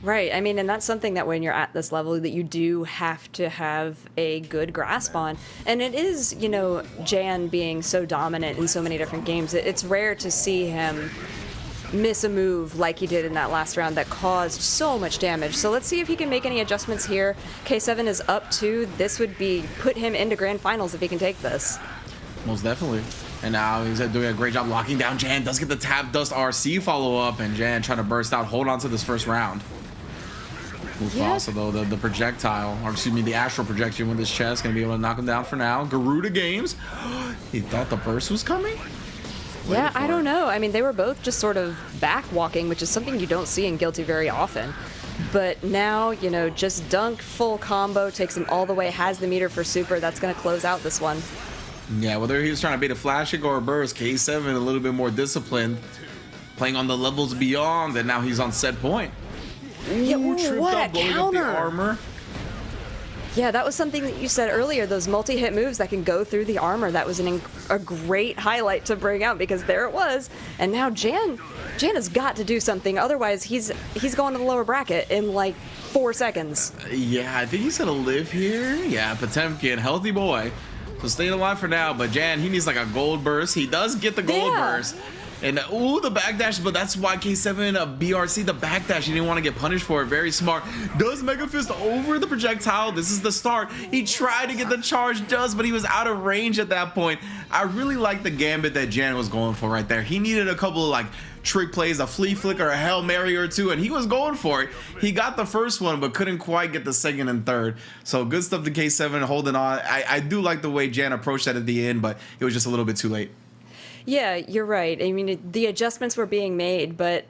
Right. I mean, and that's something that when you're at this level that you do have to have a good grasp on. And it is, you know, Jan being so dominant in so many different games, it's rare to see him miss a move like he did in that last round that caused so much damage. So let's see if he can make any adjustments here. K7 is up 2. This would be put him into grand finals if he can take this. Most definitely. And now he's doing a great job locking down Jan. Does get the Tap Dust RC follow up, and Jan trying to burst out, hold on to this first round. Mufasa, though, the projectile, or excuse me, the astral projection with his chest, gonna be able to knock him down for now. Garuda Games, he thought the burst was coming? Yeah, I don't know. I mean, they were both just sort of back walking, which is something you don't see in Guilty very often. But now, you know, just dunk, full combo, takes him all the way, has the meter for super. That's going to close out this one. Yeah, whether he was trying to bait a flashing or a burst, K7 a little bit more disciplined, playing on the levels beyond, and now he's on set point. Yeah, what a counter! Armor. Yeah, that was something that you said earlier, those multi-hit moves that can go through the armor. That was a great highlight to bring out, because there it was. And now Jan has got to do something, otherwise he's going to the lower bracket in like 4 seconds. Yeah, I think he's gonna live here. Yeah, Potemkin, healthy boy. So staying alive for now, but Jan, he needs like a gold burst. He does get the gold burst. And ooh, the backdash, but that's why K7 BRC the backdash. He didn't want to get punished for it. Very smart. Does Mega Fist over the projectile. This is the start. He tried to get the charge, but he was out of range at that point. I really like the gambit that Jan was going for right there. He needed a couple of like trick plays, a flea flicker, a Hail Mary or two, and he was going for it. He got the first one, but couldn't quite get the second and third. So good stuff to K7 holding on. I do like the way Jan approached that at the end, but it was just a little bit too late. Yeah, you're right. I mean, the adjustments were being made, but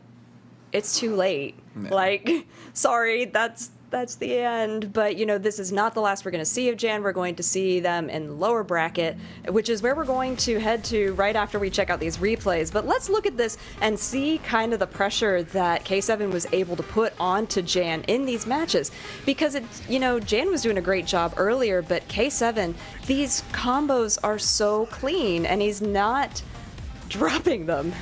it's too late. Yeah. Like, sorry, that's that's the end. But, this is not the last we're going to see of Jan. We're going to see them in the lower bracket, which is where we're going to head to right after we check out these replays. But let's look at this and see kind of the pressure that K7 was able to put onto Jan in these matches. Because, Jan was doing a great job earlier, but K7, these combos are so clean, and he's not dropping them.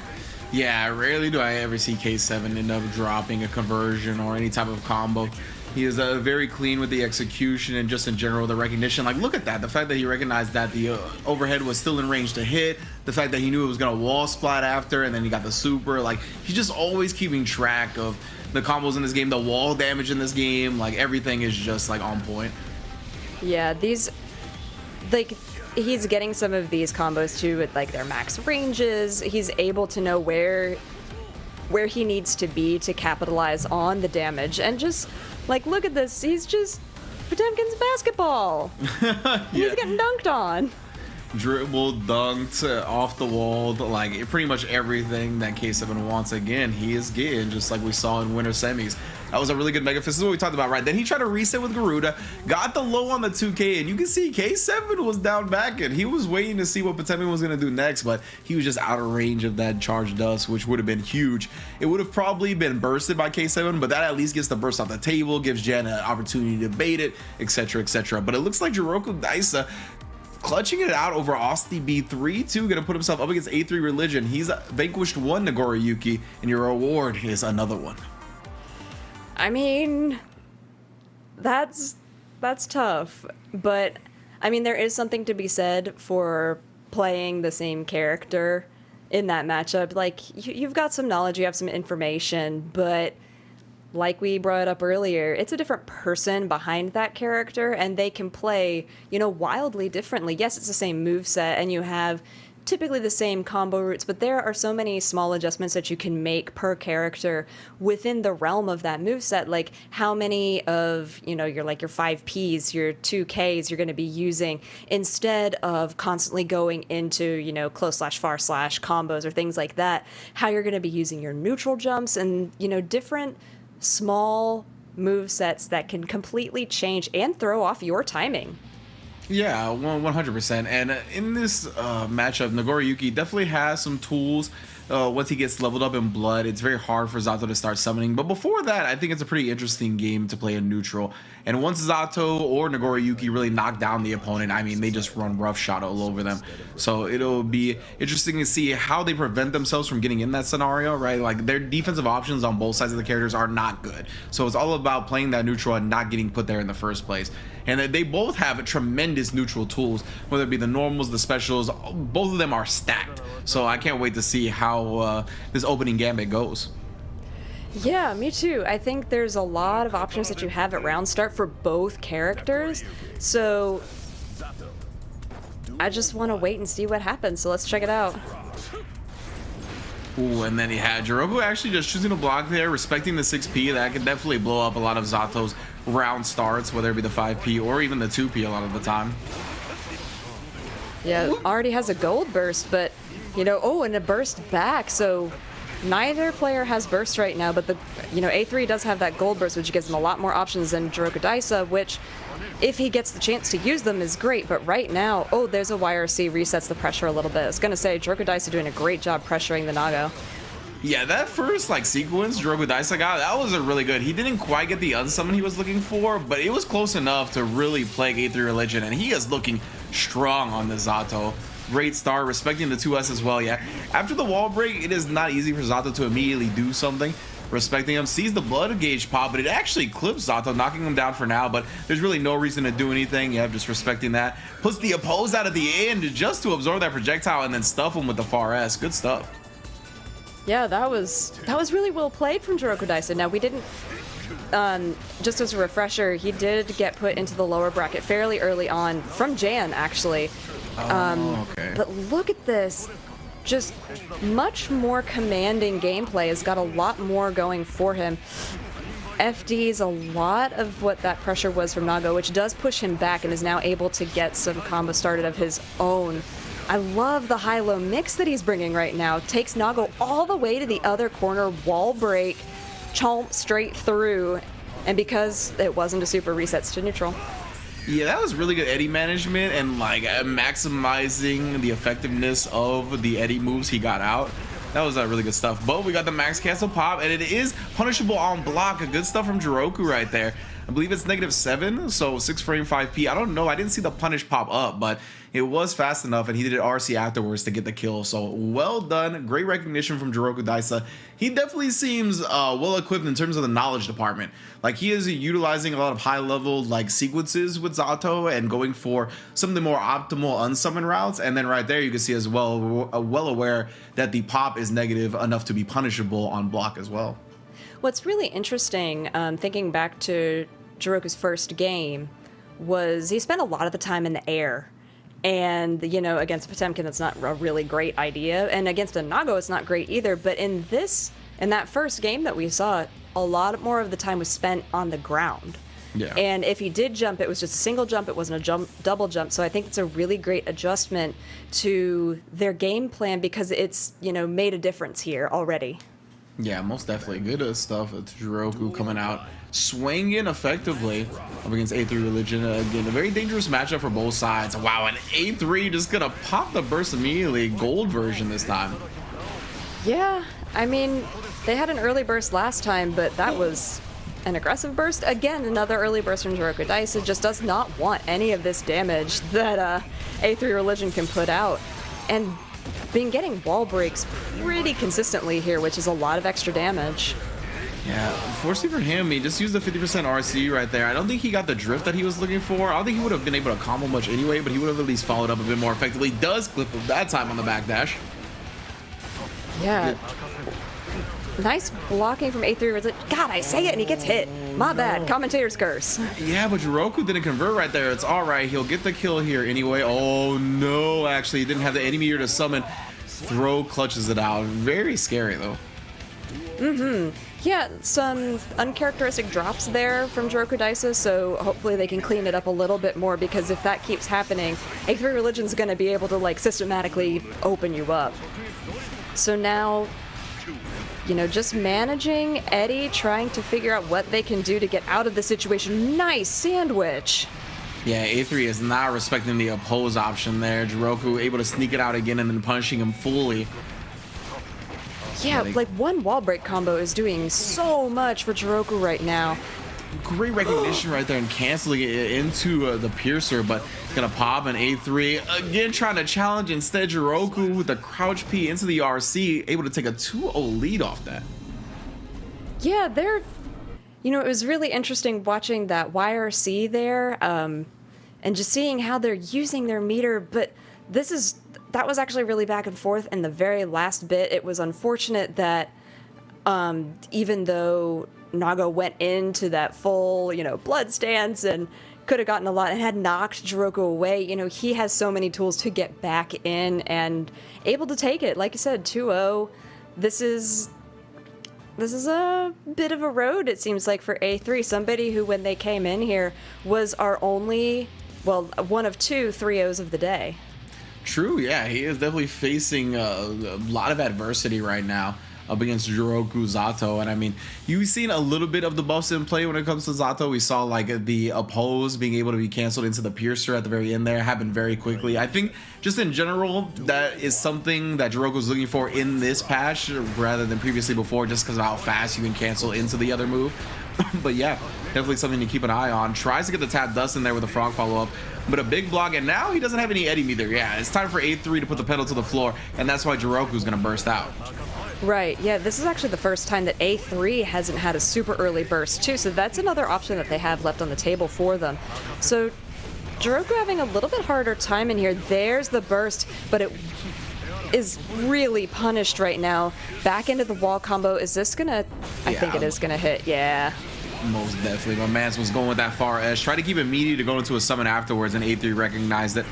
Yeah, rarely do I ever see K7 end up dropping a conversion or any type of combo. He is very clean with the execution and just in general the recognition. Like, look at that. The fact that he recognized that the overhead was still in range to hit. The fact that he knew it was going to wall splat after, and then he got the super. Like, he's just always keeping track of the combos in this game, the wall damage in this game. Like, everything is just, like, on point. Yeah, these... he's getting some of these combos too with their max ranges. He's able to know where he needs to be to capitalize on the damage. And just look at this. He's just Potemkin's basketball. Yeah. He's getting dunked on. Dribbled, dunked, off the wall, pretty much everything that K7 wants. Again, he is getting, just like we saw in winter semis. That was a really good Mega Fist. This is what we talked about, right? Then he tried to reset with Garuda, got the low on the 2K, and you can see K7 was down back, and he was waiting to see what Potemkin was going to do next, but he was just out of range of that charged dust, which would have been huge. It would have probably been bursted by K7, but that at least gets the burst off the table, gives Jan an opportunity to bait it, etc., etc. But it looks like JurokuDaisa clutching it out over Austyb 3-2, gonna put himself up against A3 Religion. He's vanquished one Nagoriyuki, and your reward is another one. I mean, that's tough, but I mean, there is something to be said for playing the same character in that matchup. You've got some knowledge, you have some information, but like we brought up earlier, it's a different person behind that character, and they can play, wildly differently. Yes, it's the same moveset, and you have typically the same combo routes, but there are so many small adjustments that you can make per character within the realm of that moveset. Like how many of, your 5Ps, your 2Ks you're going to be using instead of constantly going into, close/far/ combos or things like that. How you're going to be using your neutral jumps and, different small move sets that can completely change and throw off your timing. Yeah, 100%. And in this matchup, Nagoriyuki definitely has some tools. Once he gets leveled up in blood, it's very hard for Zato to start summoning. But before that, I think it's a pretty interesting game to play in neutral. And once Zato or Nagoriyuki really knock down the opponent, I mean, they just run roughshod all over them. So it'll be interesting to see how they prevent themselves from getting in that scenario, right? Like, their defensive options on both sides of the characters are not good. So it's all about playing that neutral and not getting put there in the first place. And they both have tremendous neutral tools, whether it be the normals, the specials. Both of them are stacked. So I can't wait to see how this opening gambit goes. Yeah, me too. I think there's a lot of options that you have at round start for both characters. So I just want to wait and see what happens. So let's check it out. Ooh, and then he had Juroku actually just choosing to block there, respecting the 6P. That could definitely blow up a lot of Zato's round starts, whether it be the 5P or even the 2P a lot of the time. Yeah, already has a gold burst, but, and a burst back, so neither player has burst right now, but A3 does have that gold burst, which gives him a lot more options than JurokuDaisa, which, if he gets the chance to use them, is great, but right now, there's a YRC, resets the pressure a little bit. I was gonna say, JurokuDaisa doing a great job pressuring the Nago. Yeah, that first sequence JurokuDaisa got, that was a really good. He didn't quite get the unsummon he was looking for, but it was close enough to really plague A3 Religion, and he is looking strong on the Zato. Great start, respecting the 2S as well. Yeah, after the wall break, it is not easy for Zato to immediately do something. Respecting him, sees the blood gauge pop, but it actually clips Zato, knocking him down for now, but there's really no reason to do anything. Yeah, just respecting that. Puts the oppose out at the end just to absorb that projectile and then stuff him with the far S. Good stuff. Yeah, that was really well played from JurokuDaisa. Now, we didn't, just as a refresher, he did get put into the lower bracket fairly early on, from Jan, actually. Okay. But look at this. Just much more commanding gameplay. Has got a lot more going for him. FD's a lot of what that pressure was from Nago, which does push him back and is now able to get some combo started of his own. I love the high-low mix that he's bringing right now. Takes Nago all the way to the other corner, wall break, chomp straight through. And because it wasn't a super, resets to neutral. Yeah, that was really good Eddie management and like maximizing the effectiveness of the Eddie moves he got out. That was really good stuff. But we got the max cancel pop, and it is punishable on block. Good stuff from Juroku right there. I believe it's -7, so 6 frame 5p. I don't know. I didn't see the punish pop up, but it was fast enough, and he did RC afterwards to get the kill. So well done. Great recognition from JurokuDaisa. He definitely seems well equipped in terms of the knowledge department. Like, he is utilizing a lot of high level like sequences with Zato and going for some of the more optimal unsummon routes. And then right there you can see as well, well aware that the pop is negative enough to be punishable on block as well. What's really interesting, thinking back to Juroku's first game, was he spent a lot of the time in the air. And, you know, against Potemkin, that's not a really great idea. And against a Nago, it's not great either. But in that first game that we saw, a lot more of the time was spent on the ground. Yeah. And if he did jump, it was just a single jump. It wasn't a double jump. So I think it's a really great adjustment to their game plan, because it's, you know, made a difference here already. Yeah, most definitely. Good stuff. It's Juroku coming out swinging effectively up against A3 Religion. Again, a very dangerous matchup for both sides. Wow, and A3 just gonna pop the burst immediately. Gold version this time. Yeah, I mean, they had an early burst last time, but that was an aggressive burst. Again, another early burst from JurokuDaisa. Just does not want any of this damage that A3 Religion can put out. And been getting wall breaks pretty consistently here, which is a lot of extra damage. Yeah, unfortunately for him, he just used the 50% RC right there. I don't think he got the drift that he was looking for. I don't think he would have been able to combo much anyway, but he would have at least followed up a bit more effectively. Does clip him that time on the backdash. Yeah. Nice blocking from A3. God, I say it and he gets hit. My bad. Commentator's curse. Yeah, but Juroku didn't convert right there. It's all right. He'll get the kill here anyway. Oh, no, actually. He didn't have the enemy meter to summon. Throw clutches it out. Very scary, though. Yeah, some uncharacteristic drops there from JurokuDaisa, so hopefully they can clean it up a little bit more, because if that keeps happening, A3 Religion's going to be able to, like, systematically open you up. So now, you know, just managing Eddie, trying to figure out what they can do to get out of the situation. Nice sandwich! Yeah, A3 is not respecting the oppose option there. Juroku able to sneak it out again and then punishing him fully. Yeah, like one wall break combo is doing so much for Juroku right now. Great recognition right there and canceling it into the piercer, but it's gonna pop an A3 again, trying to challenge. Instead, Juroku with the crouch P into the RC, able to take a 2-0 lead off that. Yeah, you know, it was really interesting watching that YRC there, and just seeing how they're using their meter. But that was actually really back and forth in the very last bit. It was unfortunate that even though Nago went into that full, you know, blood stance and could have gotten a lot and had knocked Juroku away, you know, he has so many tools to get back in and able to take it. Like you said, 2-0. This is a bit of a road, it seems like, for A3. Somebody who, when they came in here, was our only, well, one of 2 3-0s of the day. True, yeah, he is definitely facing a lot of adversity right now up against Juroku Zato. And I mean, you've seen a little bit of the buffs in play when it comes to Zato. We saw like the oppose being able to be canceled into the piercer at the very end there happened very quickly. I think just in general, that is something that Juroku is looking for in this patch rather than previously before, just because of how fast you can cancel into the other move. But yeah, definitely something to keep an eye on. Tries to get the tap dust in there with a frog follow-up, but a big block, and now he doesn't have any Eddie meter. Yeah, it's time for A3 to put the pedal to the floor, and that's why Juroku's gonna burst out. Right, yeah, this is actually the first time that A3 hasn't had a super early burst too, so that's another option that they have left on the table for them. So Juroku having a little bit harder time in here. There's the burst, but it is really punished right now. Back into the wall combo. Is this gonna... I think it is gonna hit, yeah. Most definitely. My man was going with that far edge. Try to keep it meaty to go into a summon afterwards, and A3 recognized it.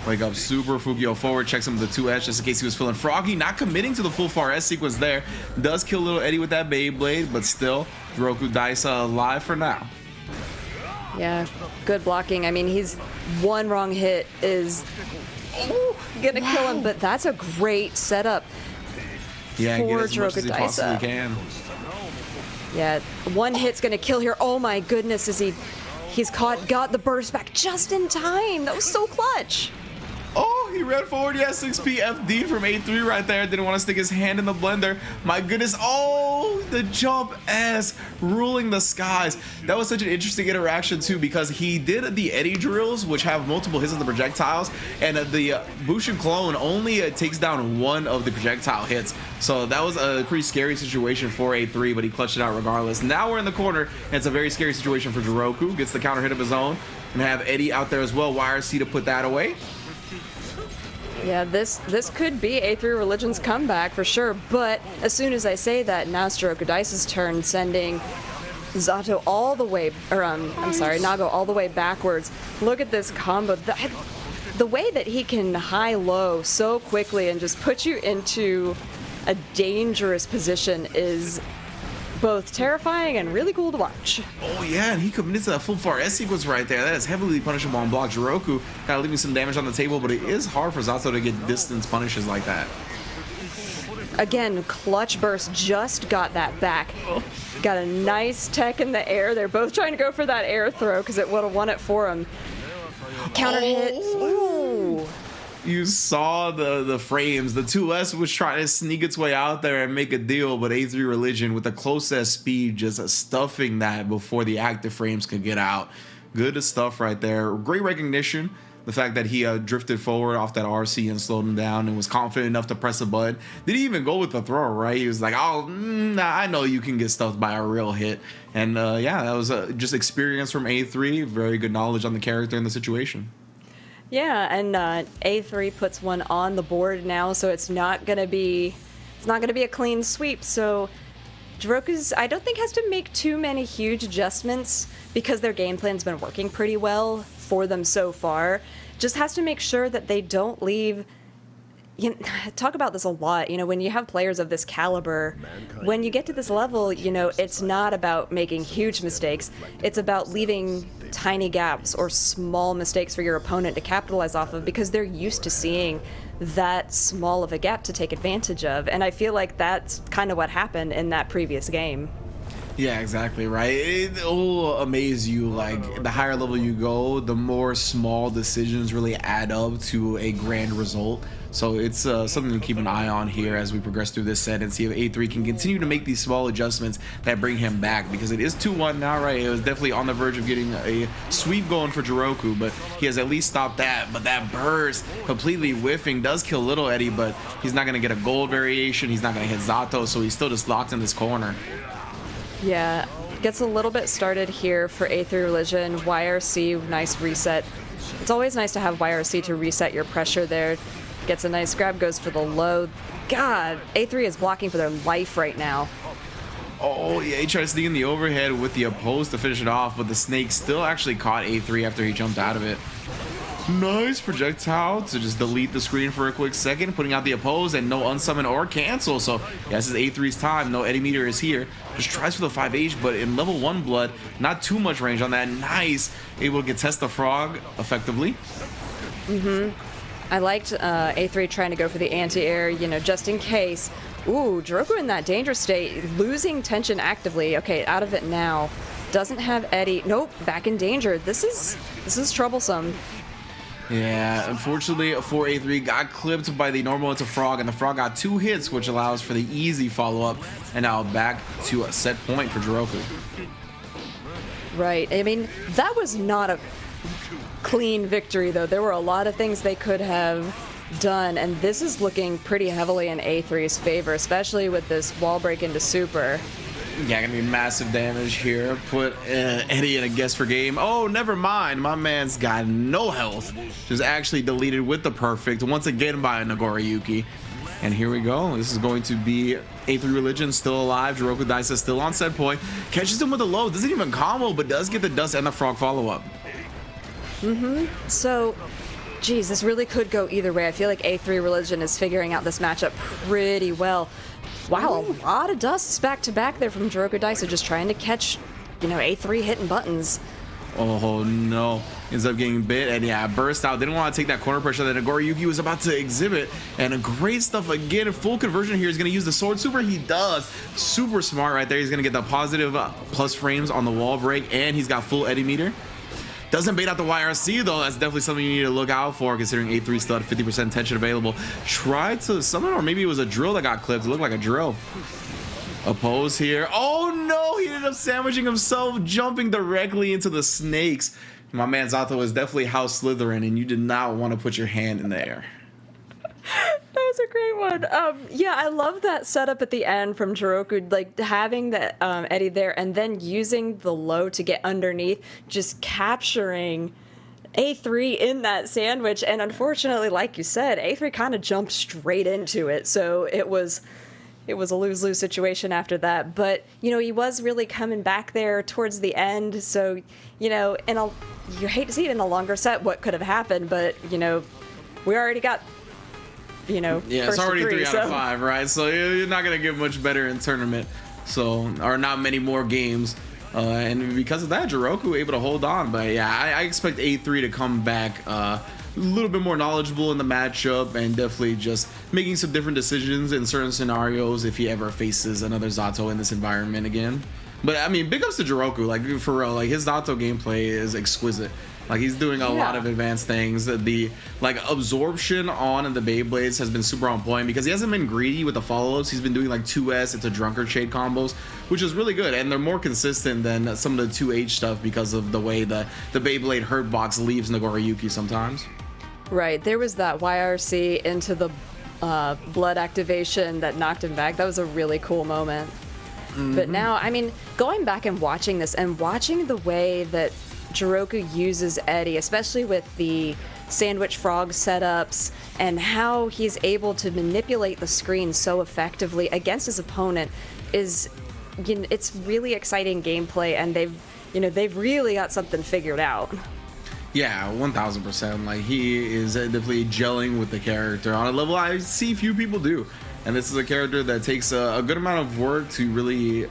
Wake up super Fukio forward, checks him with the 2S just in case he was feeling froggy. Not committing to the full far S sequence there. Does kill little Eddie with that Beyblade, but still, JurokuDaisa alive for now. Yeah, good blocking. I mean, he's one wrong hit is gonna kill him, but that's a great setup Yeah, for get as much as he JurokuDaisa. possibly can. Yeah, one hit's gonna kill here. Oh my goodness, he's got the burst back just in time. That was so clutch. Oh, he ran forward. Yeah, 6P FD from A3 right there. Didn't want to stick his hand in the blender. My goodness. Oh, the jump S ruling the skies. That was such an interesting interaction too, because he did the Eddie drills, which have multiple hits on the projectiles, and the Bushin clone only takes down one of the projectile hits. So that was a pretty scary situation for A3, but he clutched it out regardless. Now we're in the corner, and it's a very scary situation for Juroku. Gets the counter hit of his own, and have Eddie out there as well. YRC to put that away. Yeah, this could be A3 Religion's comeback for sure, but as soon as I say that, now it's JurokuDaisa's turn, sending Zato all the way, or I'm sorry, Nago all the way backwards. Look at this combo. The way that he can high-low so quickly and just put you into a dangerous position is both terrifying and really cool to watch. Oh yeah, and he committed to that full far S sequence right there. That is heavily punishable on block. Juroku kind of leaving some damage on the table, but it is hard for Zato to get distance punishes like that. Again, clutch burst just got that back. Got a nice tech in the air. They're both trying to go for that air throw because it would have won it for him. Counter hit. Ooh. You saw the frames. The 2S was trying to sneak its way out there and make a deal, but A3 Religion with the close S speed just stuffing that before the active frames could get out. Good stuff right there. Great recognition. The fact that he drifted forward off that RC and slowed him down and was confident enough to press a button. Didn't even go with the throw, right? He was like, oh, nah, I know you can get stuffed by a real hit. And yeah, that was just experience from A3. Very good knowledge on the character and the situation. Yeah, and A3 puts one on the board now, so it's not gonna be a clean sweep. So Juroku's, I don't think, has to make too many huge adjustments because their game plan's been working pretty well for them so far. Just has to make sure that they don't leave. You know, talk about this a lot. You know, when you have players of this caliber, when you get to this level, you know, it's not about making huge mistakes. It's about leaving tiny gaps or small mistakes for your opponent to capitalize off of because they're used to seeing that small of a gap to take advantage of. And I feel like that's kind of what happened in that previous game. Yeah, exactly, right? It'll amaze you, like, the higher level you go, the more small decisions really add up to a grand result. So it's something to keep an eye on here as we progress through this set and see if A3 can continue to make these small adjustments that bring him back, because it is 2-1 now, right? It was definitely on the verge of getting a sweep going for Juroku, but he has at least stopped that. But that burst completely whiffing does kill little Eddie, but he's not going to get a gold variation. He's not going to hit Zato, so he's still just locked in this corner. Yeah, gets a little bit started here for A3 Religion. YRC, nice reset. It's always nice to have YRC to reset your pressure there. Gets a nice grab, goes for the low. God, A3 is blocking for their life right now. Oh, yeah, he tried to sneak in the overhead with the oppose to finish it off, but the snake still actually caught A3 after he jumped out of it. Nice projectile to just delete the screen for a quick second, putting out the oppose and no unsummon or cancel. So yeah, this is A3's time. No Eddie meter is here. Just tries for the 5H, but in level 1 blood, not too much range on that. Nice, able to get test the frog effectively. I liked A3 trying to go for the anti-air, you know, just in case. Ooh, Juroku in that danger state, losing tension actively. Okay, out of it now. Doesn't have Eddie. Nope, back in danger. This is troublesome. Yeah, unfortunately for A3, got clipped by the normal into frog, and the frog got 2 hits, which allows for the easy follow-up, and now back to a set point for Juroku. Right, I mean, that was not a clean victory, though. There were a lot of things they could have done, and this is looking pretty heavily in A3's favor, especially with this wall break into super. Yeah, gonna be massive damage here. Put Eddie in a guess for game. Oh, never mind. My man's got no health. Just actually deleted with the perfect once again by Nagoriyuki. And here we go. This is going to be A3 Religion still alive. JurokuDaisa still on set point. Catches him with a low. Doesn't even combo, but does get the dust and the frog follow-up. So, geez, this really could go either way. I feel like A3 Religion is figuring out this matchup pretty well. Wow, a lot of dusts back to back there from JurokuDaisa, just trying to catch, you know, A3 hitting buttons. Oh no. ends up getting bit, and yeah, burst out. Didn't want to take that corner pressure that Nagoriyuki was about to exhibit, and a great stuff again. Full conversion here. He's going to use the sword super. He does. Super smart right there. He's going to get the positive plus frames on the wall break, and he's got full eddy meter. Doesn't bait out the YRC though. That's definitely something you need to look out for, considering A3 still had 50% tension available. Tried to summon, or maybe it was a drill that got clipped. It looked like a drill. Oppose here. Oh no, he ended up sandwiching himself, jumping directly into the snakes. My man Zato is definitely House Slytherin, and you did not want to put your hand in the air. That was a great one. Yeah, I love that setup at the end from Juroku, like having the Eddie there and then using the low to get underneath, just capturing A3 in that sandwich. And unfortunately, like you said, A3 kind of jumped straight into it. So it was a lose-lose situation after that. But, you know, he was really coming back there towards the end. So, you know, you hate to see it in a longer set what could have happened, but, you know, we already got, you know, yeah, first it's already three, 3 out of 5, right? So you're not gonna get much better in tournament, or not many more games. And because of that, Juroku able to hold on. But yeah, I expect A3 to come back a little bit more knowledgeable in the matchup, and definitely just making some different decisions in certain scenarios if he ever faces another Zato in this environment again. But I mean, big ups to Juroku, like for real, like his Zato gameplay is exquisite. Like he's doing a lot of advanced things. The like absorption on the Beyblades has been super on point because he hasn't been greedy with the follow-ups. He's been doing like 2S into drunkard shade combos, which is really good, and they're more consistent than some of the 2H stuff because of the way the Beyblade hurt box leaves Nagoriyuki sometimes. Right, there was that YRC into the blood activation that knocked him back. That was a really cool moment. But now, I mean, going back and watching this and watching the way that Juroku uses Eddie, especially with the sandwich frog setups and how he's able to manipulate the screen so effectively against his opponent, is, you know, it's really exciting gameplay, and they've really got something figured out. Yeah, 1000%. Like he is definitely gelling with the character on a level I see few people do. And this is a character that takes a good amount of work to really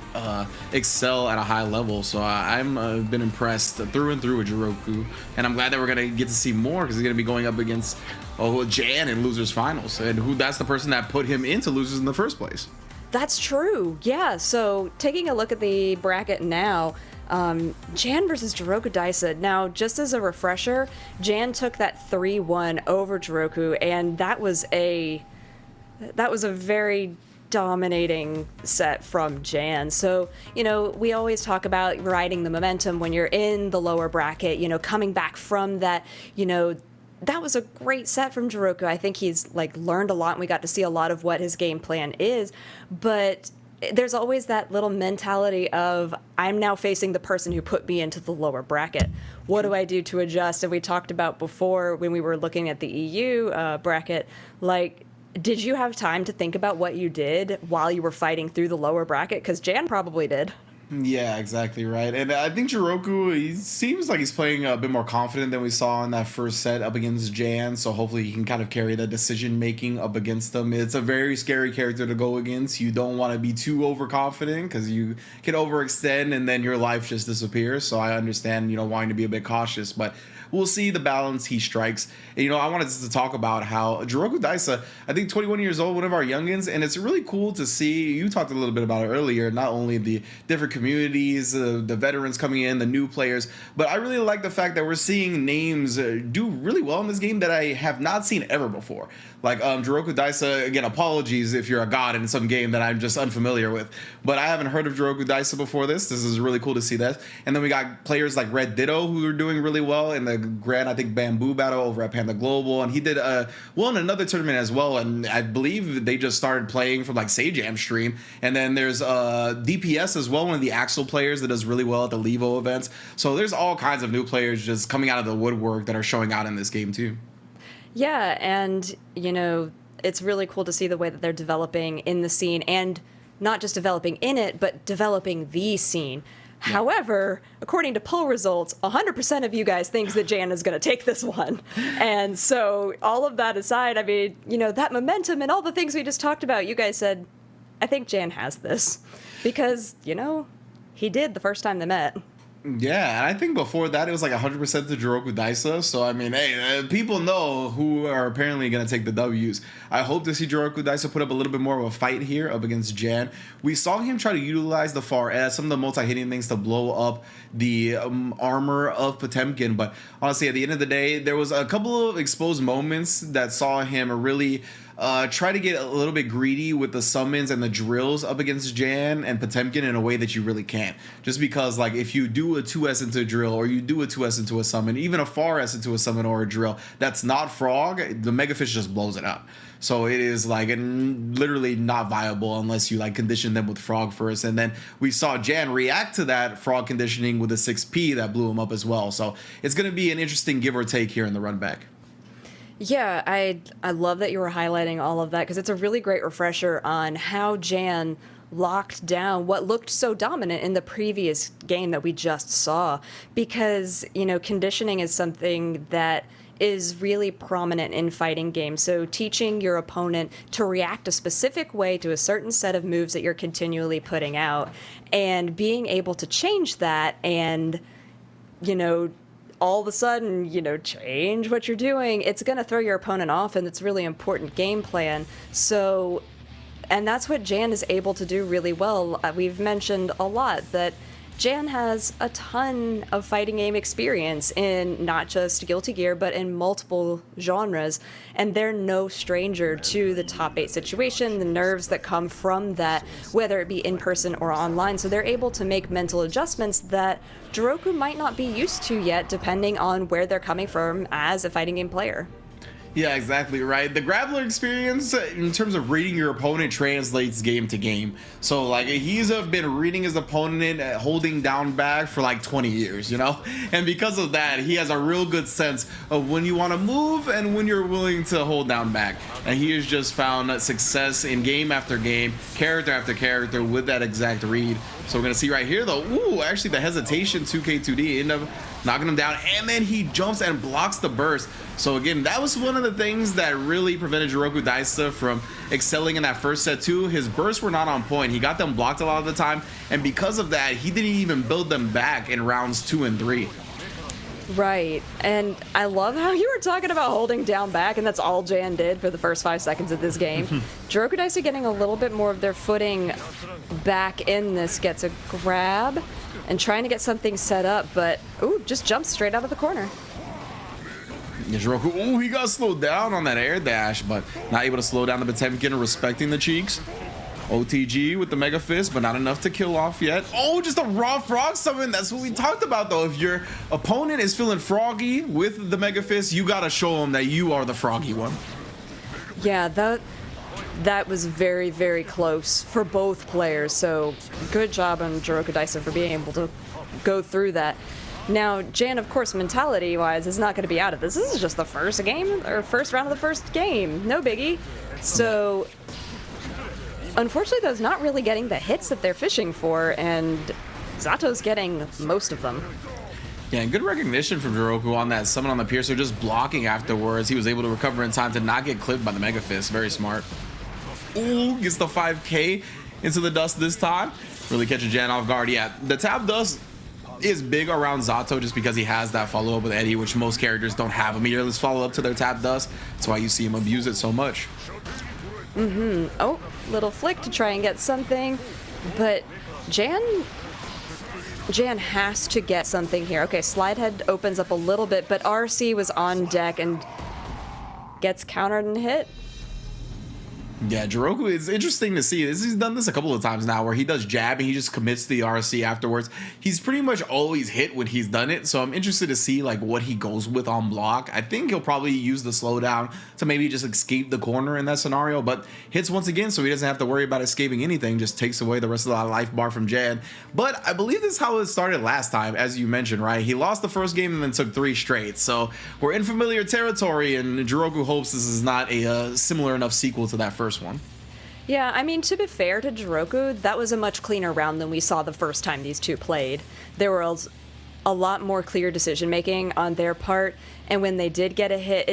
excel at a high level. So I'm been impressed through and through with Juroku, and I'm glad that we're gonna get to see more because he's gonna be going up against Jan in Losers Finals, and that's the person that put him into Losers in the first place. That's true. Yeah. So taking a look at the bracket now. Jan versus JurokuDaisa. Now, just as a refresher, Jan took that 3-1 over Juroku, and that was a very dominating set from Jan. So, you know, we always talk about riding the momentum when you're in the lower bracket, you know, coming back from that, you know, that was a great set from Juroku. I think he's like learned a lot, and we got to see a lot of what his game plan is, but there's always that little mentality of, I'm now facing the person who put me into the lower bracket. What do I do to adjust? And we talked about before when we were looking at the EU bracket, like, did you have time to think about what you did while you were fighting through the lower bracket? Because Jan probably did. Yeah, exactly right. And I think Juroku, he seems like he's playing a bit more confident than we saw in that first set up against Jan. So hopefully he can kind of carry the decision making up against them. It's a very scary character to go against. You don't want to be too overconfident because you can overextend and then your life just disappears. So I understand, you know, wanting to be a bit cautious, but we'll see the balance he strikes. And, you know, I wanted to talk about how JurokuDaisa, I think 21 years old, one of our youngins, and it's really cool to see. You talked a little bit about it earlier, not only the different communities, the veterans coming in, the new players, but I really like the fact that we're seeing names do really well in this game that I have not seen ever before. Like JurokuDaisa, again, apologies if you're a god in some game that I'm just unfamiliar with, but I haven't heard of JurokuDaisa before this. This is really cool to see that. And then we got players like Red Ditto who are doing really well in the Grand, I think, Bamboo battle over at Panda Global, and he did well in another tournament as well, and I believe they just started playing from like Sajam stream. And then there's DPS as well, one of the Axel players that does really well at the Levo events. So there's all kinds of new players just coming out of the woodwork that are showing out in this game too. Yeah, and, you know, it's really cool to see the way that they're developing in the scene, and not just developing in it, but developing the scene. Yeah. However, according to poll results, 100% of you guys thinks that Jan is going to take this one. And so all of that aside, I mean, you know, that momentum and all the things we just talked about, you guys said, I think Jan has this. Because, you know, he did the first time they met. Yeah, and I think before that it was like 100% to JurokuDaisa. So I mean, hey, people know who are apparently going to take the W's. I hope to see JurokuDaisa put up a little bit more of a fight here up against Jan. We saw him try to utilize the far S, some of the multi-hitting things to blow up the armor of Potemkin. But honestly, at the end of the day, there was a couple of exposed moments that saw him really try to get a little bit greedy with the summons and the drills up against Jan and Potemkin in a way that you really can't. Just because, like, if you do a 2S into a drill, or you do a 2S into a summon, even a far S into a summon or a drill that's not Frog, the Megafish just blows it up. So it is like literally not viable unless you like condition them with Frog first. And then we saw Jan react to that Frog conditioning with a 6P that blew him up as well. So it's going to be an interesting give or take here in the run back. Yeah, I love that you were highlighting all of that, because it's a really great refresher on how Jan locked down what looked so dominant in the previous game that we just saw. Because, you know, conditioning is something that is really prominent in fighting games. So teaching your opponent to react a specific way to a certain set of moves that you're continually putting out, and being able to change that and, you know, all of a sudden, you know, change what you're doing, it's going to throw your opponent off, and it's really important game plan. So, and that's what Jan is able to do really well. We've mentioned a lot that Jan has a ton of fighting game experience in not just Guilty Gear, but in multiple genres, and they're no stranger to the top 8 situation, the nerves that come from that, whether it be in person or online. So they're able to make mental adjustments that Juroku might not be used to yet, depending on where they're coming from as a fighting game player. Yeah, exactly right. The Grappler experience, in terms of reading your opponent, translates game to game. So, like, he's been reading his opponent, holding down back for like 20 years, you know? And because of that, he has a real good sense of when you want to move and when you're willing to hold down back. And he has just found success in game after game, character after character with that exact read. So we're going to see right here, though, ooh, actually the hesitation 2K2D end up knocking him down, and then he jumps and blocks the burst. So again, that was one of the things that really prevented JurokuDaisa from excelling in that first set too. His bursts were not on point. He got them blocked a lot of the time, and because of that, he didn't even build them back in rounds 2 and 3. Right, and I love how you were talking about holding down back, and that's all Jan did for the first 5 seconds of this game. JurokuDaisa getting a little bit more of their footing back in this, gets a grab and trying to get something set up, but ooh, just jumps straight out of the corner. Yeah, Juroku, ooh, he got slowed down on that air dash, but not able to slow down the Potemkin, respecting the cheeks. OTG with the Mega Fist, but not enough to kill off yet. Oh, just a raw Frog summon. That's what we talked about, though. If your opponent is feeling froggy with the Mega Fist, you gotta show them that you are the froggy one. Yeah, that was very, very close for both players, so good job on JurokuDaisa for being able to go through that. Now, Jan, of course, mentality-wise, is not going to be out of this. This is just the first game, or first round of the first game. No biggie. So, unfortunately, those not really getting the hits that they're fishing for, and Zato's getting most of them. Yeah, and good recognition from Juroku on that summon on the Piercer, just blocking afterwards. He was able to recover in time to not get clipped by the Mega Fist. Very smart. Ooh, gets the 5K into the dust this time. Really catching Jan off guard. Yeah, the tap dust is big around Zato just because he has that follow-up with Eddie, which most characters don't have immediately follow-up to their tap dust. That's why you see him abuse it so much. Oh, little flick to try and get something, but Jan has to get something here. Okay, slide head opens up a little bit, but RC was on deck and gets countered and hit. Yeah, Juroku, it's interesting to see. He's done this a couple of times now where he does jab and he just commits to the RC afterwards. He's pretty much always hit when he's done it, so I'm interested to see like what he goes with on block. I think he'll probably use the slowdown to maybe just escape the corner in that scenario, but hits once again so he doesn't have to worry about escaping anything, just takes away the rest of the life bar from Jan. But I believe this is how it started last time, as you mentioned, right? He lost the first game and then took 3 straight, so we're in familiar territory, and Juroku hopes this is not a similar enough sequel to that first one. Yeah, I mean, to be fair to Juroku, that was a much cleaner round than we saw the first time these two played. There was a lot more clear decision making on their part, and when they did get a hit,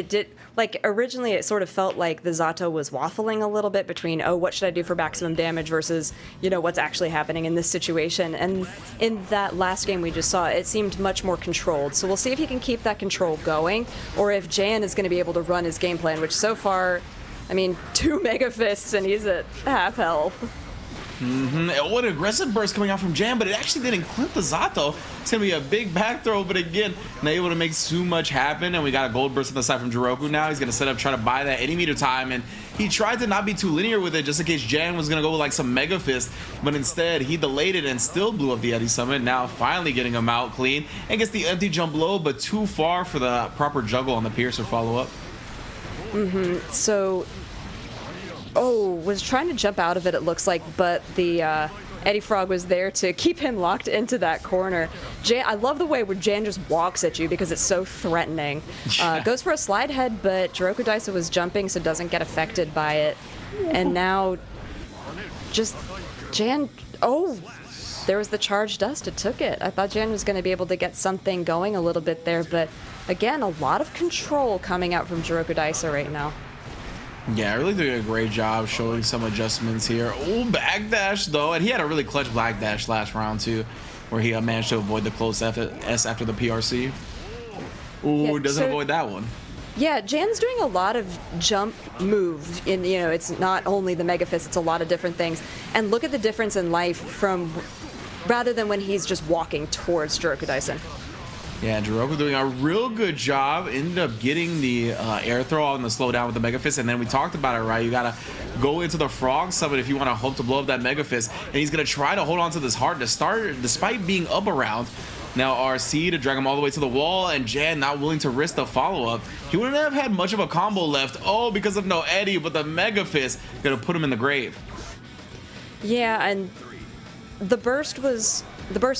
like originally it sort of felt like the Zato was waffling a little bit between, oh, what should I do for maximum damage versus, you know, what's actually happening in this situation. And in that last game we just saw, it seemed much more controlled. So we'll see if he can keep that control going, or if Jan is going to be able to run his game plan, which so far, I mean, 2 Mega Fists and he's at half health. What an aggressive burst coming out from Jan, but it actually didn't clip the Zato. It's going to be a big back throw, but again, not able to make too much happen, and we got a gold burst on the side from Juroku now. He's going to set up, try to buy that any meter time, and he tried to not be too linear with it just in case Jan was going to go with like some Mega Fist, but instead he delayed it and still blew up the Eddie Summit, now finally getting him out clean, and gets the empty jump low, but too far for the proper juggle on the Piercer follow-up. So, was trying to jump out of it, it looks like, but the Eddie Frog was there to keep him locked into that corner. I love the way where Jan just walks at you because it's so threatening. Goes for a slide head, but JurokuDaisa was jumping, so doesn't get affected by it. And now, just Jan, there was the charge dust, it took it. I thought Jan was going to be able to get something going a little bit there, but again, a lot of control coming out from JurokuDaisa right now. Yeah, really doing a great job showing some adjustments here. Backdash though, and he had a really clutch backdash last round too, where he managed to avoid the close S after the PRC. Doesn't avoid that one. Yeah, Jan's doing a lot of jump moves. It's not only the Mega Fist, it's a lot of different things. And look at the difference in life from rather than when he's just walking towards JurokuDaisa. Yeah, Juroku doing a real good job. Ended up getting the air throw on the slowdown with the Mega Fist, and then we talked about it, right? You gotta go into the Frog Summit if you want to hope to blow up that Mega Fist, and he's gonna try to hold on to this hard to start, despite being up around. Now RC to drag him all the way to the wall, and Jan not willing to risk the follow-up. He wouldn't have had much of a combo left, because of no Eddie, but the Mega Fist gonna put him in the grave. Yeah, and the burst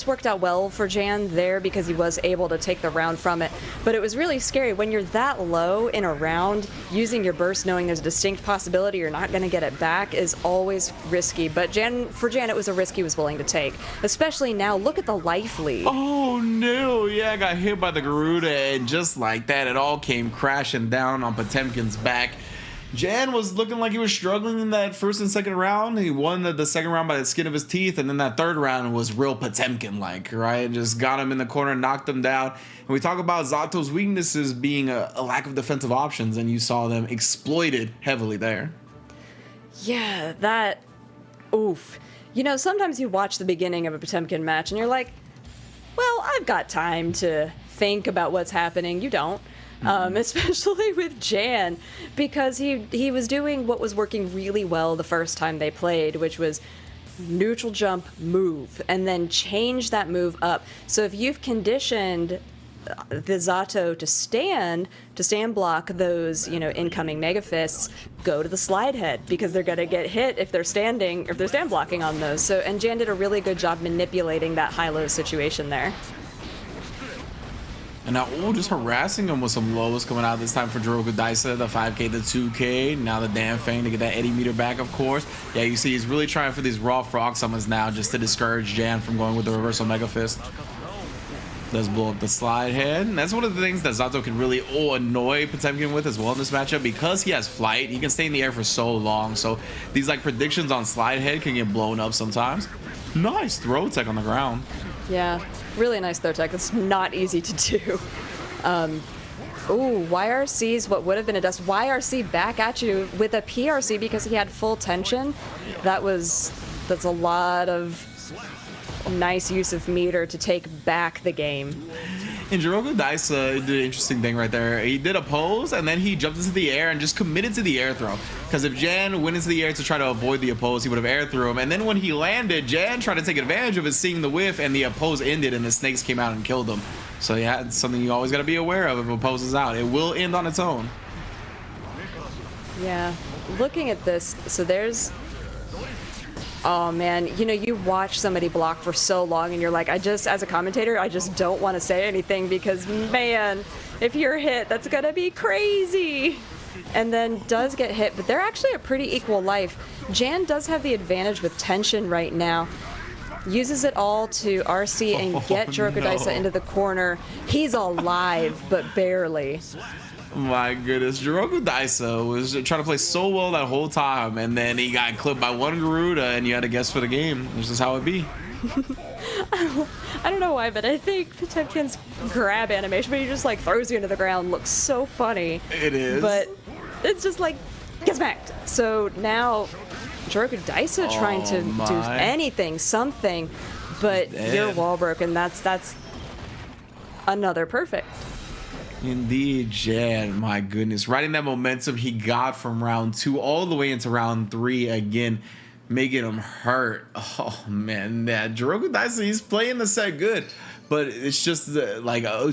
worked out well for Jan there because he was able to take the round from it, but it was really scary when you're that low in a round. Using your burst knowing there's a distinct possibility you're not going to get it back is always risky, but for Jan it was a risk he was willing to take, especially now. Look at the life lead. Oh no, yeah, I got hit by the Garuda, and just like that it all came crashing down on Potemkin's back. Jan was looking like he was struggling in that first and second round. He won the second round by the skin of his teeth, and then that third round was real Potemkin-like, right? Just got him in the corner, knocked him down. And we talk about Zato's weaknesses being a lack of defensive options, and you saw them exploited heavily there. Yeah, oof. Sometimes you watch the beginning of a Potemkin match, and you're like, well, I've got time to think about what's happening. You don't. Especially with Jan, because he was doing what was working really well the first time they played, which was neutral jump, move, and then change that move up. So if you've conditioned the Zato to stand block those, incoming Mega Fists, go to the slide head because they're gonna get hit if they're stand blocking on those. So, and Jan did a really good job manipulating that high-low situation there. And now, just harassing him with some lows coming out this time for JurokuDaisa, the 5K, the 2K, now the damn Fang to get that Eddie meter back, of course. Yeah, you see he's really trying for these raw Frog Summons now just to discourage Jan from going with the reversal Mega Fist. Does blow up the slide head, and that's one of the things that Zato can really annoy Potemkin with as well in this matchup, because he has flight. He can stay in the air for so long, so these predictions on slide head can get blown up sometimes. Nice throw tech on the ground. Yeah, really nice throw tech. It's not easy to do. YRC's what would have been a dust. YRC back at you with a PRC because he had full tension. That's a lot of nice use of meter to take back the game. And JurokuDaisa did an interesting thing right there. He did a pose, and then he jumped into the air and just committed to the air throw. Because if Jan went into the air to try to avoid the oppose, he would have air threw him. And then when he landed, Jan tried to take advantage of it, seeing the whiff, and the oppose ended, and the snakes came out and killed him. So yeah, it's something you always got to be aware of if oppose is out. It will end on its own. Yeah, looking at this, so there's... Oh man, you watch somebody block for so long and you're like, as a commentator, I just don't want to say anything because, man, if you're hit, that's gonna be crazy. And then does get hit, but they're actually a pretty equal life. Jan does have the advantage with tension right now. Uses it all to RC and get JurokuDaisa into the corner. He's alive, but barely. My goodness, JurokuDaisa was trying to play so well that whole time, and then he got clipped by one Garuda, and you had to guess for the game. This is how it be. I don't know why, but I think Potemkin's grab animation, but he just like throws you into the ground, looks so funny. It is. But it's just like, get smacked. So now JurokuDaisa trying to do anything, something, but you're wall broken. That's another perfect. Indeed, Jan. My goodness. Riding that momentum he got from round 2 all the way into round 3 again, making him hurt. Oh, man. That JurokuDaisa, he's playing the set good. But it's just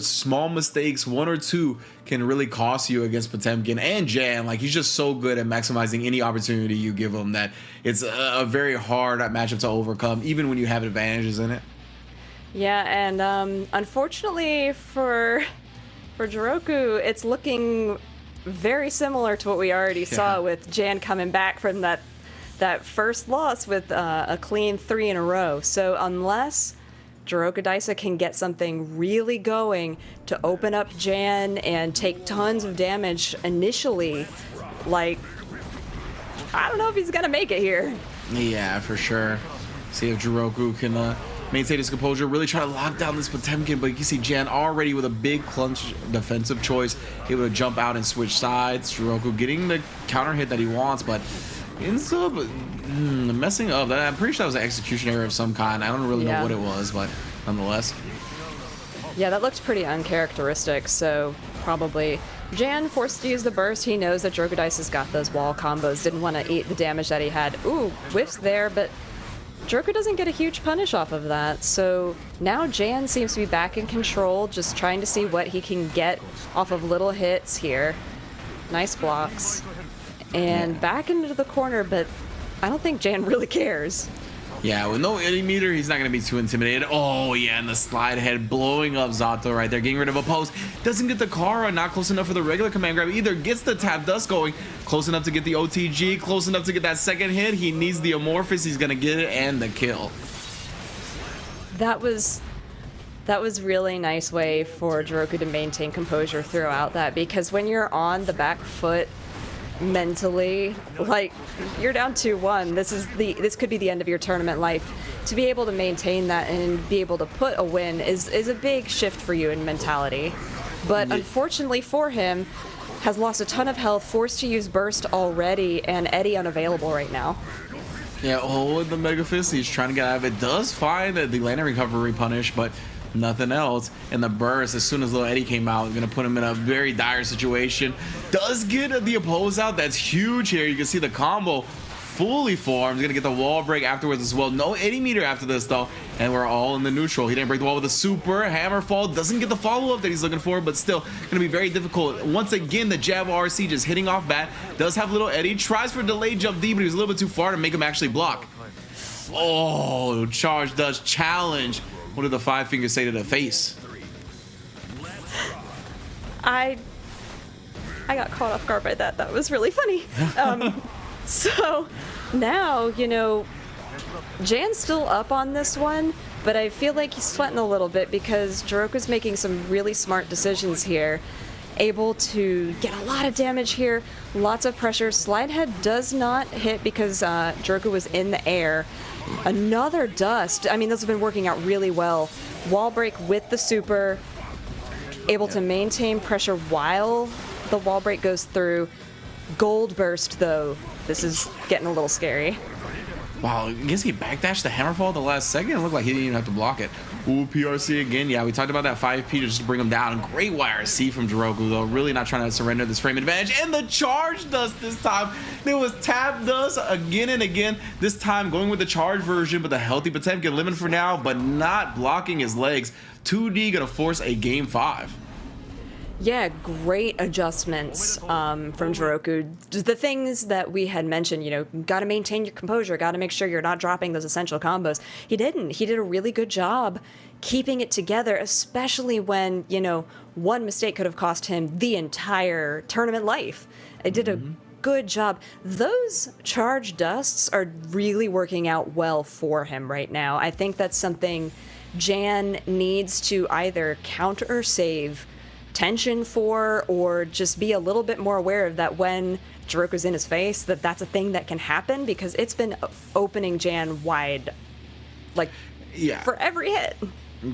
small mistakes, 1 or 2, can really cost you against Potemkin and Jan. Like, he's just so good at maximizing any opportunity you give him that it's a very hard matchup to overcome, even when you have advantages in it. Yeah, and unfortunately for Juroku, it's looking very similar to what we already saw with Jan coming back from that first loss with a clean 3 in a row. So unless JurokuDaisa can get something really going to open up Jan and take tons of damage initially, like, I don't know if he's gonna make it here. Yeah, for sure. See if Juroku can maintain his composure, really try to lock down this Potemkin, but you can see Jan already with a big clutch defensive choice, able to jump out and switch sides. Juroku getting the counter hit that he wants, but ends up messing up. I'm pretty sure that was an execution error of some kind. I don't really know what it was, but nonetheless. Yeah, that looked pretty uncharacteristic, so probably Jan forced to use the burst. He knows that JurokuDaisa's got those wall combos, didn't want to eat the damage that he had. Ooh, whiffs there, but Juroku doesn't get a huge punish off of that, so now Jan seems to be back in control, just trying to see what he can get off of little hits here. Nice blocks. And back into the corner, but I don't think Jan really cares. Yeah, with no Eddie meter, he's not going to be too intimidated. Oh, yeah, and the slide head blowing up Zato right there, getting rid of a post. Doesn't get the Kara, not close enough for the regular command grab either. Gets the tap dust going, close enough to get the OTG, close enough to get that second hit. He needs the Amorphous, he's going to get it, and the kill. That was really nice way for Juroku to maintain composure throughout that, because when you're on the back foot mentally, like, you're down 2-1, this could be the end of your tournament life. To be able to maintain that and be able to put a win is a big shift for you in mentality. But unfortunately for him, has lost a ton of health, forced to use burst already, and Eddie unavailable right now. Yeah, with the Mega Fist, he's trying to get out of it. Does find the landing recovery punish, but nothing else. And the burst, as soon as little Eddie came out, going to put him in a very dire situation. Does get the oppose out. That's huge here. You can see the combo fully formed. Going to get the wall break afterwards as well. No Eddie meter after this, though. And we're all in the neutral. He didn't break the wall with a super hammer fall. Doesn't get the follow-up that he's looking for, but still going to be very difficult. Once again, the jab RC just hitting off bat. Does have little Eddie. Tries for delayed jump D, but he was a little bit too far to make him actually block. Oh, charge does challenge. What did the 5 fingers say to the face? I got caught off guard by that. That was really funny. So now, Jan's still up on this one, but I feel like he's sweating a little bit because Juroku's making some really smart decisions here. Able to get a lot of damage here, lots of pressure. Slide head does not hit because Juroku was in the air. Another dust. I mean, those have been working out really well. Wall break with the super. Able to maintain pressure while the wall break goes through. Gold burst, though. This is getting a little scary. Wow, I guess he backdashed the hammerfall at the last second. It looked like he didn't even have to block it. Ooh, PRC again. Yeah, we talked about that 5P just to bring him down. Great YRC from Juroku, though. Really not trying to surrender this frame advantage. And the charge dust this time. There was tap dust again and again. This time going with the charge version, but the healthy Potemkin living for now, but not blocking his legs. 2D gonna force a game 5. Yeah, great adjustments from Juroku. The things that we had mentioned, got to maintain your composure, got to make sure you're not dropping those essential combos. He didn't. He did a really good job keeping it together, especially when, one mistake could have cost him the entire tournament life. It did a good job. Those charge dusts are really working out well for him right now. I think that's something Jan needs to either counter or save tension for, or just be a little bit more aware of that when Juroku's in his face, that's a thing that can happen, because it's been opening Jan wide, like, for every hit.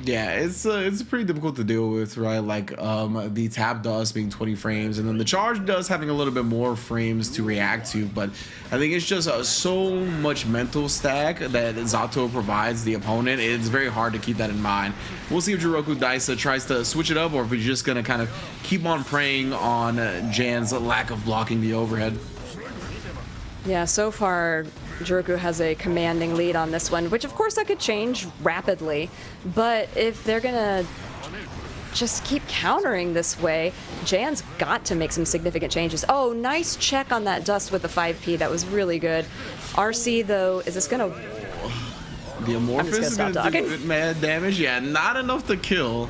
Yeah, it's pretty difficult to deal with, right? Like the tap dust being 20 frames, and then the charge dust having a little bit more frames to react to. But I think it's just so much mental stack that Zato provides the opponent. It's very hard to keep that in mind. We'll see if JurokuDaisa tries to switch it up, or if he's just gonna kind of keep on preying on Jan's lack of blocking the overhead. Yeah, so far Juroku has a commanding lead on this one, which of course that could change rapidly, but if they're gonna just keep countering this way, Jan's got to make some significant changes. Oh, nice check on that dust with the 5P. That was really good. RC, though, is this gonna... The Amorphous is gonna do mad damage. Yeah, not enough to kill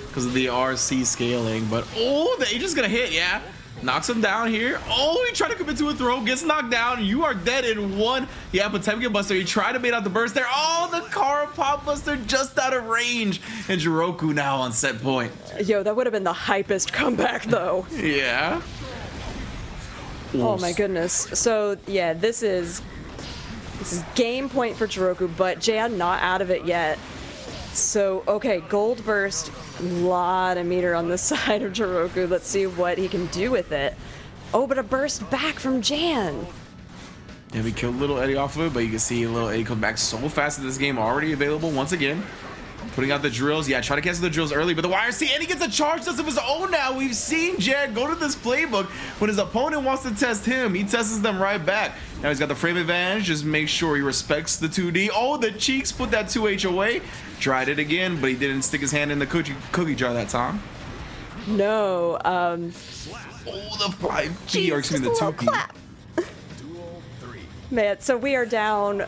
because of the RC scaling, but oh, the Aegis is gonna hit, yeah. Knocks him down here. Oh, he tried to commit to a throw, gets knocked down. You are dead in one. Yeah, Potemkin Buster, he tried to bait out the burst there. Oh, the Kara Pop Buster just out of range. And Juroku now on set point. Yo, that would have been the hypest comeback, though. Yeah. Oh my goodness. So, yeah, this is game point for Juroku, but Jan not out of it yet. So, okay, Gold Burst, lot of meter on the side of Juroku. Let's see what he can do with it. Oh, but a burst back from Jan. Yeah, we killed little Eddie off of it, but you can see little Eddie come back so fast in this game, already available once again. Putting out the drills. Yeah, try to cancel the drills early, but the YRC, and he gets a charge dust of his own now. We've seen Jan go to this playbook. When his opponent wants to test him, he tests them right back. Now he's got the frame advantage. Just make sure he respects the 2D. Oh, the cheeks put that 2H away. Tried it again, but he didn't stick his hand in the cookie jar that time. No. Oh, the 5P, or excuse me, the 2P. Man, so we are down.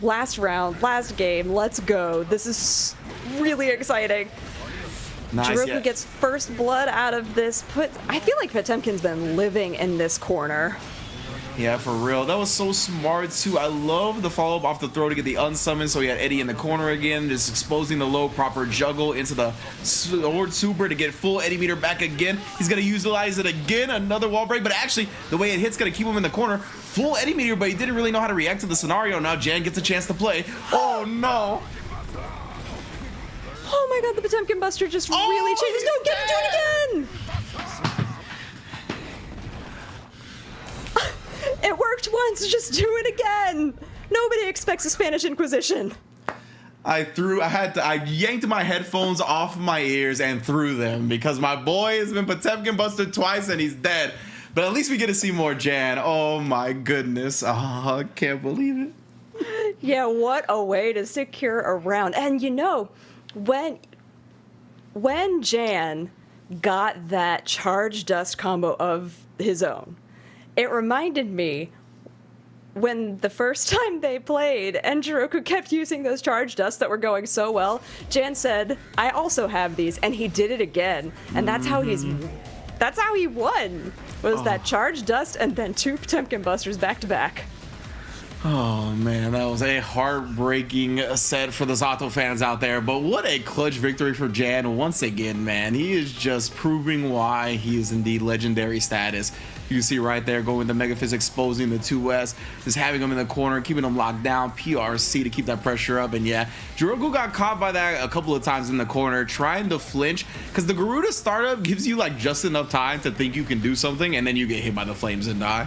Last round, last game, let's go. This is really exciting. Nice, Juroku yeah. gets first blood out of this. I feel like Potemkin's been living in this corner. Yeah, for real. That was so smart, too. I love the follow-up off the throw to get the unsummon, so he had Eddie in the corner again, just exposing the low proper juggle into the Sword Super to get full Eddie meter back again. He's going to utilize it again, another wall break, but actually, the way it hits going to keep him in the corner. Full Eddie meter, but he didn't really know how to react to the scenario. Now Jan gets a chance to play. Oh, no. Oh my god, the Potemkin Buster just really changes. No, get him, do it again! It worked once, just do it again! Nobody expects a Spanish Inquisition. I yanked my headphones off my ears and threw them because my boy has been Potemkin busted twice and he's dead. But at least we get to see more Jan. Oh my goodness. Oh, I can't believe it. Yeah, what a way to secure a round. And you know, when Jan got that charge dust combo of his own, it reminded me when the first time they played and Juroku kept using those charge dusts that were going so well, Jan said, I also have these, and he did it again. And that's how he won, was that charge dust and then 2 Potemkin Busters back to back. Oh man, that was a heartbreaking set for the Zato fans out there, but what a clutch victory for Jan once again, man. He is just proving why he is indeed legendary status. You see right there going with the Mega Fist, exposing the 2S, just having him in the corner, keeping him locked down, PRC to keep that pressure up, and yeah, Juroku got caught by that a couple of times in the corner, trying to flinch, because the Garuda startup gives you like just enough time to think you can do something, and then you get hit by the flames and die.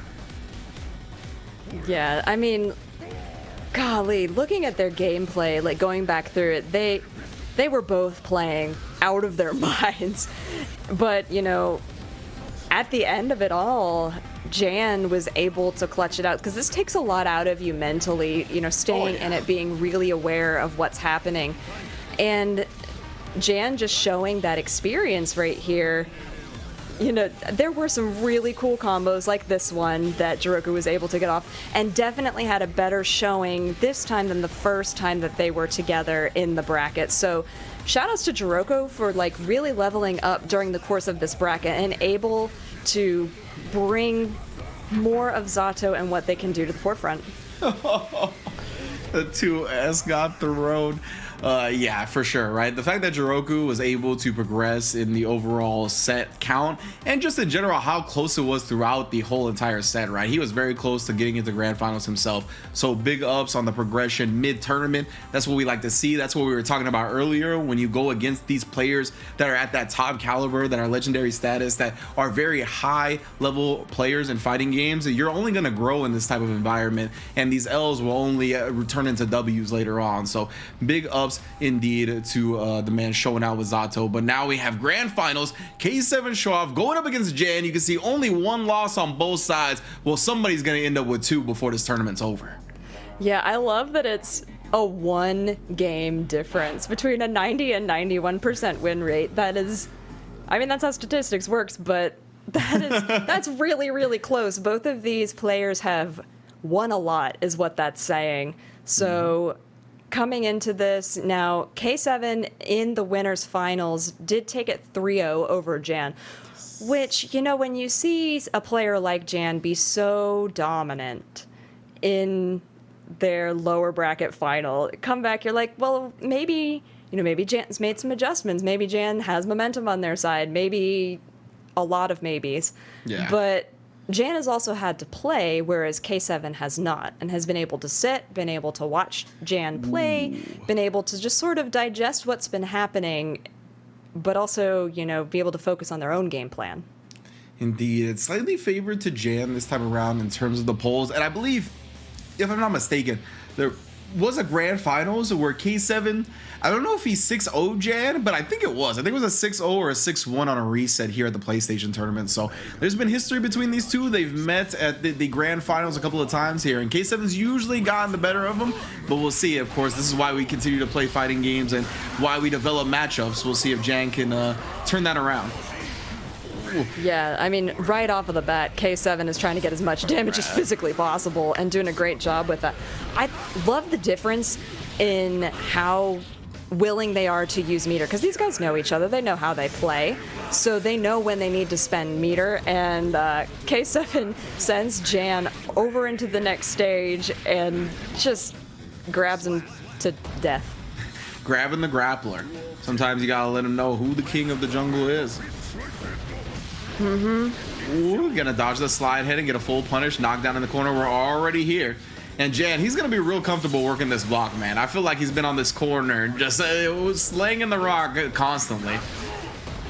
Yeah, I mean, golly, looking at their gameplay, like going back through it, they were both playing out of their minds. But, you know, at the end of it all, Jan was able to clutch it out, because this takes a lot out of you mentally, you know, staying in it, being really aware of what's happening. And Jan just showing that experience right here. You know, there were some really cool combos like this one that Juroku was able to get off, and definitely had a better showing this time than the first time that they were together in the bracket. So shoutouts to Juroku for like really leveling up during the course of this bracket and able to bring more of Zato and what they can do to the forefront. The 2S got thrown. Yeah, for sure, right? The fact that Juroku was able to progress in the overall set count and just in general how close it was throughout the whole entire set, right? He was very close to getting into grand finals himself. So big ups on the progression mid-tournament. That's what we like to see. That's what we were talking about earlier. When you go against these players that are at that top caliber, that are legendary status, that are very high level players in fighting games, you're only going to grow in this type of environment, and these L's will only return into W's later on. So big ups indeed to the man showing out with Zato. But now we have grand finals. K7 show off going up against Jan. You can see only one loss on both sides. Well, somebody's going to end up with two before this tournament's over. Yeah, I love that it's a 1 game difference between a 90 and 91% win rate. That is, I mean, that's how statistics works, but that's really, really close. Both of these players have won a lot, is what that's saying. So coming into this, now K7 in the winners finals did take it 3-0 over Jan, which, you know, when you see a player like Jan be so dominant in their lower bracket final, come back, you're like, well, maybe, you know, maybe Jan's made some adjustments. Maybe Jan has momentum on their side. Maybe a lot of maybes. Yeah. But Jan has also had to play, whereas K7 has not, and has been able to sit, been able to watch Jan play, been able to just sort of digest what's been happening, but also, you know, be able to focus on their own game plan. Indeed, it's slightly favored to Jan this time around in terms of the polls, and I believe, if I'm not mistaken, there was a grand finals where K7, I don't know if he's 6-0 Jan, but I think it was. I think it was a 6-0 or a 6-1 on a reset here at the PlayStation tournament. So there's been history between these two. They've met at the grand finals a couple of times here, and K7's usually gotten the better of them, but we'll see. Of course, this is why we continue to play fighting games and why we develop matchups. We'll see if Jan can turn that around. Yeah, I mean, right off of the bat, K7 is trying to get as much damage as physically possible and doing a great job with that. I love the difference in how willing they are to use meter, because these guys know each other. They know how they play, so they know when they need to spend meter, and K7 sends Jan over into the next stage and just grabs him to death. Grabbing the grappler. Sometimes you gotta let him know who the king of the jungle is. Ooh, gonna dodge the slide hit and get a full punish, knock down in the corner. We're already here. And Jan, he's gonna be real comfortable working this block, man. I feel like he's been on this corner just slanging the rock constantly.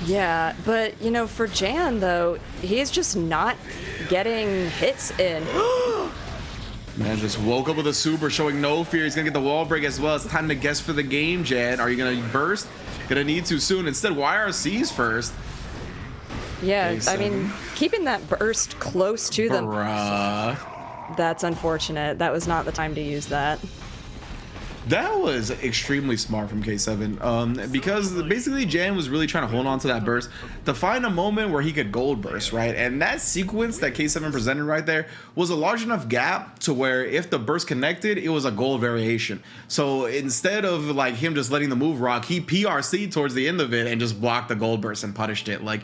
Yeah, but, you know, for Jan, though, he's just not getting hits in. Man just woke up with a super, showing no fear. He's gonna get the wall break as well. It's time to guess for the game, Jan. Are you gonna burst? Gonna need to soon. Instead, YRC's first. Yeah, Okay, I mean, keeping that burst close to them, Bruh. that's unfortunate. That was not the time to use that. That was extremely smart from K7, because basically Jan was really trying to hold on to that burst to find a moment where he could gold burst, right? And that sequence that K7 presented right there was a large enough gap to where if the burst connected, it was a gold variation. So instead of like him just letting the move rock, he PRC'd towards the end of it and just blocked the gold burst and punished it. Like,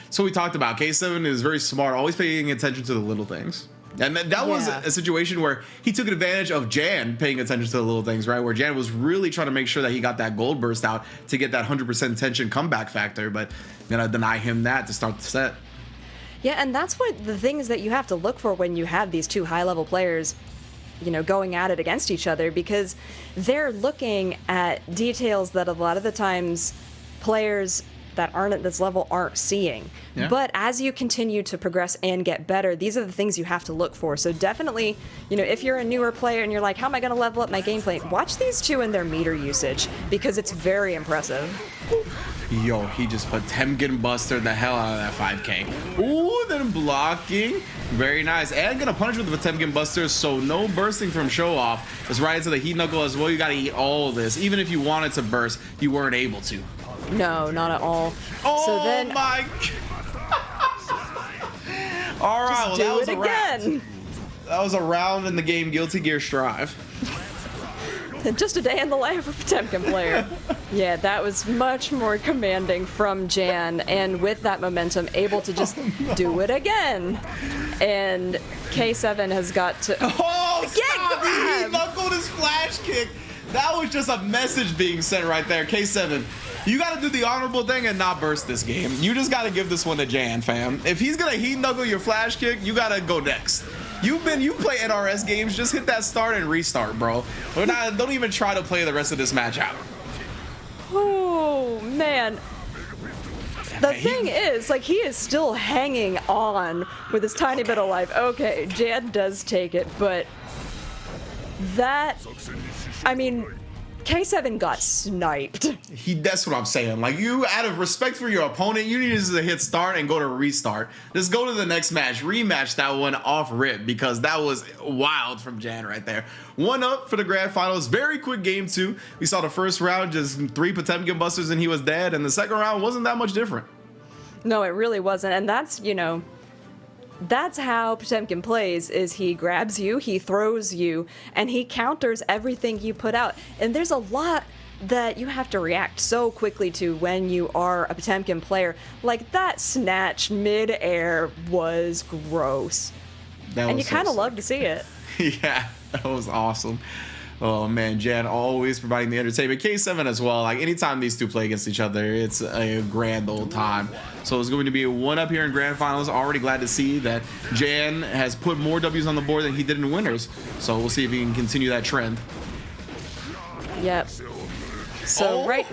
so we talked about, K7 is very smart, always paying attention to the little things. And that was a situation where he took advantage of Jan paying attention to the little things, right? Where Jan was really trying to make sure that he got that gold burst out to get that 100% tension comeback factor, but gonna deny him that to start the set. Yeah, and that's what the things that you have to look for when you have these two high-level players, you know, going at it against each other, because they're looking at details that a lot of the times players that aren't at this level aren't seeing. Yeah. But as you continue to progress and get better, these are the things you have to look for. So definitely, you know, if you're a newer player and you're like, how am I going to level up my gameplay? Watch these two and their meter usage, because it's very impressive. Yo, he just Potemkin Buster the hell out of that 5K. Ooh, then blocking. Very nice. And gonna punish with the Potemkin Buster, so no bursting from Show Off. It's right into the Heat Knuckle as well. You gotta eat all of this. Even if you wanted to burst, you weren't able to. No, not at all. Oh so then, my all right, well, do that was it a round. again. That was a round in the game Guilty Gear Strive. Just a day in the life of a Potemkin player. Yeah, that was much more commanding from Jan, and with that momentum, able to just do it again. And K7 has got to Oh, get stop! He grabbed. knuckled his flash kick. that was just a message being sent right there. K7, you got to do the honorable thing and not burst this game. You just got to give this one to Jan, fam. If he's going to heat knuckle your flash kick, you got to go next. You play NRS games, just hit that start and restart, bro. Don't even try to play the rest of this match out. Oh, man. The thing is, like, he is still hanging on with his tiny bit of life. Okay, Jan does take it, but that, I mean, K7 got sniped. That's what I'm saying. Like, you, out of respect for your opponent, you need to hit start and go to restart. Just go to the next match, rematch that one off rip, because that was wild from Jan right there. 1-up for the grand finals. Very quick game too. We saw the first round, just 3 Potemkin busters and he was dead, and the second round wasn't that much different. No, it really wasn't, and that's, you know, that's how Potemkin plays, is he grabs you, he throws you, and he counters everything you put out. And there's a lot that you have to react so quickly to when you are a Potemkin player. Like, that snatch mid-air was gross. And you kind of love to see it. Yeah, that was awesome. Oh man, Jan always providing the entertainment. K7 as well. Like, anytime these two play against each other, it's a grand old time. So it's going to be a 1-up here in grand finals. Already glad to see that Jan has put more W's on the board than he did in winners. So we'll see if he can continue that trend. Yep. So right.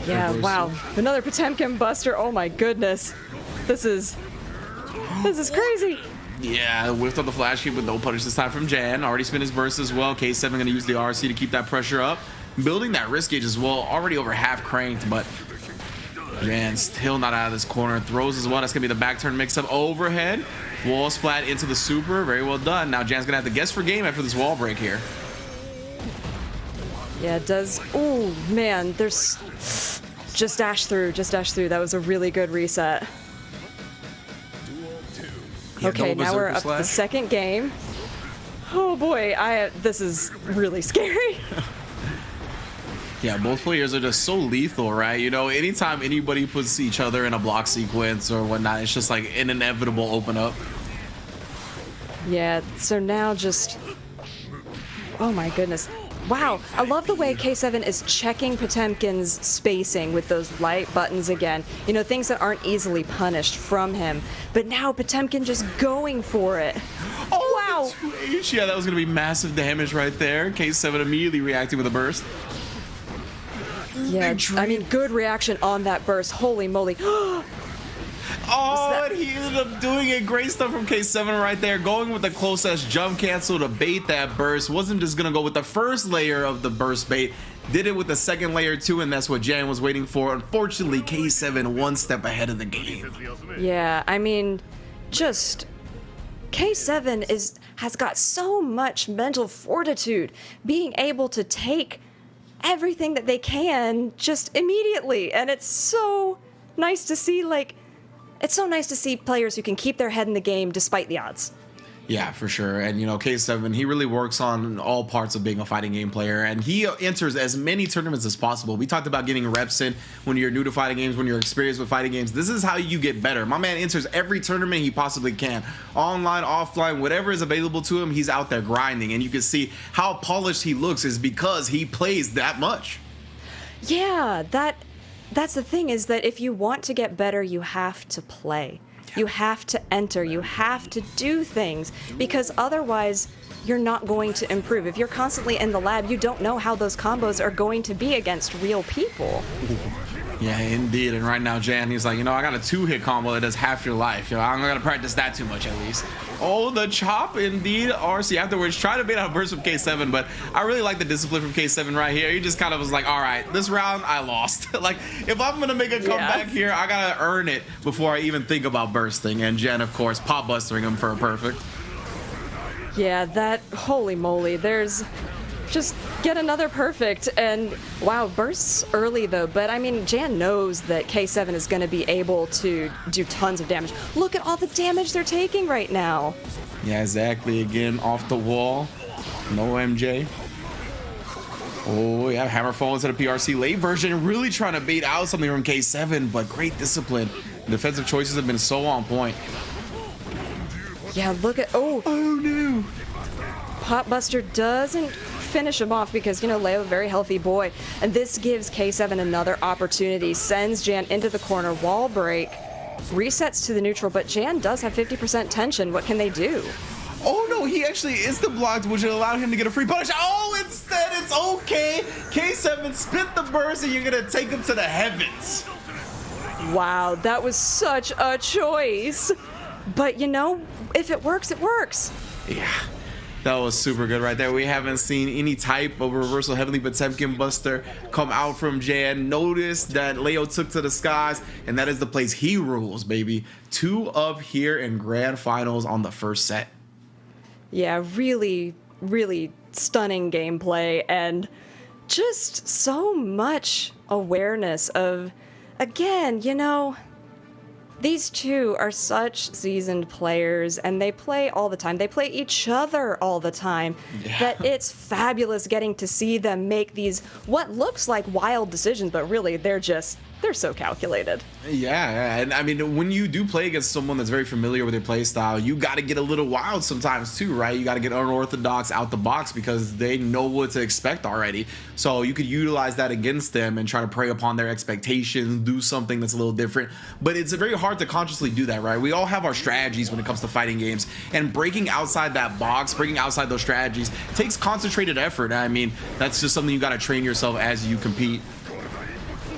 Yeah. Wow. Another Potemkin buster. Oh my goodness. This is crazy. Yeah, whiffed on the flash kick with no punish this time from Jan. Already spent his burst as well. K7 going to use the RC to keep that pressure up. Building that risk gauge as well. Already over half cranked, but Jan still not out of this corner. Throws as well. That's going to be the back turn mix-up overhead. Wall splat into the super. Very well done. Now Jan's going to have to guess for game after this wall break here. Yeah, it does. Oh, man. There's... Just dash through. Just dash through. That was a really good reset. Okay, now we're up to the second game. Oh boy, this is really scary. Yeah, both players are just so lethal, right? You know, anytime anybody puts each other in a block sequence or whatnot, it's just like an inevitable open up. Yeah, so now just... Oh my goodness. Wow, I love the way K7 is checking Potemkin's spacing with those light buttons again. You know, things that aren't easily punished from him. But now Potemkin just going for it. Oh, wow. Yeah, that was going to be massive damage right there. K7 immediately reacting with a burst. Yeah, I mean, good reaction on that burst. Holy moly. Oh, and he ended up doing it. Great stuff from K7 right there. Going with the close-ass jump cancel to bait that burst. Wasn't just going to go with the first layer of the burst bait. Did it with the second layer too, and that's what Jan was waiting for. Unfortunately, K7 one step ahead of the game. Yeah, I mean, just... K7 has got so much mental fortitude, being able to take everything that they can just immediately. And it's so nice to see, like... It's so nice to see players who can keep their head in the game despite the odds. Yeah, for sure. And, you know, K7, he really works on all parts of being a fighting game player, and he enters as many tournaments as possible. We talked about getting reps in when you're new to fighting games, when you're experienced with fighting games. This is how you get better. My man enters every tournament he possibly can. Online, offline, whatever is available to him, he's out there grinding. And you can see how polished he looks is because he plays that much. Yeah, that's the thing, is that if you want to get better, you have to play. You have to enter. You have to do things, because otherwise you're not going to improve. If you're constantly in the lab, you don't know how those combos are going to be against real people. Yeah, indeed. And right now, Jan, he's like, you know, I got a 2-hit combo that does half your life. You know, I'm not gonna practice that too much, at least. Oh, the chop, indeed. RC afterwards, try to bait out a burst from K7, but I really like the discipline from K7 right here. He just kind of was like, all right, this round, I lost. Like, if I'm gonna make a comeback here, I gotta earn it before I even think about bursting. And Jen, of course, pop bustering him for a perfect. Yeah, that, holy moly, there's... Just get another perfect, and wow, bursts early though, but I mean, Jan knows that K7 is going to be able to do tons of damage. Look at all the damage they're taking right now. Yeah, exactly. Again, off the wall. No MJ. Oh, yeah, hammer falls into the PRC late version, really trying to bait out something from K7, but great discipline. Defensive choices have been so on point. Yeah, look at, oh no. Potbuster doesn't finish him off because, Leo, very healthy boy. And this gives K7 another opportunity, sends Jan into the corner, wall break, resets to the neutral, but Jan does have 50% tension. What can they do? Oh no, he actually insta-blocked, which allowed him to get a free punish. Oh, instead it's okay. K7 spit the burst and you're gonna take him to the heavens. Wow, that was such a choice. But if it works, it works. Yeah, that was super good right there. We haven't seen any type of reversal Heavenly Potemkin Buster come out from Jan. Notice that Leo took to the skies, and that is the place he rules, baby. 2 up here in grand finals on the first set. Yeah, really, really stunning gameplay and just so much awareness of, again, these two are such seasoned players and they play all the time. They play each other all the time. Yeah. That it's fabulous getting to see them make these what looks like wild decisions, but really they're so calculated. Yeah, and I mean, when you do play against someone that's very familiar with your play style, you got to get a little wild sometimes too, right? You got to get unorthodox out the box because they know what to expect already. So you could utilize that against them and try to prey upon their expectations, do something that's a little different. But it's very hard to consciously do that, right? We all have our strategies when it comes to fighting games, and breaking outside that box, breaking outside those strategies takes concentrated effort. I mean, that's just something you got to train yourself as you compete.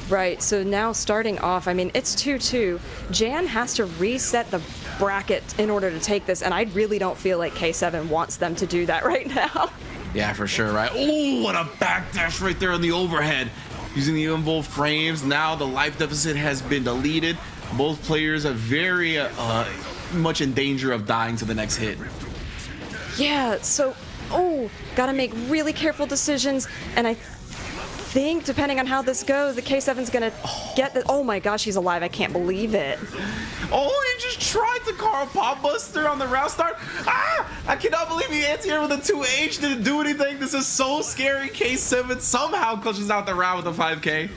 Right, so now starting off, it's 2-2. Jan has to reset the bracket in order to take this, and I really don't feel like K7 wants them to do that right now. Yeah, for sure, right? Oh, what a backdash right there on the overhead. Using the involved frames, now the life deficit has been deleted. Both players are very much in danger of dying to the next hit. Yeah, so, gotta make really careful decisions, and I think, depending on how this goes, the K7's gonna get the. Oh my gosh, he's alive! I can't believe it. Oh, he just tried to Carl Popbuster on the round start. I cannot believe he anti-air with a 2H didn't do anything. This is so scary. K7 somehow clutches out the round with a 5K.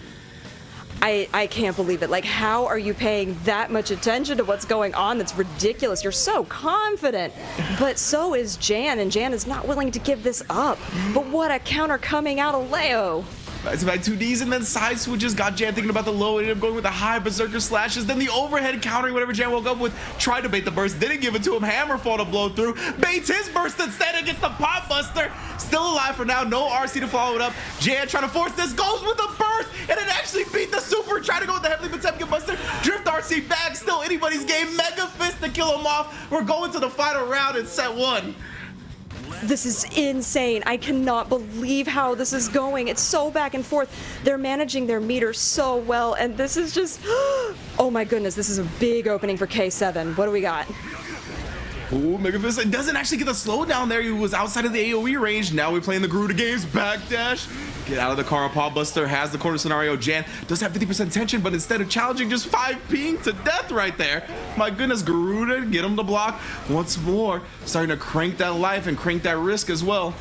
I can't believe it. Like, how are you paying that much attention to what's going on? That's ridiculous. You're so confident. But so is Jan, and Jan is not willing to give this up. But what a counter coming out of Leo. It's about 2Ds and then side switches. Got Jan thinking about the low, ended up going with the high berserker slashes. Then the overhead countering whatever Jan woke up with. Tried to bait the burst, didn't give it to him. Hammerfall to blow through. Baits his burst instead against the pop buster. Still alive for now. No RC to follow it up. Jan trying to force this. Goes with the burst. And it actually beat the super. Trying to go with the Heavenly Potemkin Buster. Drift RC back. Still anybody's game. Mega Fist to kill him off. We're going to the final round in set 1. This is insane. I cannot believe how this is going. It's so back and forth. They're managing their meter so well, and this is just... Oh my goodness, this is a big opening for K7. What do we got? Ooh, Mega Fist. It doesn't actually get the slowdown there. He was outside of the AoE range. Now we play in the Garuda games. Backdash. Get out of the car. Paw Buster has the corner scenario. Jan does have 50% tension, but instead of challenging, just 5Ping to death right there. My goodness, Garuda, get him to block once more. Starting to crank that life and crank that risk as well.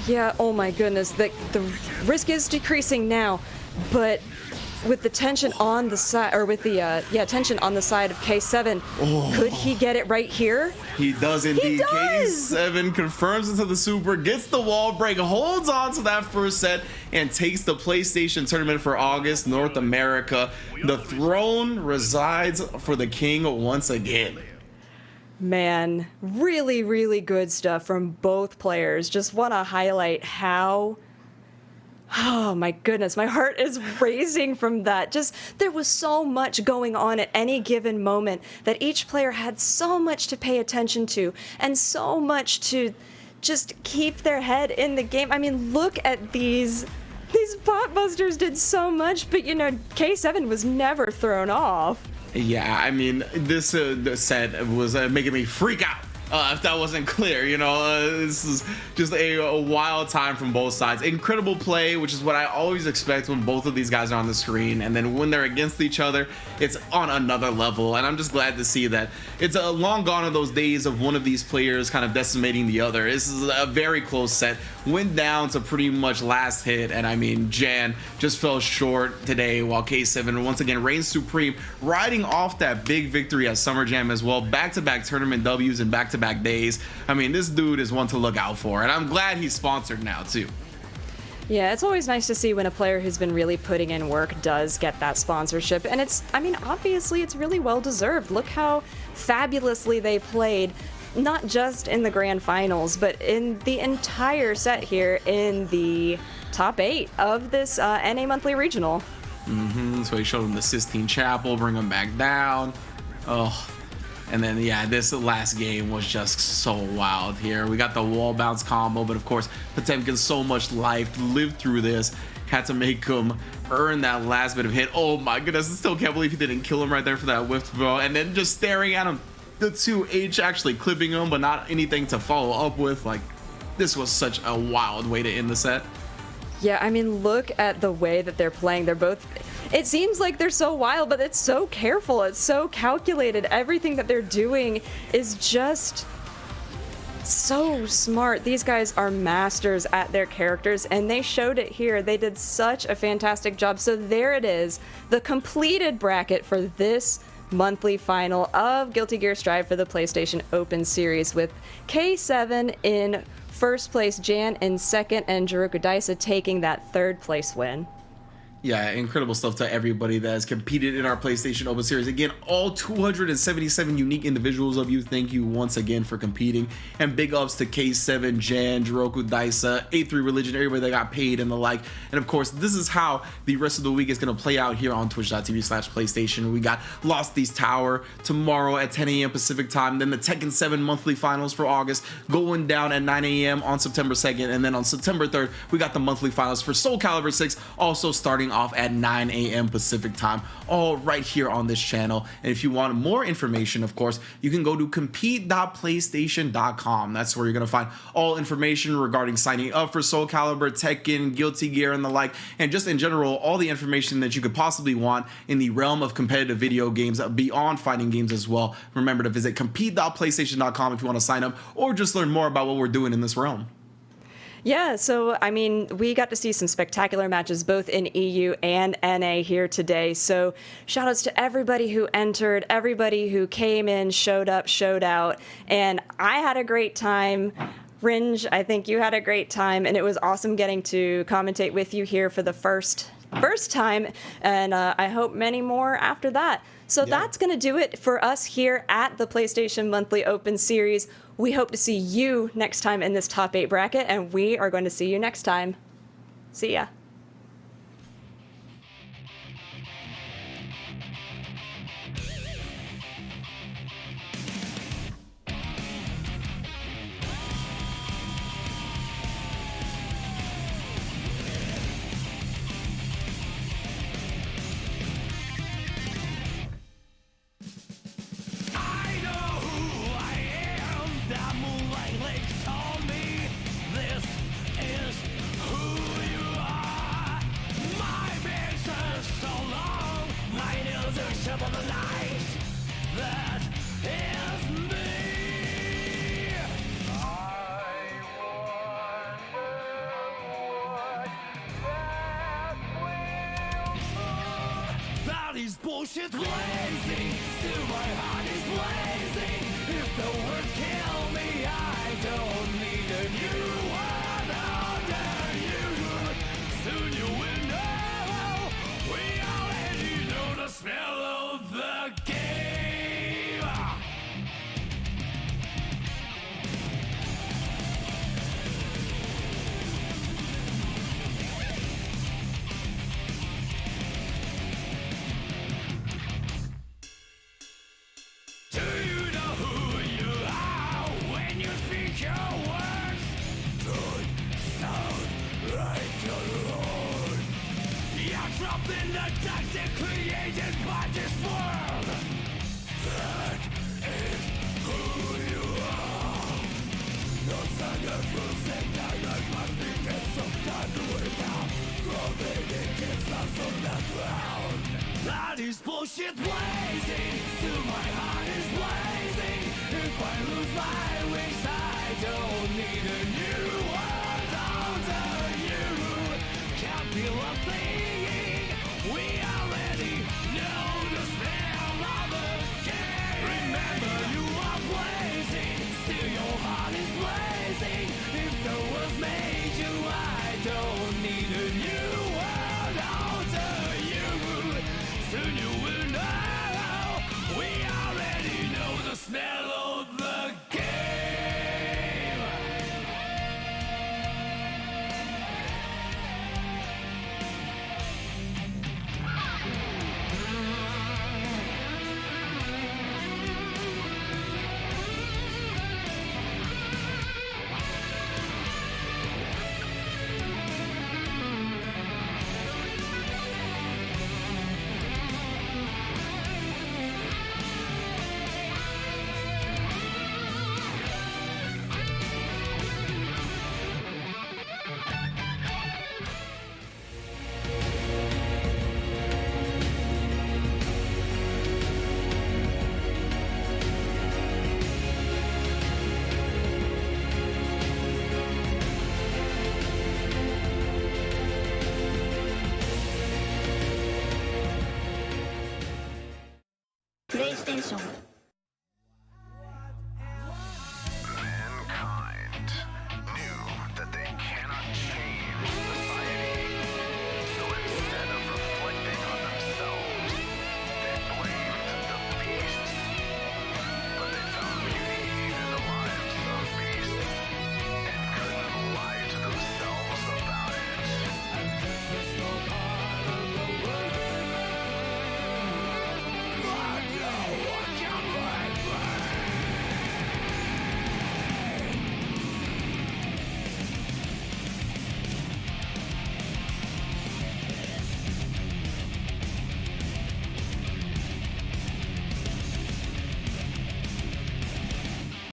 Yeah, oh my goodness. The risk is decreasing now, but with the tension on the side, or with the tension on the side of K7, could he get it right here? He does indeed. He does! K7 confirms into the super, gets the wall break, holds on to that first set, and takes the PlayStation tournament for August, North America. The throne resides for the king once again. Man, really, really good stuff from both players. Just want to highlight how... Oh my goodness, my heart is racing from that. Just, there was so much going on at any given moment that each player had so much to pay attention to and so much to just keep their head in the game. I mean, look at these pot busters did so much, but K7 was never thrown off. Yeah, I mean, this set was making me freak out. If that wasn't clear, this is just a wild time from both sides. Incredible play, which is what I always expect when both of these guys are on the screen. And then when they're against each other, it's on another level. And I'm just glad to see that it's long gone are those days of one of these players kind of decimating the other. This is a very close set. Went down to pretty much last hit. And I mean, Jan just fell short today, while K7 once again reigns supreme, riding off that big victory at Summer Jam as well. Back-to-back tournament W's and back-to-back back-to-back days. I mean, this dude is one to look out for, and I'm glad he's sponsored now too. Yeah, it's always nice to see when a player who's been really putting in work does get that sponsorship. And it's, I mean, obviously it's really well deserved. Look how fabulously they played, not just in the grand finals, but in the entire set here in the top 8 of this NA Monthly Regional. So he showed him the Sistine Chapel, bring him back down. Oh. And then, yeah, this last game was just so wild here. We got the wall bounce combo, but of course, Potemkin so much life, lived through this, had to make him earn that last bit of hit. Oh my goodness, I still can't believe he didn't kill him right there for that whiff throw. And then just staring at him, the 2H actually clipping him, but not anything to follow up with. Like, this was such a wild way to end the set. Yeah, I mean, look at the way that they're playing. They're both... It seems like they're so wild, but it's so careful. It's so calculated. Everything that they're doing is just so smart. These guys are masters at their characters, and they showed it here. They did such a fantastic job. So there it is, the completed bracket for this monthly final of Guilty Gear Strive for the PlayStation Open Series, with K7 in first place, Jan in second, and JurokuDaisa taking that third place win. Yeah, incredible stuff to everybody that has competed in our PlayStation Open Series. Again, all 277 unique individuals of you, thank you once again for competing. And big ups to K7, Jan, JurokuDaisa, A3 Religion, everybody that got paid and the like. And of course, this is how the rest of the week is going to play out here on twitch.tv/PlayStation. We got Austyb Tower tomorrow at 10 a.m. Pacific time. Then the Tekken 7 monthly finals for August going down at 9 a.m. on September 2nd. And then on September 3rd, we got the monthly finals for Soul Calibur 6, also starting off at 9 a.m. Pacific time, all right here on this channel. And if you want more information, of course, you can go to compete.playstation.com. That's where you're going to find all information regarding signing up for Soul Calibur, Tekken, Guilty Gear, and the like, and just in general, all the information that you could possibly want in the realm of competitive video games beyond fighting games as well. Remember to visit compete.playstation.com if you want to sign up or just learn more about what we're doing in this realm. Yeah, so, I mean, we got to see some spectacular matches both in EU and NA here today. So, shout-outs to everybody who entered, everybody who came in, showed up, showed out, and I had a great time. Ringe, I think you had a great time, and it was awesome getting to commentate with you here for the first time, and I hope many more after that. So that's going to do it for us here at the PlayStation Monthly Open Series. We hope to see you next time in this top 8 bracket, and we are going to see you next time. See ya. I know who I am. That moonlight lake told me this is who you are. My veins are so long, my nails are sharp on the knife. That is me. That is bullshit blazing. Still my heart is blazing. If the words kill me, I don't need a new one under you. Soon you will know. We already know the smell of the game. Do you know who you are when you speak your words? Don't sound like your own. You're trapped in the toxic created by this world. That is who you are. No sign of losing, I like my feet and some time to work out. Gravity gets us on the ground. That is bullshit blazing. Still my heart is blazing. If I lose my wings, I don't need a new world under you. Can't feel a thing. We already know the smell of the game. Remember, you are blazing. テーション